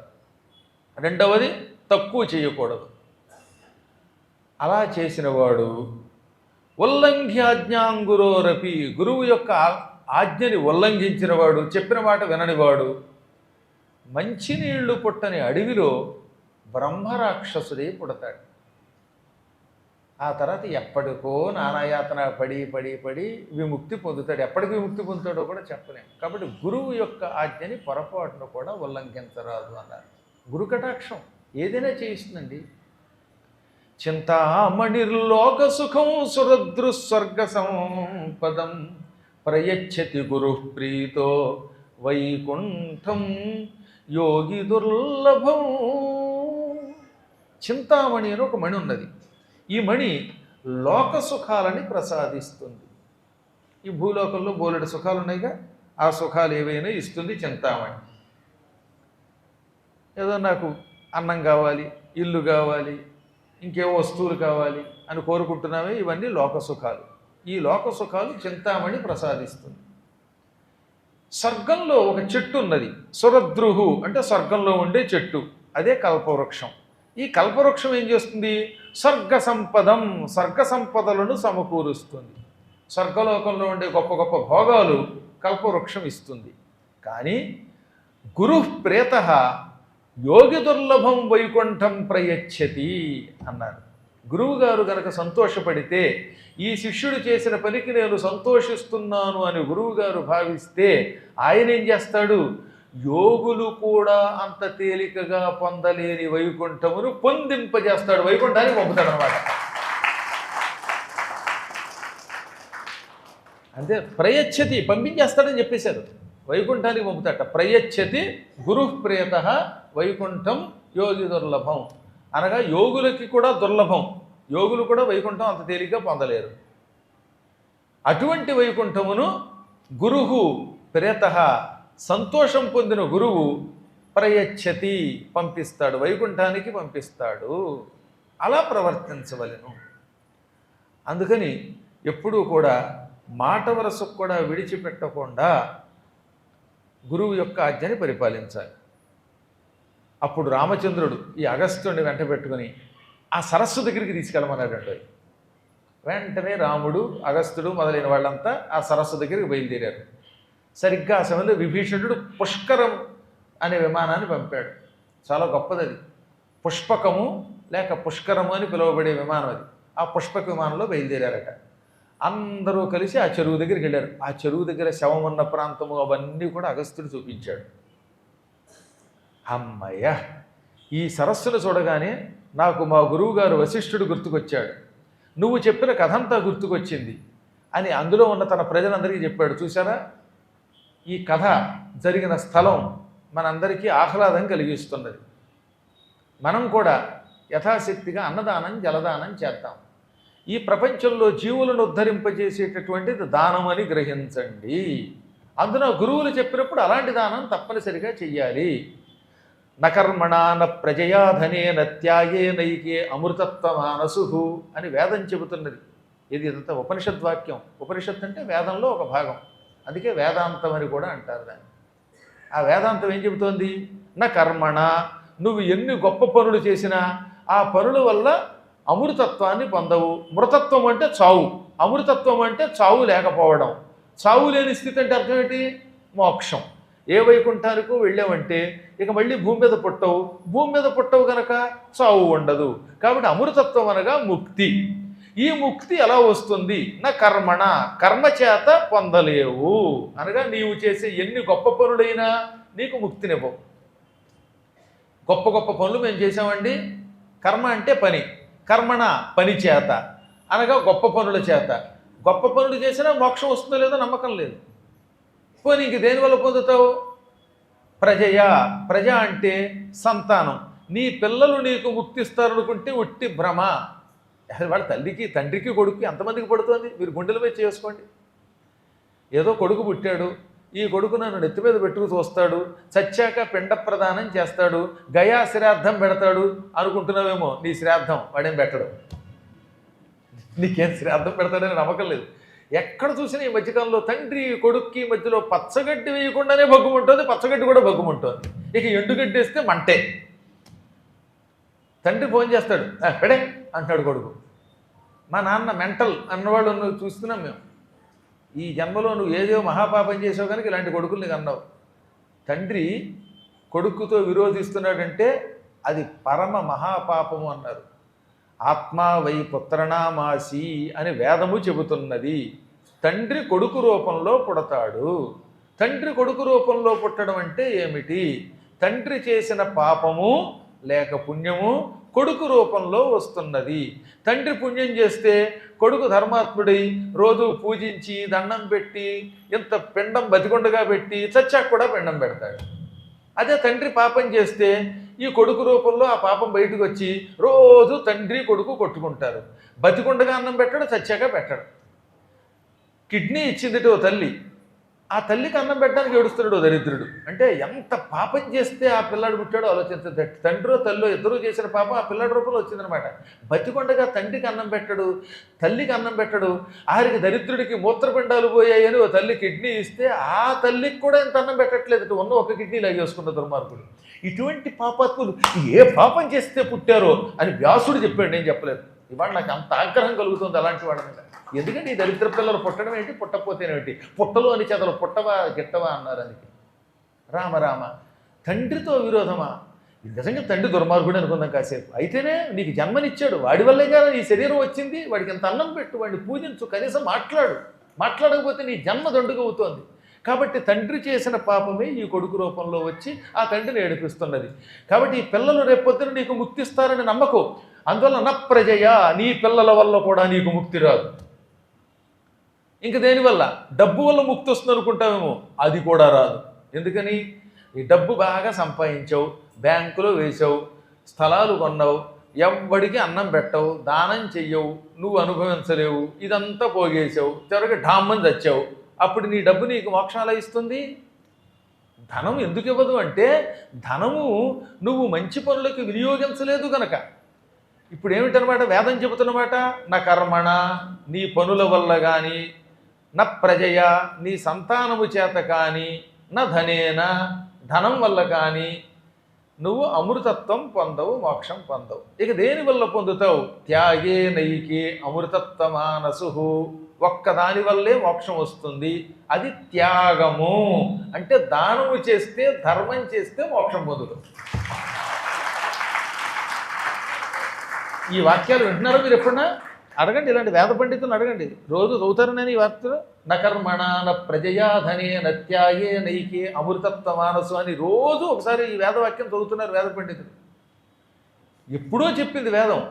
రెండవది తక్కువ చేయకూడదు. అలా చేసిన వాడు ఉల్లంఘ్యాజ్ఞాంగురోరపి, గురువు యొక్క ఆజ్ఞని ఉల్లంఘించిన వాడు, చెప్పిన మాట విననివాడు మంచినీళ్లు పుట్టని అడవిలో బ్రహ్మరాక్షసుడే పుడతాడు. ఆ తర్వాత ఎప్పటికో నానాయాతన పడి పడి పడి విముక్తి పొందుతాడు. ఎప్పటికి విముక్తి పొందుతాడో కూడా చెప్పలేము. కాబట్టి గురువు యొక్క ఆజ్ఞని పొరపాటును కూడా ఉల్లంఘించరాదు అన్నారు. గురు కటాక్షం ఏదైనా చేయిస్తుందండి. చింతామణిర్లోక సుఖం సురదృస్వర్గ సంపదం ప్రయచ్చతి గురు ప్రీతో వైకుంఠం యోగి దుర్లభం. చింతామణి అని ఒక మణి ఉన్నది. ఈ మణి లోక సుఖాలని ప్రసాదిస్తుంది. ఈ భూలోకంలో బోలెడు సుఖాలు ఉన్నాయిగా, ఆ సుఖాలు ఏవైనా ఇస్తుంది చింతామణి. ఏదో నాకు అన్నం కావాలి, ఇల్లు కావాలి, ఇంకేవో వస్తువులు కావాలి అని కోరుకుంటున్నామే, ఇవన్నీ లోక సుఖాలు. ఈ లోక సుఖాలు చింతామణి ప్రసాదిస్తుంది. స్వర్గంలో ఒక చెట్టు ఉన్నది, సురద్రుహు అంటే స్వర్గంలో ఉండే చెట్టు, అదే కల్పవృక్షం. ఈ కల్పవృక్షం ఏం చేస్తుంది? స్వర్గ సంపదలను సమకూరుస్తుంది. స్వర్గలోకంలో ఉండే గొప్ప గొప్ప భోగాలు కల్పవృక్షం ఇస్తుంది. కానీ గురు ప్రేత యోగి దుర్లభం వైకుంఠం ప్రయచ్చతి అన్నారు. గురువుగారు గనక సంతోషపడితే, ఈ శిష్యుడు చేసిన పనికి నేను సంతోషిస్తున్నాను అని గురువుగారు భావిస్తే ఆయన ఏం చేస్తాడు? యోగులు కూడా అంత తేలికగా పొందలేని వైకుంఠమును పొందింపజేస్తాడు, వైకుంఠానికి పంపుతాడు అన్నమాట. అంటే ప్రయచ్చతి పంపించేస్తాడని చెప్పేశారు, వైకుంఠానికి పంపుతాట. ప్రయచ్చతి గురు ప్రేత వైకుంఠం యోగి దుర్లభం అనగా యోగులకి కూడా దుర్లభం, యోగులు కూడా వైకుంఠం అంత తేలిగ్గా పొందలేరు. అటువంటి వైకుంఠమును గురువు ప్రేత సంతోషం పొందిన గురువు ప్రయచ్చతి పంపిస్తాడు, వైకుంఠానికి పంపిస్తాడు. అలా ప్రవర్తించవలెను. అందుకని ఎప్పుడూ కూడా మాట వరసకు కూడా విడిచిపెట్టకుండా గురువు యొక్క ఆజ్ఞని పరిపాలించాలి. అప్పుడు రామచంద్రుడు ఈ అగస్త్యుడిని వెంట పెట్టుకుని ఆ సరస్సు దగ్గరికి తీసుకెళ్ళమన్నాడండి. వెంటనే రాముడు, అగస్త్యుడు మొదలైన వాళ్ళంతా ఆ సరస్సు దగ్గరికి బయలుదేరారు. సరిగ్గా ఆ సమయంలో విభీషణుడు పుష్కరం అనే విమానాన్ని పంపాడు. చాలా గొప్పది అది. పుష్పకము లేక పుష్కరము అని పిలువబడే విమానం అది. ఆ పుష్పక విమానంలో బయలుదేరారట. అందరూ కలిసి ఆ చెరువు దగ్గరికి వెళ్ళారు. ఆ చెరువు దగ్గర శవం ఉన్న ప్రాంతము అవన్నీ కూడా అగస్త్యుడు చూపించాడు. అమ్మయ్య, ఈ సరస్సును చూడగానే నాకు మా గురువుగారు వశిష్ఠుడు గుర్తుకొచ్చాడు, నువ్వు చెప్పిన కథ అంతా గుర్తుకొచ్చింది అని అందులో ఉన్న తన ప్రజలందరికీ చెప్పాడు. చూసారా, ఈ కథ జరిగిన స్థలం మనందరికీ ఆహ్లాదం కలిగిస్తున్నది. మనం కూడా యథాశక్తిగా అన్నదానం, జలదానం చేద్దాం. ఈ ప్రపంచంలో జీవులను ఉద్ధరింపజేసేటటువంటిది దానం అని గ్రహించండి. అందున గురువులు చెప్పినప్పుడు అలాంటి దానం తప్పనిసరిగా చెయ్యాలి. నకర్మణాన ప్రజయాధనేన త్యాగేనైకే అమృతత్వమానసు అని వేదం చెబుతున్నది. ఇది ఇదంతా ఉపనిషద్వాక్యం. ఉపనిషత్తు అంటే వేదంలో ఒక భాగం, అందుకే వేదాంతం అని కూడా అంటారు దాన్ని. ఆ వేదాంతం ఏం చెబుతోంది? నా కర్మణ, నువ్వు ఎన్ని గొప్ప పనులు చేసినా ఆ పనుల వల్ల అమృతత్వాన్ని పొందవు. మృతత్వం అంటే చావు, అమృతత్వం అంటే చావు లేకపోవడం. చావు లేని స్థితి అంటే అర్థం ఏంటి? మోక్షం. ఏ వైకుంఠానికో వెళ్ళామంటే ఇక మళ్ళీ భూమి మీద పుట్టవు, భూమి మీద పుట్టవు కనుక చావు ఉండదు. కాబట్టి అమృతత్వం అనగా ముక్తి. ఈ ముక్తి ఎలా వస్తుంది? నా కర్మణ, కర్మ చేత పొందలేవు అనగా నీవు చేసే ఎన్ని గొప్ప పనులైనా నీకు ముక్తినివ్వవు. గొప్ప గొప్ప పనులు మేము చేసామండి. కర్మ అంటే పని, కర్మణ పని చేత అనగా గొప్ప పనుల చేత. గొప్ప పనులు చేసినా మోక్షం వస్తుందో లేదో నమ్మకం లేదు. పోనీ ఇంక దేనివల్ల పొందుతావు? ప్రజయ, ప్రజ అంటే సంతానం. నీ పిల్లలు నీకు ముక్తిస్తారనుకుంటే ఉట్టి భ్రమ. వాళ్ళ తల్లికి, తండ్రికి, కొడుకుకి ఎంతమందికి పడుతుంది? మీరు గుండెల మీద చేసుకోండి. ఏదో కొడుకు పుట్టాడు, ఈ కొడుకు నన్ను నెత్తి మీద పెట్టుకు చూస్తాడు, చచ్చాక పిండ ప్రదానం చేస్తాడు, గయా శ్రాద్ధం పెడతాడు అనుకుంటున్నావేమో. నీ శ్రాద్ధం వాడేం పెట్టడు. నీకేం శ్రాద్ధం పెడతాడని నమ్మకం లేదు. ఎక్కడ చూసినా ఈ మధ్యకాలంలో తండ్రి కొడుక్కి మధ్యలో పచ్చగడ్డి వేయకుండానే భగ్గుమంటుంది, పచ్చగడ్డి కూడా భగ్గుమంటుంది. ఇక ఎండుగడ్డి వేస్తే మంటే. తండ్రి ఫోన్ చేస్తాడు, పెడే అంటాడు కొడుకు. మా నాన్న మెంటల్ అన్నవాళ్ళు చూస్తున్నాం మేము. ఈ జన్మలో నువ్వు ఏదో మహాపాపం చేసావు కనుక ఇలాంటి కొడుకులు నీకు అన్నావు. తండ్రి కొడుకుతో విరోధిస్తున్నాడంటే అది పరమ మహాపాపము అన్నారు. ఆత్మా వై పుత్రనామాసి అని వేదము చెబుతున్నది. తండ్రి కొడుకు రూపంలో పుడతాడు. తండ్రి కొడుకు రూపంలో పుట్టడం అంటే ఏమిటి? తండ్రి చేసిన పాపము లేక పుణ్యము కొడుకు రూపంలో వస్తున్నది. తండ్రి పుణ్యం చేస్తే కొడుకు ధర్మాత్ముడై రోజు పూజించి దండం పెట్టి ఇంత పిండం బతికొండగా పెట్టి చచ్చాక కూడా పిండం పెడతాడు. అదే తండ్రి పాపం చేస్తే ఈ కొడుకు రూపంలో ఆ పాపం బయటకు వచ్చి రోజు తండ్రి కొడుకు కొట్టుకుంటారు. బతికొండగా అన్నం పెట్టడు, చచ్చాక పెట్టడు. కిడ్నీ ఇచ్చిందిట ఓ తల్లి, ఆ తల్లికి అన్నం పెట్టడానికి ఏడుస్తున్నాడు ఓ దరిద్రుడు. అంటే ఎంత పాపం చేస్తే ఆ పిల్లాడు పుట్టాడో ఆలోచించదు. తండ్రో తల్లో ఇద్దరూ చేసిన పాపం ఆ పిల్లాడి రూపంలో వచ్చిందనమాట. బతికొండగా తండ్రికి అన్నం పెట్టడు, తల్లికి అన్నం పెట్టడు. ఆఖరికి దరిద్రుడికి మూత్రపిండాలు పోయాయని ఓ తల్లి కిడ్నీ ఇస్తే ఆ తల్లికి కూడా ఇంత అన్నం పెట్టట్లేదు, ఉన్న ఒక కిడ్నీ లాగేసుకున్న దుర్మార్గుడు. ఇటువంటి పాపాత్ములు ఏ పాపం చేస్తే పుట్టారో అని వ్యాసుడు చెప్పాడు, నేను చెప్పలేదు. ఇవాళ నాకు అంత ఆగ్రహం కలుగుతుంది అలాంటి వాళ్ళ మీద. ఎందుకంటే ఈ దరిద్ర పిల్లలు పుట్టడం ఏంటి, పుట్టకపోతేనేమిటి, పుట్టలో అని చెదలు పుట్టవా గిట్టవా అన్నారు. అందుకే రామ రామ, తండ్రితో విరోధమా? నిజంగా తండ్రి దుర్మార్గుడు అనుకుందాం కాసేపు. అయితేనే నీకు జన్మనిచ్చాడు, వాడి వల్లే కదా ఈ శరీరం వచ్చింది, వాడికి ఎంత అన్నం పెట్టు, వాడిని పూజించు, కనీసం మాట్లాడకపోతే నీ జన్మ దండుగవుతోంది. కాబట్టి తండ్రి చేసిన పాపమే ఈ కొడుకు రూపంలో వచ్చి ఆ తండ్రిని ఏడిపిస్తున్నది. కాబట్టి ఈ పిల్లలు రేపొద్దున నీకు ముక్తిస్తారని నమ్మకం. అందువల్ల నప్రజయ, నీ పిల్లల వల్ల కూడా నీకు ముక్తి రాదు. ఇంక దేనివల్ల? డబ్బు వల్ల ముక్తి వస్తుంది అనుకుంటామేమో, అది కూడా రాదు. ఎందుకని? ఈ డబ్బు బాగా సంపాదించావు, బ్యాంకులో వేసావు, స్థలాలు కొన్నావు, ఎవ్వడికి అన్నం పెట్టవు, దానం చెయ్యవు, నువ్వు అనుభవించలేవు, ఇదంతా పోగేసావు, చివరికి ఢామ్మని చచ్చావు. అప్పుడు నీ డబ్బు నీకు మోక్షాలు ఇస్తుంది? ధనం ఎందుకు ఇవ్వదు అంటే, ధనము నువ్వు మంచి పనులకు వినియోగించలేదు కనుక. ఇప్పుడు ఏమిటనమాట వేదం చెబుతున్నమాట? నా కర్మణ, నీ పనుల వల్ల కానీ, నా ప్రజయ, నీ సంతానము చేత కానీ, నా ధనేన, ధనం వల్ల కానీ నువ్వు అమృతత్వం పొందవు, మోక్షం పొందవు. ఇక దేని వల్ల పొందుతావు? త్యాగే నైకే అమృతత్వమానసు, ఒక్కదాని వల్లే మోక్షం వస్తుంది, అది త్యాగము. అంటే దానము చేస్తే, ధర్మం చేస్తే మోక్షం పొందుతావు. ఈ వాక్యాలు వింటున్నారో మీరు ఎప్పుడన్నా? అడగండి, ఇలాంటి వేద పండితులను అడగండి, రోజు చదువుతారు నేను ఈ వార్తలు. నకర్మణ న ప్రజయా ధనే నత్యాగే నైకే అమృతత్వ మానసు అని రోజు ఒకసారి ఈ వేదవాక్యం చదువుతున్నారు వేద పండితులు. ఎప్పుడో చెప్పింది వేదం.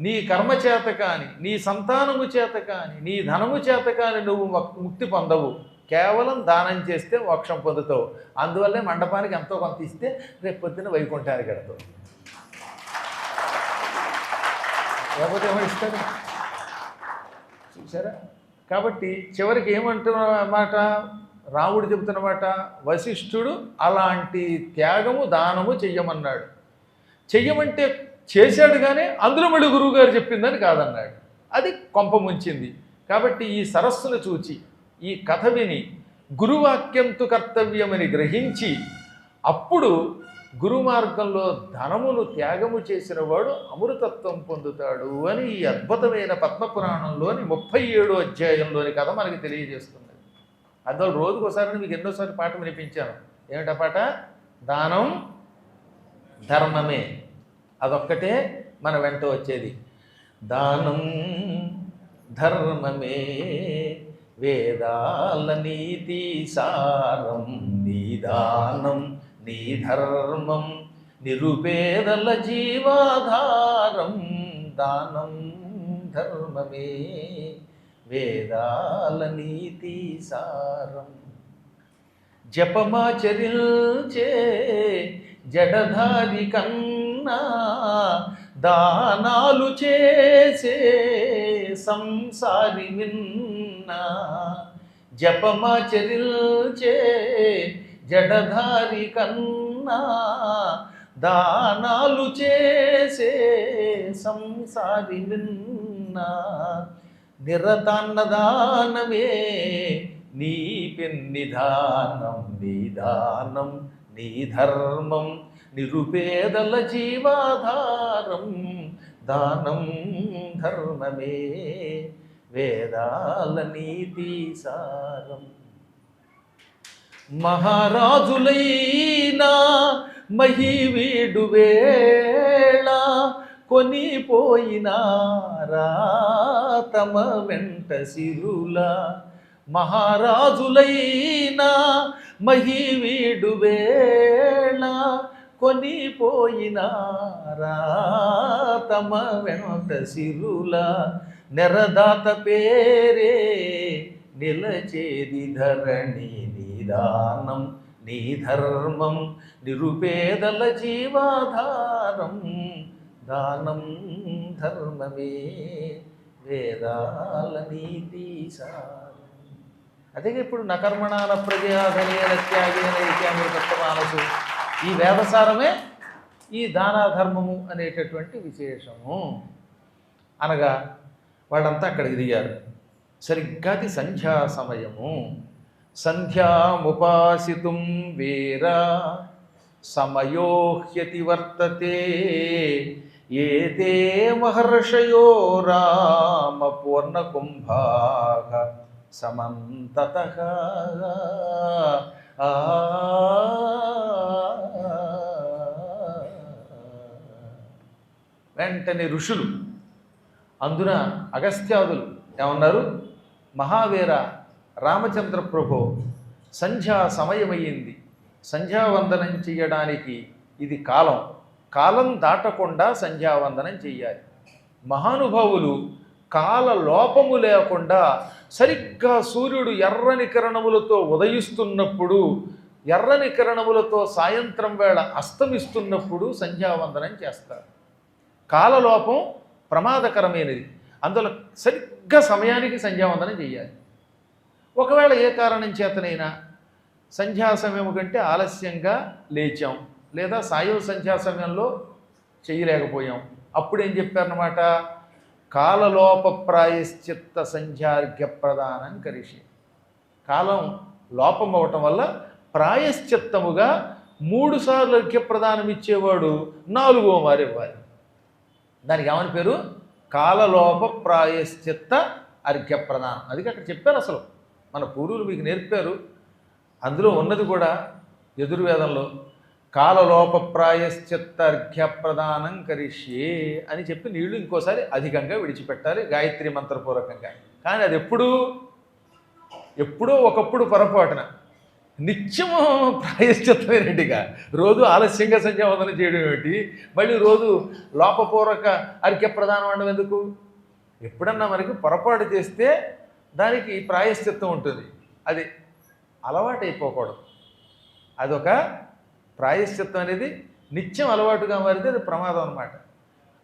నీ కర్మ చేత కానీ, నీ సంతానము చేత కానీ, నీ ధనము చేత కానీ నువ్వు ముక్తి పొందవు, కేవలం దానం చేస్తే మోక్షం పొందుతావు. అందువల్లే మండపానికి ఎంతో కొంత ఇస్తే రేపు పొద్దున్న వైకుంఠానికి వెళ్తావు. లేకపోతే ఏమో ఇస్తారు, చూసారా? కాబట్టి చివరికి ఏమంటున్నమాట రాముడు చెబుతున్నమాట, వశిష్ఠుడు అలాంటి త్యాగము దానము చెయ్యమన్నాడు. చెయ్యమంటే చేశాడు, కానీ అందులో మళ్ళీ గురువుగారు చెప్పిందని కాదన్నాడు. అది కొంప ముంచింది. కాబట్టి ఈ సరస్సును చూచి, ఈ కథ విని, గురువాక్యంతు కర్తవ్యమని గ్రహించి, అప్పుడు గురు మార్గంలో ధనమును త్యాగము చేసిన వాడు అమృతత్వం పొందుతాడు అని ఈ అద్భుతమైన పద్మపురాణంలోని 37వ అధ్యాయంలోని కథ మనకి తెలియజేస్తుంది. అందువల్ల రోజుకోసారి మీకు ఎన్నోసార్లు పాట వినిపించాను. ఏమిటా పాట? దానం ధర్మమే, అదొక్కటే మన వెంట వచ్చేది. దానం ధర్మమే వేదాల నీతి సారం, నీ దానం నీ ధర్మం నిరుపేదల జీవాధారం. దానం ధర్మమే వేదాల నీతి సారం. జపమాచరిల్చే జడధారి కన్నా, దానాలు చేసే సంసారి విన్నా. జపమాచరిల్చే జడధారి కన్నా, దానాలు చేసే సంసారి విన్నా. నిరతాన్నదానమే నీ పెన్నిధానం, నీ దానం నీ ధర్మం నిరుపేదల జీవాధారం. దానం ధర్మమే వేదాల నీతి సారం. మహారాజులైనా మహివీడు వేళ, కొనిపోయినారా తమ వెంట సిరుల. మహారాజులైనా మహివీడు వేళ, కొనిపోయినారా తమ వెంట సిరుల. నెరదాత పేరే నిలచేది ధరణి, దానం నీ ధర్మం నిరుపేదల జీవాధారం. దానం ధర్మమే వేదాల నీతి సారం. అదే ఇప్పుడు నకర్మణాన ప్రజాధనేన త్యాగేన ఇత్యామృతత్వ మానసు, ఈ వేదసారమే ఈ దాన ధర్మము అనేటటువంటి విశేషము. అనగా వాళ్ళంతా అక్కడికి దిగారు. సరిగ్గా అది సంధ్యా సమయము. సంధ్యాముపాసితుం వీరా సమయోహ్యతి వర్తతే, ఏతే మహర్షయో రామ పూర్ణకుంభాః సమంతతః. వెంటనే ఋషులు, అందున అగస్త్యాదులు ఏమన్నారు? మహావీర రామచంద్ర ప్రభో, సంధ్యా సమయమయ్యింది, సంధ్యావందనం చెయ్యడానికి ఇది కాలం, కాలం దాటకుండా సంధ్యావందనం చెయ్యాలి. మహానుభావులు కాల లోపము లేకుండా సరిగ్గా సూర్యుడు ఎర్రని కిరణములతో ఉదయిస్తున్నప్పుడు, ఎర్రని కిరణములతో సాయంత్రం వేళ అస్తమిస్తున్నప్పుడు సంధ్యావందనం చేస్తారు. కాలలోపం ప్రమాదకరమైనది, అందులో సరిగ్గా సమయానికి సంధ్యావందనం చెయ్యాలి. ఒకవేళ ఏ కారణం చేతనైనా సంధ్యా సమయం కంటే ఆలస్యంగా లేచాం, లేదా సాయం సంధ్యా సమయంలో చేయలేకపోయాం, అప్పుడు ఏం చెప్పారన్నమాట? కాలలోప ప్రాయశ్చిత్త సంధ్యార్ఘ్య ప్రదానం కరిషి. కాలం లోపం అవటం వల్ల ప్రాయశ్చిత్తముగా 3 సార్లు అర్ఘ్యప్రదానం ఇచ్చేవాడు 4వ మారు ఇవ్వాలి. దానికి ఏమని పేరు? కాలలోప ప్రాయశ్చిత్త అర్ఘ్యప్రదానం. అది అక్కడ చెప్పారు. అసలు మన పూర్వులు మీకు నేర్పారు. అందులో ఉన్నది కూడా యజుర్వేదంలో కాలలోప ప్రాయశ్చిత్త అర్ఘ్యప్రదానం కరిష్యే అని చెప్పి నీళ్లు ఇంకోసారి అధికంగా విడిచిపెట్టాలి గాయత్రి మంత్రపూర్వకంగా. కానీ అది ఎప్పుడో ఒకప్పుడు పొరపాటున, నిత్యము ప్రాయశ్చిత్తమేనండిగా. రోజు ఆలస్యంగా సంధ్యావందనం చేయడం ఏమిటి, మళ్ళీ రోజు లోపపూర్వక అర్ఘ్యప్రదానం అనడం ఎందుకు? ఎప్పుడన్నా మనకి పొరపాటు చేస్తే దానికి ప్రాయశ్చిత్తం ఉంటుంది. అది అలవాటు అయిపోకూడదు. అదొక ప్రాయశ్చిత్తం అనేది నిత్యం అలవాటుగా మారితే అది ప్రమాదం అన్నమాట.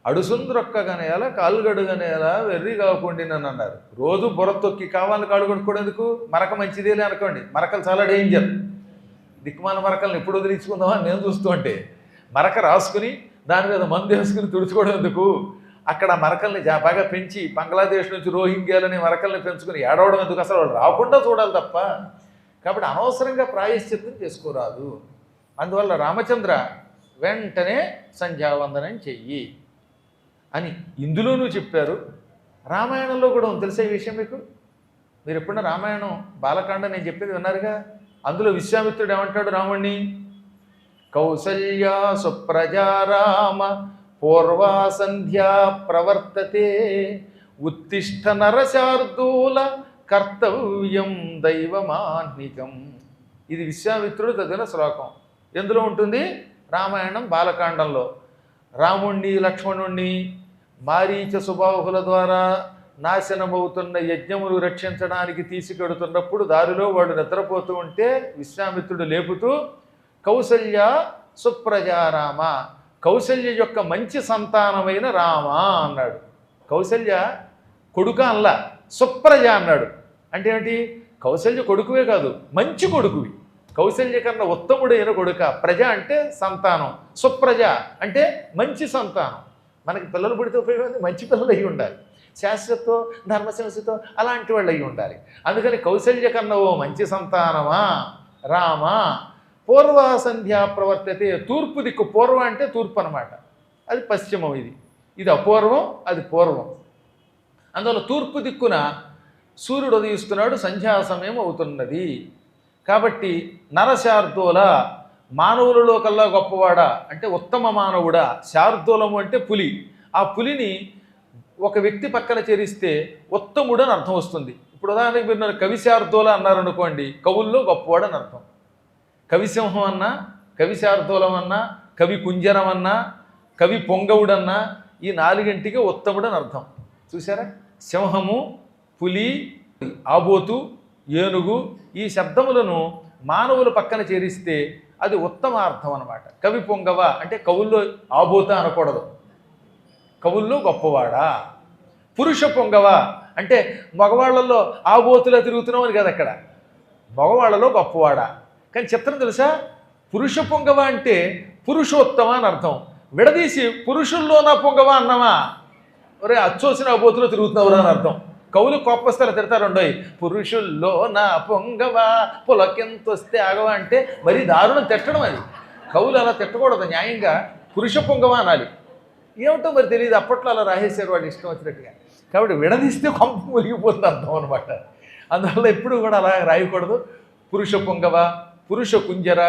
అడుసుంద్రొక్కగనేల కాలుగడుగనేల వెర్రి కాకుండా నన్ను అన్నారు. రోజు బుర్ర తొక్కి కావాలని కాళ్ళు కొట్టుకోవడానికి మరక మంచిదేలే అనుకోండి. మరకలు చాలా డేంజర్. దిక్కుమాల మరకలను ఎప్పుడు వదిలించుకుందామని నేను చూస్తూ ఉంటే మరక రాసుకుని దాని మీద మందు వేసుకుని తుడుచుకోవడం ఎందుకు? అక్కడ మరకల్ని బాగా పెంచి బంగ్లాదేశ్ నుంచి రోహింగ్యాలని మరకల్ని పెంచుకుని ఏడవడం ఎందుకు? అసలు వాళ్ళు రాకుండా చూడాలి తప్ప. కాబట్టి అనవసరంగా ప్రాయశ్చిత్తం చేసుకోరాదు. అందువల్ల రామచంద్ర వెంటనే సంధ్యావందనం చెయ్యి అని ఇందులోనూ చెప్పారు. రామాయణంలో కూడా ఉంది. తెలిసే విషయం మీకు? మీరు ఎప్పుడన్నా రామాయణం బాలకాండ నేను చెప్పేది విన్నారుగా. అందులో విశ్వామిత్రుడు ఏమంటాడు రాముణ్ణి? కౌసల్యా సుప్రజా రామ పూర్వా సంధ్యా ప్రవర్తతే, ఉత్తిష్ట నరశార్దూల కర్తవ్యం దైవమాన్నికం. ఇది విశ్వామిత్రుడు చదివిన శ్లోకం. ఎందులో ఉంటుంది? రామాయణం బాలకాండంలో. రాముణ్ణి లక్ష్మణుణ్ణి మారీచ సుబాహుల ద్వారా నాశనమవుతున్న యజ్ఞములు రక్షించడానికి తీసుకెడుతున్నప్పుడు దారిలో వాడు నిద్రపోతూ ఉంటే విశ్వామిత్రుడు లేపుతూ కౌసల్య సుప్రజారామ, కౌసల్య యొక్క మంచి సంతానమైన రామ అన్నాడు. కౌసల్య కొడుక అల్లా, సుప్రజ అన్నాడు. అంటే ఏమిటి? కౌసల్య కొడుకువే కాదు, మంచి కొడుకువి. కౌసల్య కన్నా ఉత్తముడైన కొడుక. ప్రజ అంటే సంతానం, సుప్రజ అంటే మంచి సంతానం. మనకి పిల్లలు పుడితే ఉపయోగం మంచి పిల్లలు అయ్యి ఉండాలి, శాస్త్రతో ధర్మశంసతో అలాంటి వాళ్ళు అయ్యి ఉండాలి. అందుకని కౌసల్య కన్నా ఓ మంచి సంతానమా రామ, పూర్వ సంధ్యా ప్రవర్తతే. తూర్పు దిక్కు, పూర్వం అంటే తూర్పు అనమాట, అది పశ్చిమం, ఇది అపూర్వం, అది పూర్వం. అందువల్ల తూర్పు దిక్కున సూర్యుడు ఉదయిస్తున్నాడు, సంధ్యా సమయం అవుతున్నది. కాబట్టి నరశార్దూల, మానవులలో కల్లా గొప్పవాడా అంటే ఉత్తమ మానవుడా. శార్దూలము అంటే పులి. ఆ పులిని ఒక వ్యక్తి పక్కన చేరిస్తే ఉత్తముడు అని అర్థం వస్తుంది. ఇప్పుడు ఉదాహరణకి మీరు కవి శార్దూల అన్నారనుకోండి, కవుల్లో గొప్పవాడు అని అర్థం. కవిసింహం అన్నా, కవి శార్దూలం అన్నా, కవి కుంజరం అన్నా, కవి పొంగవుడన్నా ఈ 4ంటికి ఉత్తముడు అని అర్థం. చూసారా? సింహము, పులి, ఆబోతు, ఏనుగు ఈ శబ్దములను మానవుల పక్కన చేరిస్తే అది ఉత్తమార్థం అన్నమాట. కవి పొంగవ అంటే కవుల్లో ఆబోత అనకూడదు, కవుల్లో గొప్పవాడా. పురుష పొంగవ అంటే మగవాళ్లలో ఆబోతులా తిరుగుతున్నామని కదా అక్కడ. మగవాళ్ళలో గొప్పవాడా. కానీ చిత్రం తెలుసా, పురుష పొంగవ అంటే పురుషోత్తమ అని అర్థం. విడదీసి పురుషుల్లో నా పొంగవ అన్నమా, ఒరే అచ్చోసిన బోతులో తిరుగుతున్నావురా అని అర్థం. కవులు కోపస్తారా, తిడతారుండోయ్, పురుషుల్లో నా పొంగవ పులకెంతొస్తే ఆగవా అంటే మరీ దారుణం తిట్టడం అది. కవులు అలా తిట్టకూడదు, న్యాయంగా పురుష పొంగవ అనాలి. ఏమిటో మరి తెలియదు, అప్పట్లో అలా రాసేశారు వాడు ఇష్టం వచ్చినట్టుగా. కాబట్టి విడదీస్తే కొంప మురిగిపోతుంది అర్థం అనమాట. అందువల్ల ఎప్పుడు కూడా అలా రాయకూడదు. పురుష పొంగవ, పురుష కుంజర,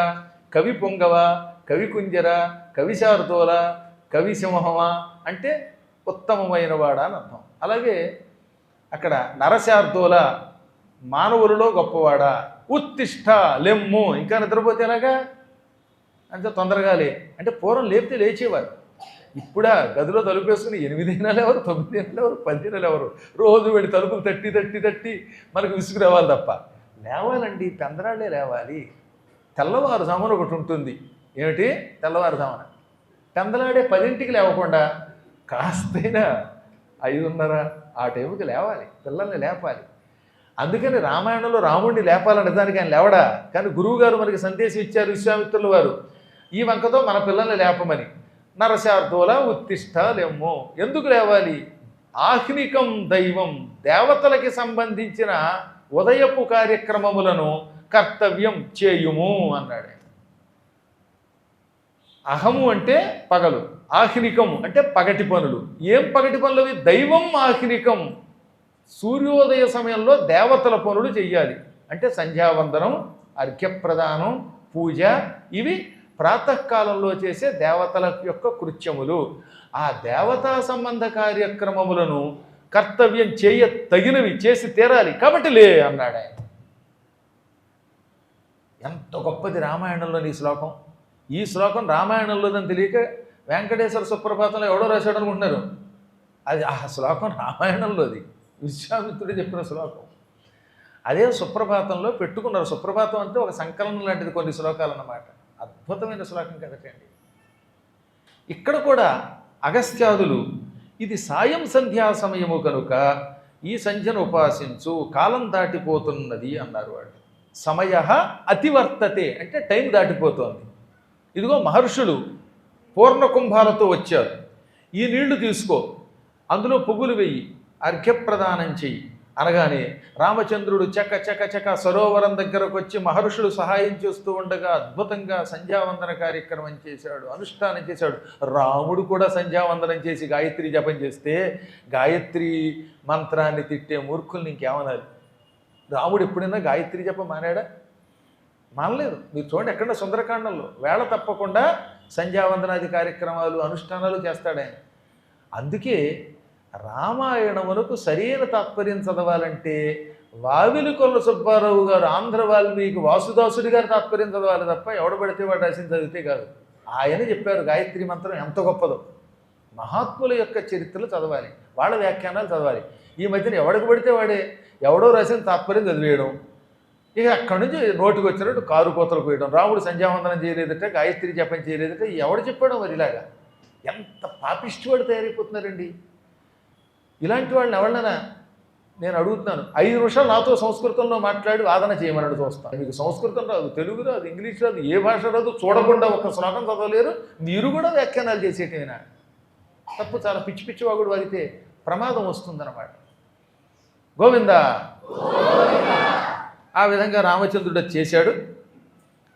కవి పొంగవ, కవి కుంజర, కవి శార్దూల, కవి సింహమ అంటే ఉత్తమమైన వాడా అని అర్థం. అలాగే అక్కడ నరశార్దూల మానవులలో గొప్పవాడా, ఉత్తిష్ట లెమ్ము, ఇంకా నిద్రపోతే ఎలాగా అంతే తొందరగా లే అంటే పూర్వం లేపితే లేచేవారు. ఇప్పుడా గదిలో తలుపు వేసుకుని 8 నెలలు ఎవరు, 9 నెలలు ఎవరు, 10 నెలలు ఎవరు, రోజు వెళ్ళి తలుపులు తట్టి తట్టి తట్టి మనకు విసుగు రావాలి తప్ప. లేవాలండి, పెందరాళ్ళే లేవాలి. తెల్లవారుజామున ఒకటి ఉంటుంది. ఏమిటి తెల్లవారుజామున? పెందలాడే 10ంటికి లేవకుండా కాస్తైనా 5:30 ఆ టైంకి లేవాలి, పిల్లల్ని లేపాలి. అందుకని రామాయణంలో రాముడిని లేపాలని దానికి ఆయన లేవడా. కానీ గురువుగారు మనకి సందేశం ఇచ్చారు, విశ్వామిత్రుల వారు, ఈ వంకతో మన పిల్లల్ని లేపమని. నరశార్దూల ఉత్తిష్ట లెమ్ము. ఎందుకు లేవాలి? ఆహ్నికం దైవం, దేవతలకి సంబంధించిన ఉదయపు కార్యక్రమములను కర్తవ్యం చేయుము అన్నాడు. అహము అంటే పగలు, ఆహ్నికం అంటే పగటి పనులు. ఏం పగటి పనులు అవి? దైవం ఆహ్నికం, సూర్యోదయ సమయంలో దేవతల పనులు చెయ్యాలి. అంటే సంధ్యావందనం, అర్ఘ్యప్రదానం, పూజ, ఇవి ప్రాతకాలంలో చేసే దేవతల యొక్క కృత్యములు. ఆ దేవతా సంబంధ కార్యక్రమములను కర్తవ్యం చేయ తగినవి చేసి తీరాలి. కాబట్టి లే అన్నాడు ఆయన. ఎంత గొప్పది రామాయణంలోని ఈ శ్లోకం. ఈ శ్లోకం రామాయణంలోదని తెలియక వెంకటేశ్వర సుప్రభాతంలో ఎవడో రాశాడు అనుకుంటున్నారు. అది ఆ శ్లోకం రామాయణంలోది, విశ్వామిత్రుడు చెప్పిన శ్లోకం. అదే సుప్రభాతంలో పెట్టుకున్నారు. సుప్రభాతం అంటే ఒక సంకలనం లాంటిది, కొన్ని శ్లోకాలు అన్నమాట. అద్భుతమైన శ్లోకం కదటండి. ఇక్కడ కూడా అగస్త్యాదులు ఇది సాయం సంధ్యా సమయము కనుక ఈ సంధ్యను ఉపాసించు, కాలం దాటిపోతున్నది అన్నారు వాళ్ళు. సమయ అతివర్తతే అంటే టైం దాటిపోతోంది. ఇదిగో మహర్షులు పూర్ణ కుంభాలతో వచ్చారు, ఈ నీళ్లు తీసుకో, అందులో పువ్వులు వెయ్యి, అర్ఘ్యప్రదానం చెయ్యి అనగానే రామచంద్రుడు చక చక చక సరోవరం దగ్గరకు వచ్చి మహర్షులు సహాయం చేస్తూ ఉండగా అద్భుతంగా సంధ్యావందన కార్యక్రమం చేశాడు, అనుష్ఠానం చేశాడు. రాముడు కూడా సంధ్యావందనం చేసి గాయత్రి జపం చేస్తే గాయత్రి మంత్రాన్ని తిట్టే మూర్ఖుల్ని ఇంకేమనాలి? రాముడు ఎప్పుడైనా గాయత్రి జపం మానాడా? మానలేదు. మీరు చూడండి, ఎక్కడ సుందరకాండంలో వేళ తప్పకుండా సంధ్యావందనాది కార్యక్రమాలు అనుష్ఠానాలు చేస్తాడు ఆయన. అందుకే రామాయణమునకు సరైన తాత్పర్యం చదవాలంటే వావిలికొల్ల సుబ్బారావు గారు, ఆంధ్ర వాల్మీకి వాసుదాసుడి గారి తాత్పర్యం చదవాలి తప్ప ఎవడబడితే వాడు రాసింది చదివితే కాదు. ఆయన చెప్పారు గాయత్రి మంత్రం ఎంత గొప్పదో. మహాత్ముల యొక్క చరిత్రలు చదవాలి, వాళ్ళ వ్యాఖ్యానాలు చదవాలి. ఈ మధ్యన ఎవడికి పడితే వాడే ఎవడో రాసిన తాత్పర్యం చదివేయడం, ఇక అక్కడి నుంచి నోటికి వచ్చినట్టు కారు కోతలు పోయడం. రాముడు సంధ్యావందనం చేయలేదట, గాయత్రి జపం చేయలేదట, ఎవడు చెప్పాడో మరి. ఇలాగా ఎంత పాపిష్టి వాడు తయారైపోతున్నారండి. ఇలాంటి వాళ్ళని ఎవరినైనా నేను అడుగుతున్నాను, 5 నిమిషాలు నాతో సంస్కృతంలో మాట్లాడి వాదన చేయమని చూస్తాను. మీకు సంస్కృతం రాదు, తెలుగు రాదు, ఇంగ్లీష్ రాదు, ఏ భాష రాదు, చూడకుండా ఒక శ్లోకం చదవలేరు, మీరు కూడా వ్యాఖ్యానాలు చేసేటైనా తప్పు. చాలా పిచ్చి పిచ్చి వాగుడు వాగితే ప్రమాదం వస్తుందన్నమాట. గోవిందా. ఆ విధంగా రామచంద్రుడు చేశాడు.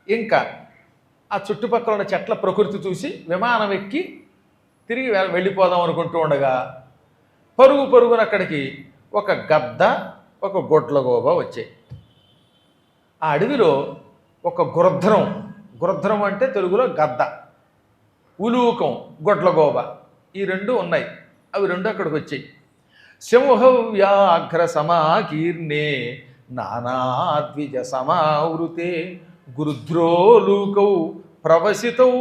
ఇంకా ఆ చుట్టుపక్కల ఉన్న చెట్ల ప్రకృతి చూసి విమానం ఎక్కి తిరిగి వెళ్ళిపోదాం అనుకుంటూ ఉండగా పరుగు పరుగున అక్కడికి ఒక గద్ద, ఒక గొడ్లగోబ వచ్చాయి. ఆ అడవిలో ఒక గృధ్రం, గృధ్రం అంటే తెలుగులో గద్ద, ఉలూకం, గొడ్లగోబ, ఈ 2 ఉన్నాయి. అవి 2 అక్కడికి వచ్చాయి. సింహవ్యాఘ్ర సమాకీర్ణే నానాద్విజ సమావృతే గృధ్రోలూకౌ ప్రవసితౌ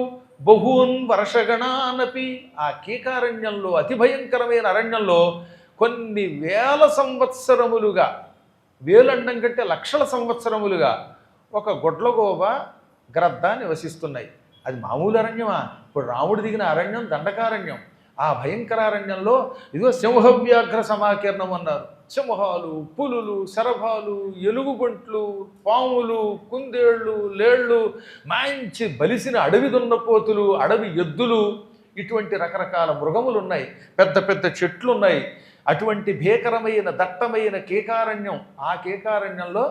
బహూన్ వర్షగణానపి. ఆ కీకారణ్యంలో, అతి భయంకరమైన అరణ్యంలో కొన్ని వేల సంవత్సరములుగా, వేలండం కంటే లక్షల సంవత్సరములుగా ఒక గొడ్లగోబ గ్రద్ద నివసిస్తున్నాయి. అది మామూలు అరణ్యమా? ఇప్పుడు రాముడు దిగిన అరణ్యం దండకారణ్యం. ఆ భయంకరారణ్యంలో ఇదిగో సింహవ్యాఘ్ర సమాకీర్ణం అన్నారు. సింహాలు, పులులు, శరభాలు, ఎలుగుబంట్లు, పాములు, కుందేళ్ళు, లేళ్ళు, మంచి బలిసిన అడవి దున్నపోతులు, అడవి ఎద్దులు, ఇటువంటి రకరకాల మృగములు ఉన్నాయి. పెద్ద పెద్ద చెట్లు ఉన్నాయి. అటువంటి భీకరమైన దట్టమైన కేకారణ్యం. ఆ కేకారణ్యంలో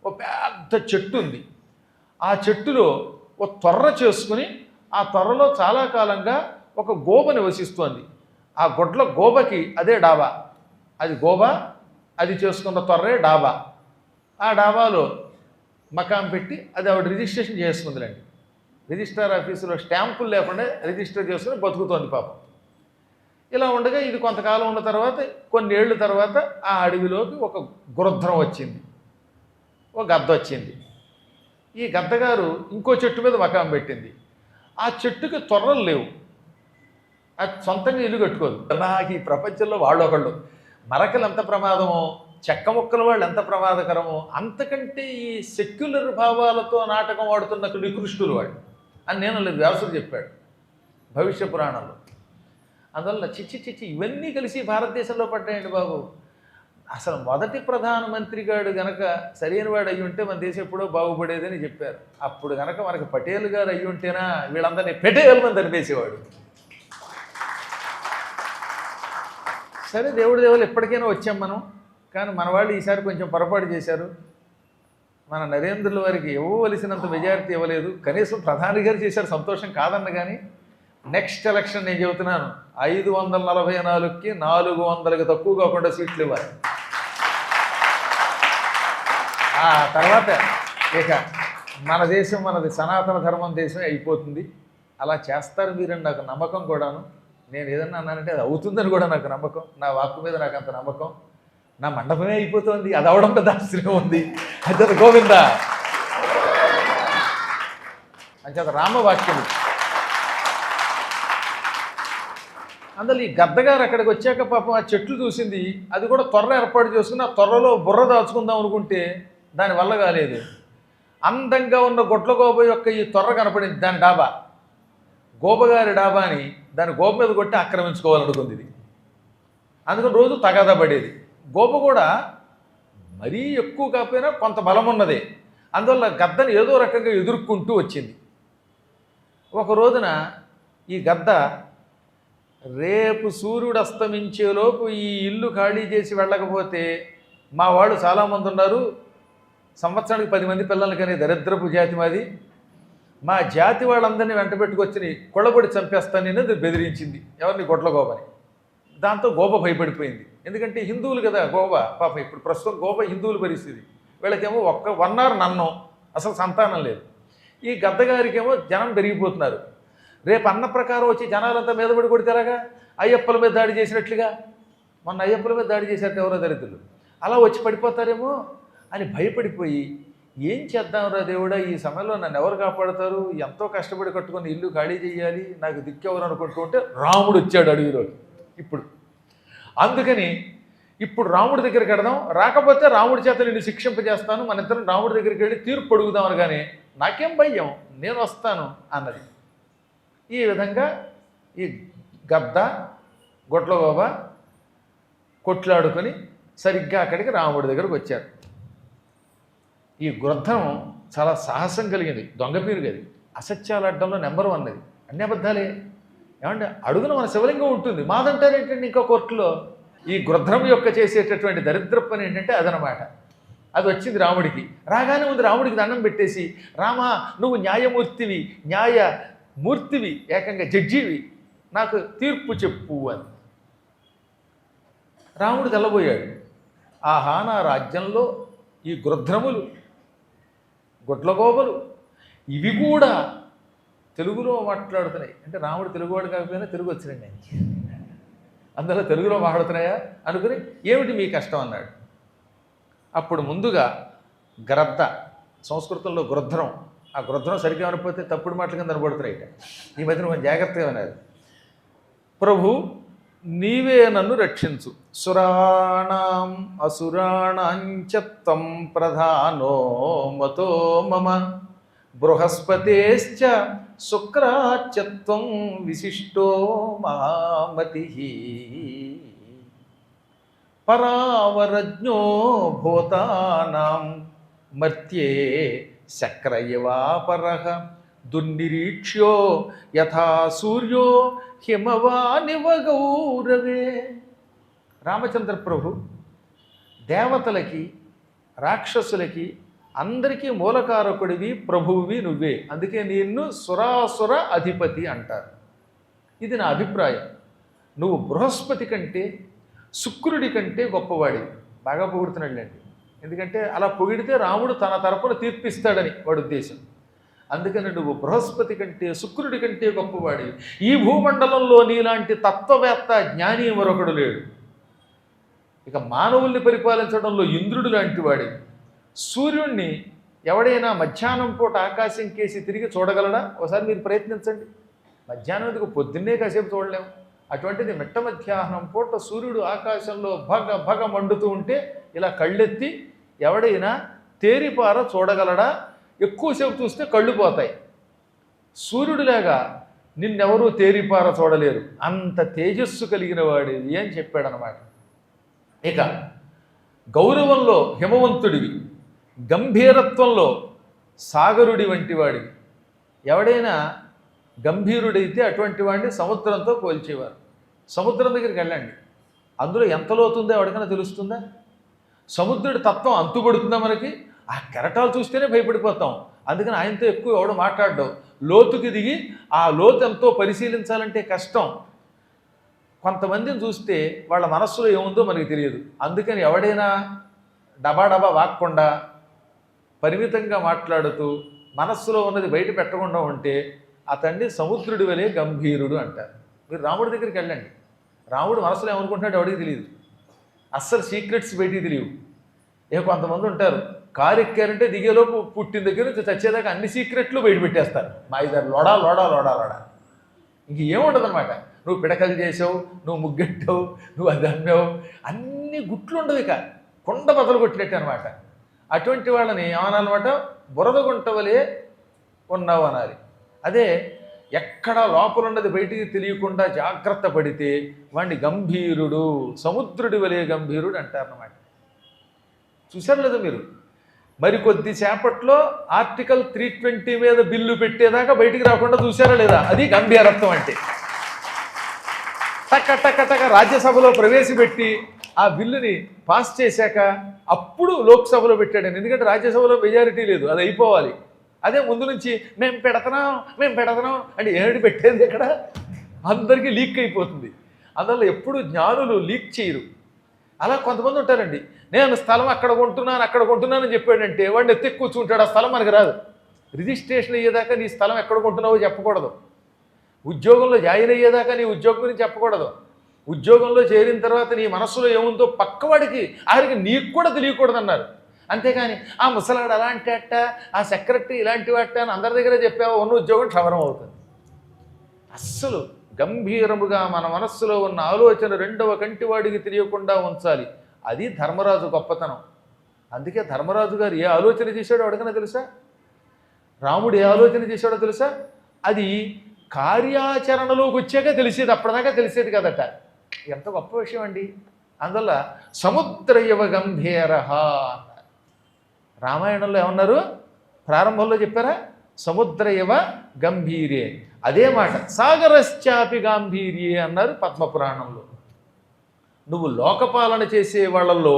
ఒక పెద్ద చెట్టు ఉంది. ఆ చెట్టులో ఒక తొర్ర చేసుకుని ఆ తొర్రలో చాలా కాలంగా ఒక గోబ నివసిస్తోంది. ఆ గొడ్ల గోబకి అదే డాబా. అది గోబ, అది చేసుకున్న తొర్రే డాబా. ఆ డాబాలో మకాం పెట్టి అది ఆవిడ రిజిస్ట్రేషన్ చేసుకుందిలేండి. రిజిస్ట్రార్ ఆఫీసులో స్టాంపులు లేకుండా రిజిస్టర్ చేసుకుని బతుకుతోంది పాపం. ఇలా ఉండగా ఇది కొంతకాలం ఉన్న తర్వాత, కొన్నేళ్ల తర్వాత ఆ అడవిలోకి ఒక గృధ్రం వచ్చింది, ఒక గద్ద వచ్చింది. ఈ గద్దగారు ఇంకో చెట్టు మీద మకాం పెట్టింది. ఆ చెట్టుకి తొర్రలు లేవు, అది సొంతంగా ఇల్లు కట్టుకోదు. నాకు ఈ ప్రపంచంలో వాళ్ళొకళ్ళు మరకలు ఎంత ప్రమాదమో, చెక్క ముక్కల వాళ్ళు ఎంత ప్రమాదకరమో, అంతకంటే ఈ సెక్యులర్ భావాలతో నాటకం ఆడుతున్న నికృష్టులు వాళ్ళు అని నేను లేదు వ్యాసుడు చెప్పాడు భవిష్య పురాణంలో. అందువల్ల చిచ్చి ఇవన్నీ కలిసి భారతదేశంలో పడ్డాయండి బాబు. అసలు మొదటి ప్రధానమంత్రి గారు గనక సరైన వాడు అయ్యి ఉంటే మన దేశం ఎప్పుడో బాగుపడేదని చెప్పారు. అప్పుడు గనక మనకి పటేల్ గారు అయ్యి ఉంటేనా వీళ్ళందరినీ పెటేల్ మంది అనిపేసేవాడు. సరే దేవుడు ఎప్పటికైనా వచ్చాం మనం. కానీ మన వాళ్ళు ఈసారి కొంచెం పొరపాటు చేశారు. మన నరేంద్రుల వారికి ఇవ్వవలసినంత మెజారిటీ ఇవ్వలేదు. కనీసం ప్రధాని గారు చేశారు, సంతోషం కాదన్న. కానీ నెక్స్ట్ ఎలక్షన్ నేను చెబుతున్నాను, 544కి 400కి తక్కువ కాకుండా సీట్లు ఇవ్వాలి. ఆ తర్వాత ఇక మన దేశం, మనది సనాతన ధర్మం దేశమే అయిపోతుంది. అలా చేస్తారు మీరని నాకు నమ్మకం కూడాను. నేను ఏదన్నా అన్నానంటే అది అవుతుందని కూడా నాకు నమ్మకం. నా వాక్కు మీద నాకు అంత నమ్మకం. నా మండపమే అయిపోతుంది, అది అవడం పెద్ద ఆశ్చర్యం ఉంది. అంచేత గోవింద అంచేత రామవాక్యం. అందులో ఈ గద్దగారు అక్కడికి వచ్చాక పాపం ఆ చెట్లు చూసింది. అది కూడా తొర్ర ఏర్పాటు చేసుకుని ఆ తొర్రలో బుర్ర దాచుకుందాం అనుకుంటే దానివల్ల కాలేదు. అందంగా ఉన్న గొడ్ల గోబ యొక్క ఈ తొర్ర కనపడింది, దాని డాబా, గోబగారి డాబాని దాని గోబ మీద కొట్టి ఆక్రమించుకోవాలనుకుంది ఇది. అందుకని రోజు తగాదా పడేది. గోప కూడా మరీ ఎక్కువ కాకపోయినా కొంత బలం ఉన్నదే. అందువల్ల గద్దని ఏదో రకంగా ఎదుర్కొంటూ వచ్చింది. ఒక రోజున ఈ గద్ద రేపు సూర్యుడు అస్తమించేలోపు ఈ ఇల్లు ఖాళీ చేసి వెళ్ళకపోతే మా వాళ్ళు చాలామంది ఉన్నారు, సంవత్సరానికి 10 మంది పిల్లలు కానీ దరిద్రపు జాతి మాది, మా జాతి వాళ్ళందరినీ వెంట పెట్టుకొచ్చి కొళ్ళబడి చంపేస్తాను నేను బెదిరించింది. ఎవరిని? గొడ్ల గోబని. దాంతో గోబ భయపడిపోయింది. ఎందుకంటే హిందువులు కదా గోబ. పాపం ఇప్పుడు ప్రస్తుతం గోబ హిందువుల పరిస్థితి. వీళ్ళకేమో వన్నారు నన్ను, అసలు సంతానం లేదు. ఈ గద్దగారికేమో జనం పెరిగిపోతున్నారు. రేపు అన్న ప్రకారం వచ్చి జనాలంతా మీద పడి కొడితేలాగా, అయ్యప్పల మీద దాడి చేసినట్లుగా. మొన్న అయ్యప్పల మీద దాడి చేశారు ఎవరో దరిద్రులు. అలా వచ్చి పడిపోతారేమో అని భయపడిపోయి, ఏం చేద్దాంరా దేవుడా, ఈ సమయంలో నన్ను ఎవరు కాపాడుతారు, ఎంతో కష్టపడి కట్టుకొని ఇల్లు ఖాళీ చేయాలి, నాకు దిక్కెవరు అనుకుంటూ ఉంటే రాముడు వచ్చాడు అడవిలోకి. ఇప్పుడు అందుకని ఇప్పుడు రాముడి దగ్గరికి వెడదాం, రాకపోతే రాముడి చేత నిన్ను శిక్షింపజేస్తాను, మన ఇద్దరం రాముడి దగ్గరికి వెళ్ళి తీర్పు అడుగుదాం అనగానే నాకేం భయం, నేను వస్తాను అన్నది. ఈ విధంగా ఈ గద్ద గొడ్లగోబ కొట్లాడుకొని సరిగ్గా అక్కడికి రాముడి దగ్గరకు వచ్చారు. ఈ గృద్ధం చాలా సాహసం కలిగింది, దొంగపీరు గది, అసత్యాలు అడ్డంలో నెంబర్ 1 అది. అన్ని అబద్ధాలే. ఏమంటే అడుగున మన శివలింగం ఉంటుంది, మాదంటారు ఏంటంటే ఇంకా కోర్టులో. ఈ గృధ్రం యొక్క చేసేటటువంటి దరిద్ర పని ఏంటంటే అదనమాట. అది వచ్చింది రాముడికి. రాగానే ముందు రాముడికి దండం పెట్టేసి, రామా నువ్వు న్యాయమూర్తివి, న్యాయమూర్తివి, ఏకంగా జడ్జివి, నాకు తీర్పు చెప్పు అని. రాముడు తెల్లబోయాడు. ఆహా, నా రాజ్యంలో ఈ గృధ్రములు, గొడ్లగోబలు ఇవి కూడా తెలుగులో మాట్లాడుతున్నాయి. అంటే రాముడు తెలుగువాడు కాకపోయినా తెలుగు వచ్చినండి ఆయనకి, అందులో తెలుగులో మాట్లాడుతున్నాయా అనుకుని, ఏమిటి మీ కష్టం అన్నాడు. అప్పుడు ముందుగా గ్రద్ద, సంస్కృతంలో గృధ్రం, ఆ గృధ్రం సరిగ్గా అనిపోతే తప్పుడు మాటలు కింద కనబడుతున్నాయి. ఈ మధ్యన కొంచెం జాగ్రత్తగా ఉన్నారు. ప్రభు నీవే నన్ను రక్షించు, సురాణం అసురాణాంచత్వం ప్రధానో మతో మమ బృహస్పతేశ్చ శుక్రాచత్వం విశిష్టో మహామతి. పరావరజ్ఞో భూతానాం మర్త్యే శక్రయవాపరః దుర్నిరీక్ష్యో యథా సూర్యో హిమవానివ గౌరవే. రామచంద్ర ప్రభు దేవతలకి రాక్షసులకి అందరికీ మూలకారకుడివి ప్రభువువి నువ్వే, అందుకే నిన్ను సురాసుర అధిపతి అంటారు. ఇది నా అభిప్రాయం. నువ్వు బృహస్పతి కంటే శుక్రుడి కంటే గొప్పవాడివి. బాగా పొగుడుతున్నాడులేండి, ఎందుకంటే అలా పొగిడితే రాముడు తన తరపున తీర్పిస్తాడని వాడి ఉద్దేశం. అందుకని నువ్వు బృహస్పతి కంటే శుక్రుడి కంటే గొప్పవాడివి. ఈ భూమండలంలో నీలాంటి తత్వవేత్త జ్ఞాని మరొకడు లేడు. ఇక మానవుల్ని పరిపాలించడంలో ఇంద్రుడు లాంటి వాడివి. సూర్యుణ్ణి ఎవడైనా మధ్యాహ్నం పూట ఆకాశం కేసి తిరిగి చూడగలడా? ఒకసారి మీరు ప్రయత్నించండి. మధ్యాహ్నం ఎందుకు, పొద్దున్నే కాసేపు చూడలేము. అటువంటిది మిట్ట మధ్యాహ్నం పూట సూర్యుడు ఆకాశంలో భగ భగ మండుతూ ఉంటే ఇలా కళ్ళెత్తి ఎవడైనా తేరిపార చూడగలడా? ఎక్కువసేపు చూస్తే కళ్ళు పోతాయి. సూర్యుడిలాగా నిన్నెవరూ తేరిపార చూడలేరు, అంత తేజస్సు కలిగిన వాడివి అని చెప్పాడనమాట. ఇక గౌరవంలో హిమవంతుడివి, గంభీరత్వంలో సాగరుడి వంటి వాడివి. ఎవడైనా గంభీరుడైతే అటువంటి వాడిని సముద్రంతో పోల్చేవారు. సముద్రం దగ్గరికి వెళ్ళండి, అందులో ఎంత లోతుందో ఎవరికైనా తెలుస్తుందా? సముద్రుడి తత్వం అంతుపడుతుందా మనకి? ఆ కెరటాలు చూస్తేనే భయపడిపోతాం. అందుకని ఆయనతో ఎక్కువ ఎవడు మాట్లాడడం. లోతుకి దిగి ఆ లోతు ఎంతో పరిశీలించాలంటే కష్టం. కొంతమందిని చూస్తే వాళ్ళ మనస్సులో ఏముందో మనకి తెలియదు. అందుకని ఎవడైనా డబా డబా వాక్కుండా పరిమితంగా మాట్లాడుతూ మనస్సులో ఉన్నది బయట పెట్టకుండా ఉంటే అతన్ని సముద్రుడి వలె గంభీరుడు అంటారు. మీరు రాముడి దగ్గరికి వెళ్ళండి, రాముడు మనసులో ఏమనుకుంటున్నాడు ఎవడికి తెలియదు. అస్సలు సీక్రెట్స్ బయటికి తెలియవు. ఇక కొంతమంది ఉంటారు, కారు ఎక్కారంటే దిగేలోపు పుట్టిన దగ్గర నుంచి చచ్చేదాకా అన్ని సీక్రెట్లు బయట పెట్టేస్తారు. మా ఇద్దరు లోడా లోడా లోడా లోడా, ఇంక ఏముండదు అనమాట. నువ్వు పిడకలు చేసావు, నువ్వు ముగ్గెట్టావు, నువ్వు అది అమ్మావు, అన్ని గుట్లు ఉండవు, ఇక కొండ బదలు కొట్టినట్టు అనమాట. అటువంటి వాళ్ళని ఏమనాలన్నమాట, బురద గుంట వలె ఉన్నావు అనాలి. అదే ఎక్కడ లోపల ఉన్నది బయటికి తెలియకుండా జాగ్రత్త పడితే వాడిని గంభీరుడు, సముద్రుడి వలె గంభీరుడు అంటారన్నమాట. చూశారు లేదా మీరు? మరికొద్ది సేపట్లో ఆర్టికల్ 320 మీద బిల్లు పెట్టేదాకా బయటికి రాకుండా చూశారా లేదా? అది గంభీరత్వం అంటే. టక టక టక రాజ్యసభలో ప్రవేశపెట్టి ఆ బిల్లుని పాస్ చేశాక అప్పుడు లోక్సభలో పెట్టాడు. ఎందుకంటే రాజ్యసభలో మెజారిటీ లేదు, అది అయిపోవాలి. అదే ముందు నుంచి మేము పెడతాం అంటే ఏడు పెట్టేది ఇక్కడ అందరికీ లీక్ అయిపోతుంది. అందువల్ల ఎప్పుడు జ్ఞానులు లీక్ చేయరు. అలా కొంతమంది ఉంటారండి, నేను స్థలం అక్కడ కొంటున్నానని చెప్పాడంటే వాడిని ఎత్తి కూర్చుంటాడు. ఆ స్థలం మనకు రాదు. రిజిస్ట్రేషన్ అయ్యేదాకా నీ స్థలం ఎక్కడ కొంటున్నావో చెప్పకూడదు. ఉద్యోగంలో జాయిన్ అయ్యేదాకా నీ ఉద్యోగం గురించి చెప్పకూడదు. ఉద్యోగంలో చేరిన తర్వాత నీ మనస్సులో ఏముందో పక్కవాడికి ఆఖరికి నీకు కూడా తెలియకూడదు అన్నారు. అంతేగాని ఆ ముసలాడు అలాంటి అట్ట, ఆ సెక్రటరీ ఇలాంటి వాట అని అందరి దగ్గర చెప్పావో ఉన్న ఉద్యోగం క్షవరం అవుతుంది. అస్సలు గంభీరముగా మన మనస్సులో ఉన్న ఆలోచన రెండవ కంటి వాడికి తెలియకుండా ఉంచాలి. అది ధర్మరాజు గొప్పతనం. అందుకే ధర్మరాజు గారు ఏ ఆలోచన చేశాడో అడగనా తెలుసా? రాముడు ఏ ఆలోచన చేశాడో తెలుసా? అది కార్యాచరణలోకి వచ్చాక తెలిసేది, అప్పటిదాకా తెలిసేది కదట. ఎంత గొప్ప విషయం అండి. అందువల్ల సముద్రయవ గంభీరః అన్నారు. రామాయణంలో ఏమన్నారు? ప్రారంభంలో చెప్పారా? సముద్రయవ గంభీర్యే. అదే మాట సాగరశ్చాపి గాంభీర్యే అన్నారు పద్మపురాణంలో. నువ్వు లోకపాలన చేసే వాళ్ళల్లో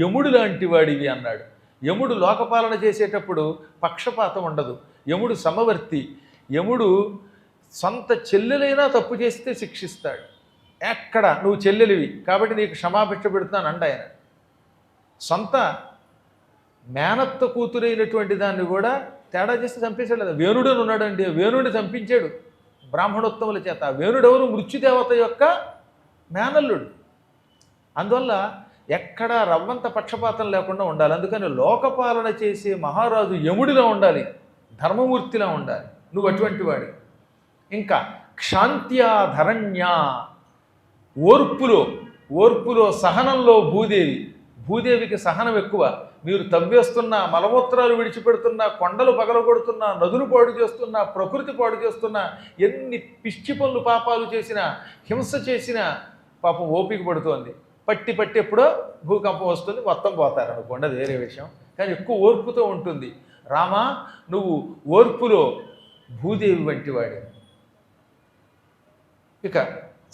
యముడు లాంటి వాడివి అన్నాడు. యముడు లోకపాలన చేసేటప్పుడు పక్షపాతం ఉండదు. యముడు సమవర్తి. యముడు సొంత చెల్లెలైనా తప్పు చేస్తే శిక్షిస్తాడు. ఎక్కడ నువ్వు చెల్లెలివి కాబట్టి నీకు క్షమాభిక్ష పెడుతున్నాను అండి ఆయన. సొంత మేనత్త కూతురైనటువంటి దాన్ని కూడా తేడా చేస్తే చంపేశాడు కదా. వేణుడు అని ఉన్నాడండి, వేణుడిని చంపించాడు బ్రాహ్మణోత్తముల చేత. వేణుడెవరు? మృత్యుదేవత యొక్క మేనల్లుడు. అందువల్ల ఎక్కడా రవ్వంత పక్షపాతం లేకుండా ఉండాలి. అందుకని లోకపాలన చేసే మహారాజు యముడిలా ఉండాలి, ధర్మమూర్తిలా ఉండాలి. నువ్వు అటువంటి వాడి. ఇంకా క్షాంత్యా ధరణ్యా, ఓర్పులో సహనంలో భూదేవి. భూదేవికి సహనం ఎక్కువ. మీరు తవ్వేస్తున్నా, మలమూత్రాలు విడిచిపెడుతున్నా, కొండలు పగలగొడుతున్నా, నదులు పాడు చేస్తున్నా, ప్రకృతి పాడు చేస్తున్నా, ఎన్ని పిచ్చి పనులు పాపాలు చేసినా, హింస చేసినా పాపం ఓపిక పడుతోంది. పట్టి పట్టి ఎప్పుడో భూకంపం వస్తుంది, మొత్తం పోతారు అనుకోండి, అది వేరే విషయం. కానీ ఎక్కువ ఓర్పుతో ఉంటుంది. రామా, నువ్వు ఓర్పులో భూదేవి వంటి వాడి. ఇక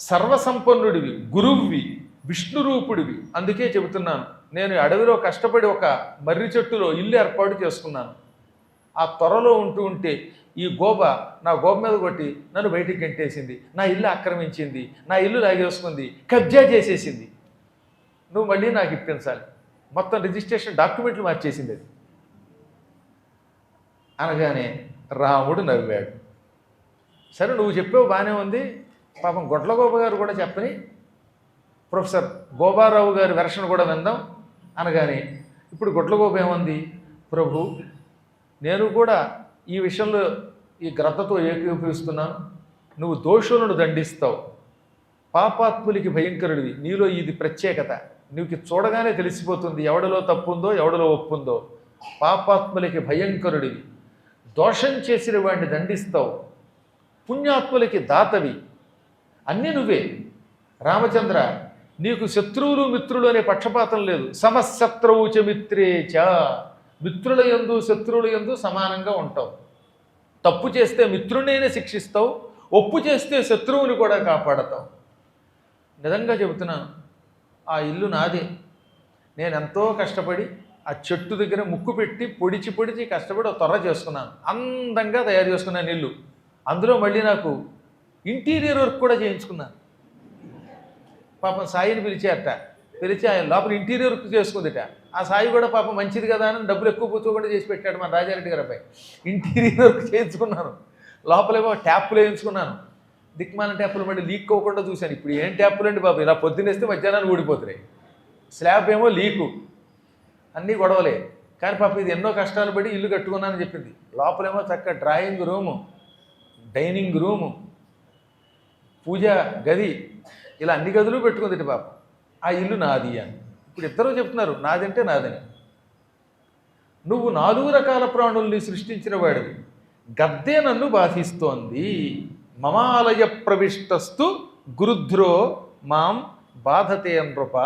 సర్వసంపన్నుడివి, గురువువి, విష్ణురూపుడివి. అందుకే చెబుతున్నాను, నేను అడవిలో కష్టపడి ఒక మర్రి చెట్టులో ఇల్లు ఏర్పాటు చేసుకున్నాను. ఆ త్వరలో ఉంటూ ఉంటే ఈ గోబ నా గోబ మీద కొట్టి నన్ను బయటికి గంటేసింది, నా ఇల్లు ఆక్రమించింది, నా ఇల్లు లాగేసుకుంది, కబ్జా చేసేసింది. నువ్వు మళ్ళీ నాకు ఇప్పించాలి, మొత్తం రిజిస్ట్రేషన్ డాక్యుమెంట్లు మార్చేసింది అది అనగానే రాముడు నవ్వాడు. సరే నువ్వు చెప్పావు బాగానే ఉంది, పాపం గొడ్లగోప గారు కూడా చెప్పని ప్రొఫెసర్ గోపారావు గారి వెర్షన్ కూడా విందాం అనగానే ఇప్పుడు గొడ్లగోప ఏమంది, ప్రభు నేను కూడా ఈ విషయంలో ఈ గ్రద్దతో ఏకీభవిస్తున్నాను. నువ్వు దోషులను దండిస్తావు, పాపాత్ములకి భయంకరుడివి, నీలో ఇది ప్రత్యేకత, నీకు చూడగానే తెలిసిపోతుంది ఎవడిలో తప్పు ఉందో ఎవడిలో ఒప్పు ఉందో. పాపాత్ములకి భయంకరుడివి, దోషం చేసిన వాడిని దండిస్తావు, పుణ్యాత్ములకి దాతవి, అన్నీ నువ్వే. రామచంద్ర, నీకు శత్రువులు మిత్రులు అనే పక్షపాతం లేదు. సమశత్రువు చ మిత్రే చ, మిత్రుల యందు శత్రువుల యందు సమానంగా ఉంటావు. తప్పు చేస్తే మిత్రుడినైనా శిక్షిస్తావు, ఒప్పు చేస్తే శత్రువుని కూడా కాపాడతావు. నిజంగా చెబుతున్నాను, ఆ ఇల్లు నాదే. నేను ఎంతో కష్టపడి ఆ చెట్టు దగ్గర ముక్కు పెట్టి పొడిచి పొడిచి కష్టపడి త్వర చేసుకున్నాను, అందంగా తయారు చేసుకున్నాను ఇల్లు. అందులో మళ్ళీ నాకు ఇంటీరియర్ వర్క్ కూడా చేయించుకున్నాను. పాపం సాయిని పిలిచారట, పిలిచి ఆయన లోపల ఇంటీరియర్ వర్క్ చేసుకుందిట. ఆ సాయి కూడా పాపం మంచిది కదా అని డబ్బులు ఎక్కువ పుచ్చుకోకుండా చేసి పెట్టాడు మన రాజారెడ్డి గారి అబ్బాయి. ఇంటీరియర్ వర్క్ చేయించుకున్నాను, లోపలేమో ట్యాప్లు వేయించుకున్నాను. దిక్మాల ట్యాప్లు మళ్ళీ లీక్ అవ్వకుండా చూశాను. ఇప్పుడు ఏం ట్యాప్లు అండి బాబు, ఇలా పొద్దునేస్తే మధ్యాహ్నాన్ని ఊడిపోతున్నాయి. స్లాబ్ ఏమో లీకు, అన్నీ గొడవలే. కానీ పాపం ఇది ఎన్నో కష్టాలు పడి ఇల్లు కట్టుకున్నానని చెప్పింది. లోపలేమో చక్క డ్రాయింగ్ రూము, డైనింగ్ రూము, పూజా గది, ఇలా అన్ని గదులు పెట్టుకుంది పాపం. ఆ ఇల్లు నాది అని ఇప్పుడు ఇద్దరూ చెప్తున్నారు, నాదంటే నాదని. నువ్వు 4 రకాల ప్రాణుల్ని సృష్టించిన వాడివి, గద్దే నన్ను బాధిస్తోంది. మమాలయ ప్రవిష్టస్తు గురుధ్రో మాం బాధతే నృప.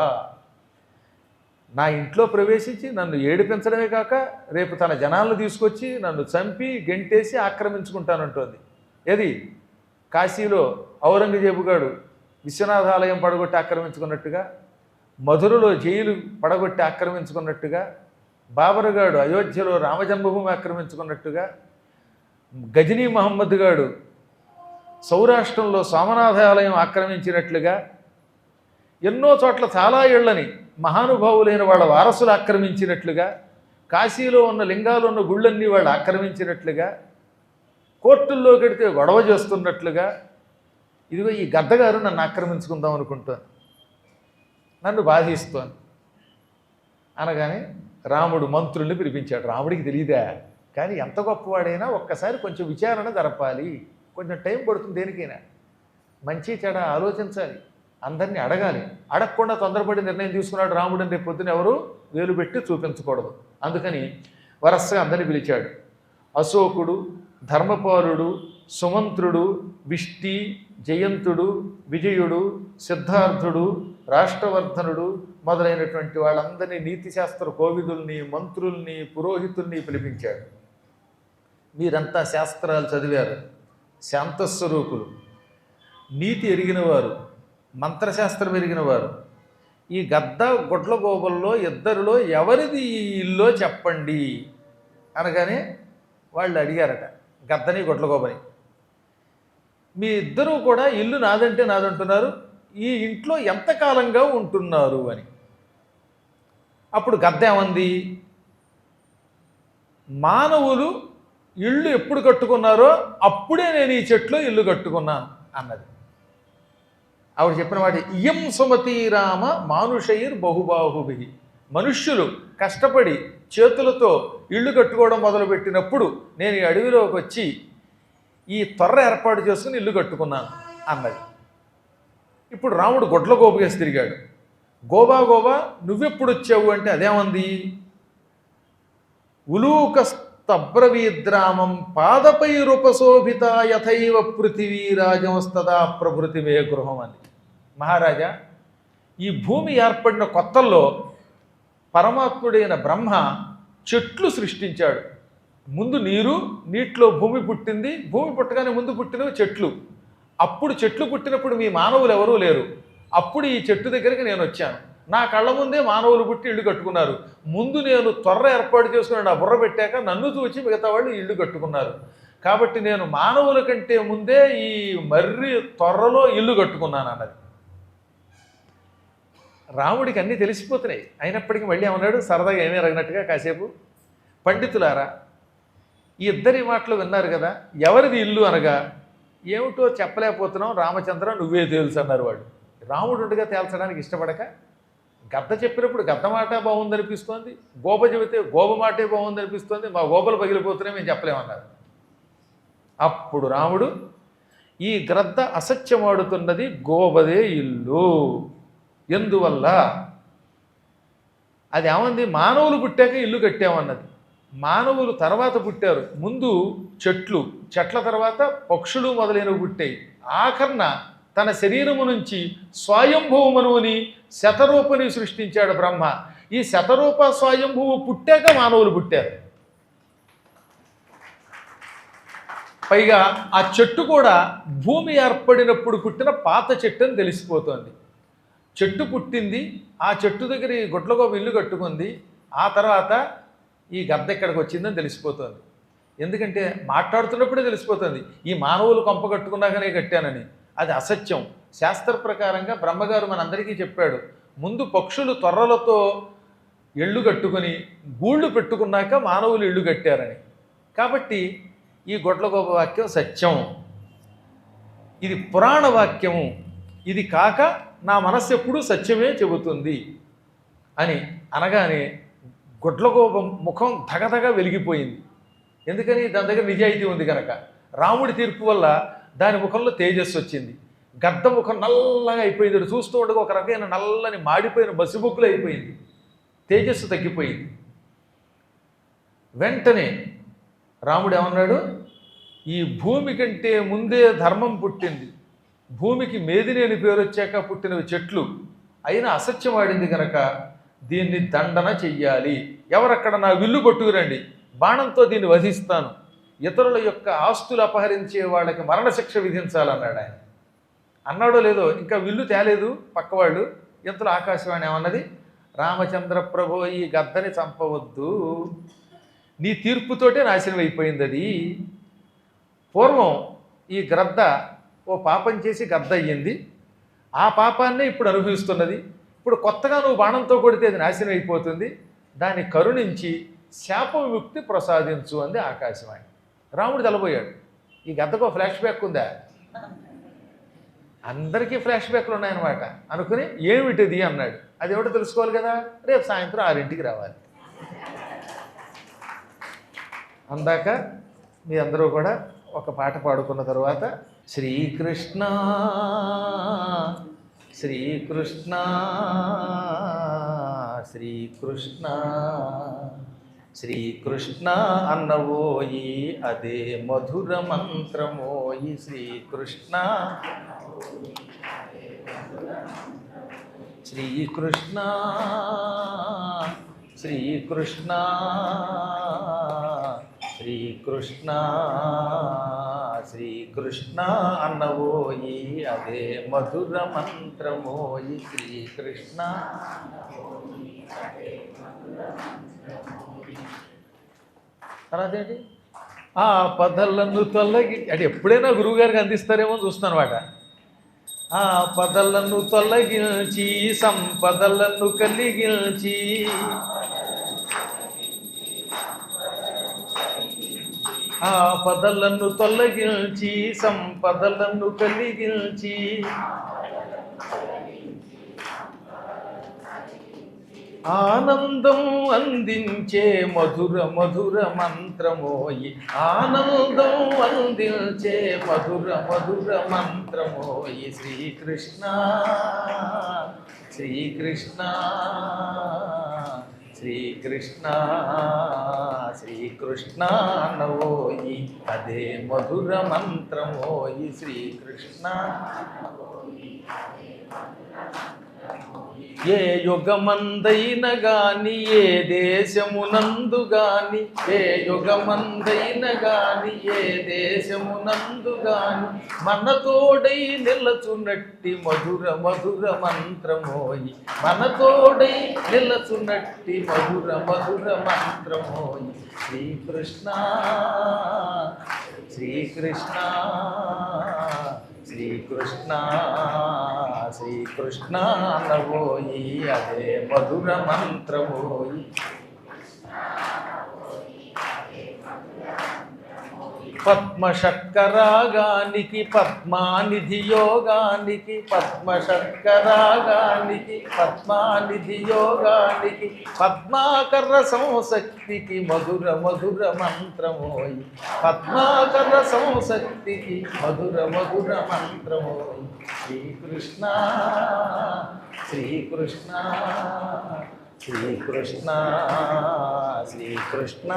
నా ఇంట్లో ప్రవేశించి నన్ను ఏడిపించడమే కాక రేపు తన జనాలను తీసుకొచ్చి నన్ను చంపి గెంటేసి ఆక్రమించుకుంటానంటోంది. ఏది కాశీలో ఔరంగజేబు గాడు విశ్వనాథ ఆలయం పడగొట్టి ఆక్రమించుకున్నట్టుగా, మధురలో జైలు పడగొట్టి ఆక్రమించుకున్నట్టుగా, బాబరుగాడు అయోధ్యలో రామజన్మభూమి ఆక్రమించుకున్నట్టుగా, గజనీ మహమ్మద్ గాడు సౌరాష్ట్రంలో సోమనాథ ఆలయం ఆక్రమించినట్లుగా, ఎన్నో చోట్ల చాలా ఏళ్లని మహానుభావులైన వాళ్ళ వారసులు ఆక్రమించినట్లుగా, కాశీలో ఉన్న లింగాలు ఉన్న గుళ్ళన్నీ వాళ్ళు ఆక్రమించినట్లుగా, కోర్టుల్లో కడితే గొడవ చేస్తున్నట్లుగా, ఇదిగో ఈ గద్దగారు నన్ను ఆక్రమించుకుందాం అనుకుంటాను, నన్ను బాధిస్తాను అనగానే రాముడు మంత్రుల్ని పిలిపించాడు. రాముడికి తెలియదా, కానీ ఎంత గొప్పవాడైనా ఒక్కసారి కొంచెం విచారణ జరపాలి, కొంచెం టైం పడుతుంది దేనికైనా. మంచి చెడ ఆలోచించాలి, అందరినీ అడగాలి. అడగకుండా తొందరపడి నిర్ణయం తీసుకున్నాడు రాముడిని. రేపు పొద్దున ఎవరు వేలు పెట్టి చూపించకూడదు. అందుకని వరసగా అందరినీ పిలిచాడు. అశోకుడు, ధర్మపాలుడు, సుమంత్రుడు, విష్టి, జయంతుడు, విజయుడు, సిద్ధార్థుడు, రాష్ట్రవర్ధనుడు మొదలైనటువంటి వాళ్ళందరినీ నీతిశాస్త్ర కోవిదుల్ని, మంత్రుల్ని, పురోహితుల్ని పిలిపించాడు. మీరంతా శాస్త్రాలు చదివారు, శాంతస్వరూపులు, నీతి ఎరిగినవారు, మంత్రశాస్త్రం ఎరిగినవారు. ఈ గద్ద గొడ్ల గోబల్లో ఇద్దరిలో ఎవరిది ఈ ఇల్లో చెప్పండి అనగానే వాళ్ళు అడిగారట గద్దని గొడ్ల గోబని. మీ ఇద్దరూ కూడా ఇల్లు నాదంటే నాదంటున్నారు, ఈ ఇంట్లో ఎంతకాలంగా ఉంటున్నారు అని. అప్పుడు గద్ద ఏమంది, మానవులు ఇళ్ళు ఎప్పుడు కట్టుకున్నారో అప్పుడే నేను ఈ చెట్లో ఇల్లు కట్టుకున్నాను అన్నది. ఆవిడ చెప్పిన వాటి ఇయం సుమతి రామ మానుషైర్ బహుబాహుభి. మనుష్యులు కష్టపడి చేతులతో ఇళ్ళు కట్టుకోవడం మొదలుపెట్టినప్పుడు నేను ఈ అడవిలోకి వచ్చి ఈ త్వర ఏర్పాటు చేసుకుని ఇల్లు కట్టుకున్నాను అన్నది. ఇప్పుడు రాముడు గొడ్ల గోపుకేసి తిరిగాడు. గోబా గోబా నువ్వెప్పుడు వచ్చావు అంటే అదేమంది, ఉలూకస్తబ్రవీద్రామం పాదపై రూపశోభిత యథైవ పృథివీ రాజమస్తదా ప్రభృతి మే గృహం అని. మహారాజా, ఈ భూమి ఏర్పడిన కొత్తల్లో పరమాత్ముడైన బ్రహ్మ చెట్లు సృష్టించాడు. ముందు నీరు, నీటిలో భూమి పుట్టింది, భూమి పుట్టగానే ముందు పుట్టినవి చెట్లు. అప్పుడు చెట్లు పుట్టినప్పుడు మీ మానవులు ఎవరూ లేరు. అప్పుడు ఈ చెట్టు దగ్గరికి నేను వచ్చాను. నా కళ్ళ ముందే మానవులు పుట్టి ఇల్లు కట్టుకున్నారు. ముందు నేను త్వర ఏర్పాటు చేసుకుని నా బుర్ర పెట్టాక నన్ను చూచి మిగతా వాళ్ళు ఇల్లు కట్టుకున్నారు. కాబట్టి నేను మానవుల కంటే ముందే ఈ మర్రి త్వరలో ఇల్లు కట్టుకున్నాను అన్నది. రాముడికి అన్నీ తెలిసిపోతున్నాయి. అయినప్పటికీ మళ్ళీ ఏమన్నాడు, సరదాగా ఏమీ అరగినట్టుగా, కాసేపు పండితులారా ఈ ఇద్దరి మాటలు విన్నారు కదా, ఎవరిది ఇల్లు అనగా, ఏమిటో చెప్పలేకపోతున్నాం రామచంద్ర నువ్వే తెలుసు అన్నారు వాళ్ళు. రాముడు ఉండగా తేల్చడానికి ఇష్టపడక, గద్ద చెప్పినప్పుడు గద్ద మాట బాగుందనిపిస్తోంది, గోప చెబితే గోప మాటే బాగుందనిపిస్తోంది, మా గోపలు పగిలిపోతున్నాయి మేము చెప్పలేమన్నారు. అప్పుడు రాముడు, ఈ గ్రద్ద అసత్యమాడుతున్నది గోపదే ఇల్లు, ఎందువల్ల అది ఏమంది, మానవులు పుట్టాక ఇల్లు కట్టామన్నది. మానవులు తర్వాత పుట్టారు, ముందు చెట్లు, చెట్ల తర్వాత పక్షులు మొదలైనవి పుట్టాయి. ఆఖరణ తన శరీరము నుంచి స్వయంభూమనువుని శతరూపని సృష్టించాడు బ్రహ్మ. ఈ శతరూప స్వయంభువు పుట్టాక మానవులు పుట్టారు. పైగా ఆ చెట్టు కూడా భూమి ఏర్పడినప్పుడు పుట్టిన పాత చెట్టు అని తెలిసిపోతుంది. చెట్టు పుట్టింది, ఆ చెట్టు దగ్గర ఈ గుడ్లగోబ ఇల్లు కట్టుకుంది, ఆ తర్వాత ఈ గద్ద ఎక్కడికి వచ్చిందని తెలిసిపోతుంది. ఎందుకంటే మాట్లాడుతున్నప్పుడే తెలిసిపోతుంది ఈ మానవులు కొంప కట్టుకున్నాకనే కట్టానని. అది అసత్యం. శాస్త్ర ప్రకారంగా బ్రహ్మగారు మనందరికీ చెప్పాడు, ముందు పక్షులు త్వరలతో ఇళ్ళు కట్టుకొని గూళ్ళు పెట్టుకున్నాక మానవులు ఇళ్ళు కట్టారని. కాబట్టి ఈ గొడ్లగోప వాక్యం సత్యం, ఇది పురాణ వాక్యము, ఇది కాక నా మనస్సు ఎప్పుడూ సత్యమే చెబుతుంది అని అనగానే గొడ్లగోప ముఖం ధగధగా వెలిగిపోయింది. ఎందుకని, దాని దగ్గర నిజాయితీ ఉంది కనుక. రాముడి తీర్పు వల్ల దాని ముఖంలో తేజస్సు వచ్చింది. గద్ద ముఖం నల్లగా అయిపోయింది, చూస్తూ ఉండగా ఒక రకమైన నల్లని మాడిపోయిన బసిబొక్కులు అయిపోయింది, తేజస్సు తగ్గిపోయింది. వెంటనే రాముడు ఏమన్నాడు, ఈ భూమి కంటే ముందే ధర్మం పుట్టింది, భూమికి మేదిని అని పేరు వచ్చాక పుట్టినవి చెట్లు, అయినా అసత్యం ఆడింది కనుక దీన్ని దండన చెయ్యాలి. ఎవరక్కడ నా విల్లు పట్టుకురండి, బాణంతో దీన్ని వధిస్తాను, ఇతరుల యొక్క ఆస్తులు అపహరించే వాళ్ళకి మరణశిక్ష విధించాలన్నాడు ఆయన. అన్నాడో లేదో, ఇంకా విల్లు తేలేదు పక్కవాళ్ళు. ఇంతలో ఆకాశవాణి ఏమన్నది, రామచంద్ర ప్రభు ఈ గద్దని చంపవద్దు, నీ తీర్పుతోటే నాశనం అయిపోయింది అది. పూర్వం ఈ గ్రద్ద ఓ పాపం చేసి గద్ద అయ్యింది, ఆ పాపాన్నే ఇప్పుడు అనుభవిస్తున్నది. ఇప్పుడు కొత్తగా నువ్వు బాణంతో కొడితే అది నాశనం అయిపోతుంది, దాన్ని కరుణించి శాప విముక్తి ప్రసాదించు అంది ఆకాశవాణి. రాముడు తెలబోయాడు, ఈ గద్దకు ఫ్లాష్ బ్యాక్ ఉందా, అందరికీ ఫ్లాష్ బ్యాక్లు ఉన్నాయన్నమాట అనుకుని ఏమిటిది అన్నాడు. అది ఏమిటో తెలుసుకోవాలి కదా, రేపు సాయంత్రం 6ంటికి రావాలి. అందాక మీ అందరూ కూడా ఒక పాట పాడుకున్న తర్వాత శ్రీకృష్ణ శ్రీకృష్ణ శ్రీకృష్ణ శ్రీకృష్ణ అన్నవోయి అదే మధుర మంత్రమోయి, శ్రీకృష్ణ శ్రీకృష్ణ శ్రీకృష్ణ శ్రీకృష్ణ శ్రీకృష్ణ అన్నవోయి అదే మధుర మంత్రమోయి, శ్రీకృష్ణ. తర్వాత ఏంటి, ఆ పదలను తొలగి అంటే ఎప్పుడైనా గురువుగారికి అందిస్తారేమో చూస్తాను అనమాట. ఆ పదలను తొలగించి సంపదలను కలిగించి, ఆ పదలను తొలగించి సంపదలను కలిగించి, ఆనందం అందించే మధుర మధుర మంత్రమోయి, ఆనందం అందించే మధుర మధుర మంత్రమోయి, శ్రీకృష్ణ శ్రీకృష్ణ శ్రీకృష్ణ శ్రీకృష్ణ నవోయి అదే మధుర మంత్రమోయి, శ్రీకృష్ణ. ఏ యుగమందైన గాని ఏ దేశమునందు గాని ఏ యుగమందైన గాని ఏ దేశమునందు గాని మన తోడై నిలచునట్టి మధుర మధుర మంత్రమోయి మన తోడై నిలచునట్టి మధుర మధుర మంత్రమోయి శ్రీకృష్ణ శ్రీకృష్ణ శ్రీకృష్ణ శ్రీకృష్ణ నవోయి అదే మధుర మంత్రమోయి పద్మషట్కరాగానికి పద్మానిధి యోగానికి పద్మషట్కరాగానికి పద్మానిధి యోగానికి పద్మాకర సంశక్తికి మధుర మధుర మంత్రమోయి పద్మాకర సంశక్తికి మధుర మధుర మంత్రమోయి శ్రీకృష్ణ శ్రీకృష్ణ శ్రీకృష్ణ శ్రీకృష్ణ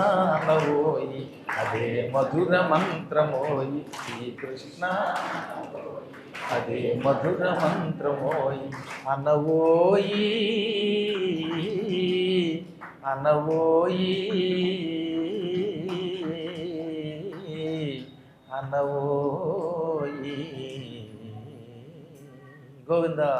నవోయి అదే మధుర మంత్రమోయి శ్రీకృష్ణ అదే మధుర మంత్రమోయి అనవోయి అనవోయి అనవోయి గోవిందా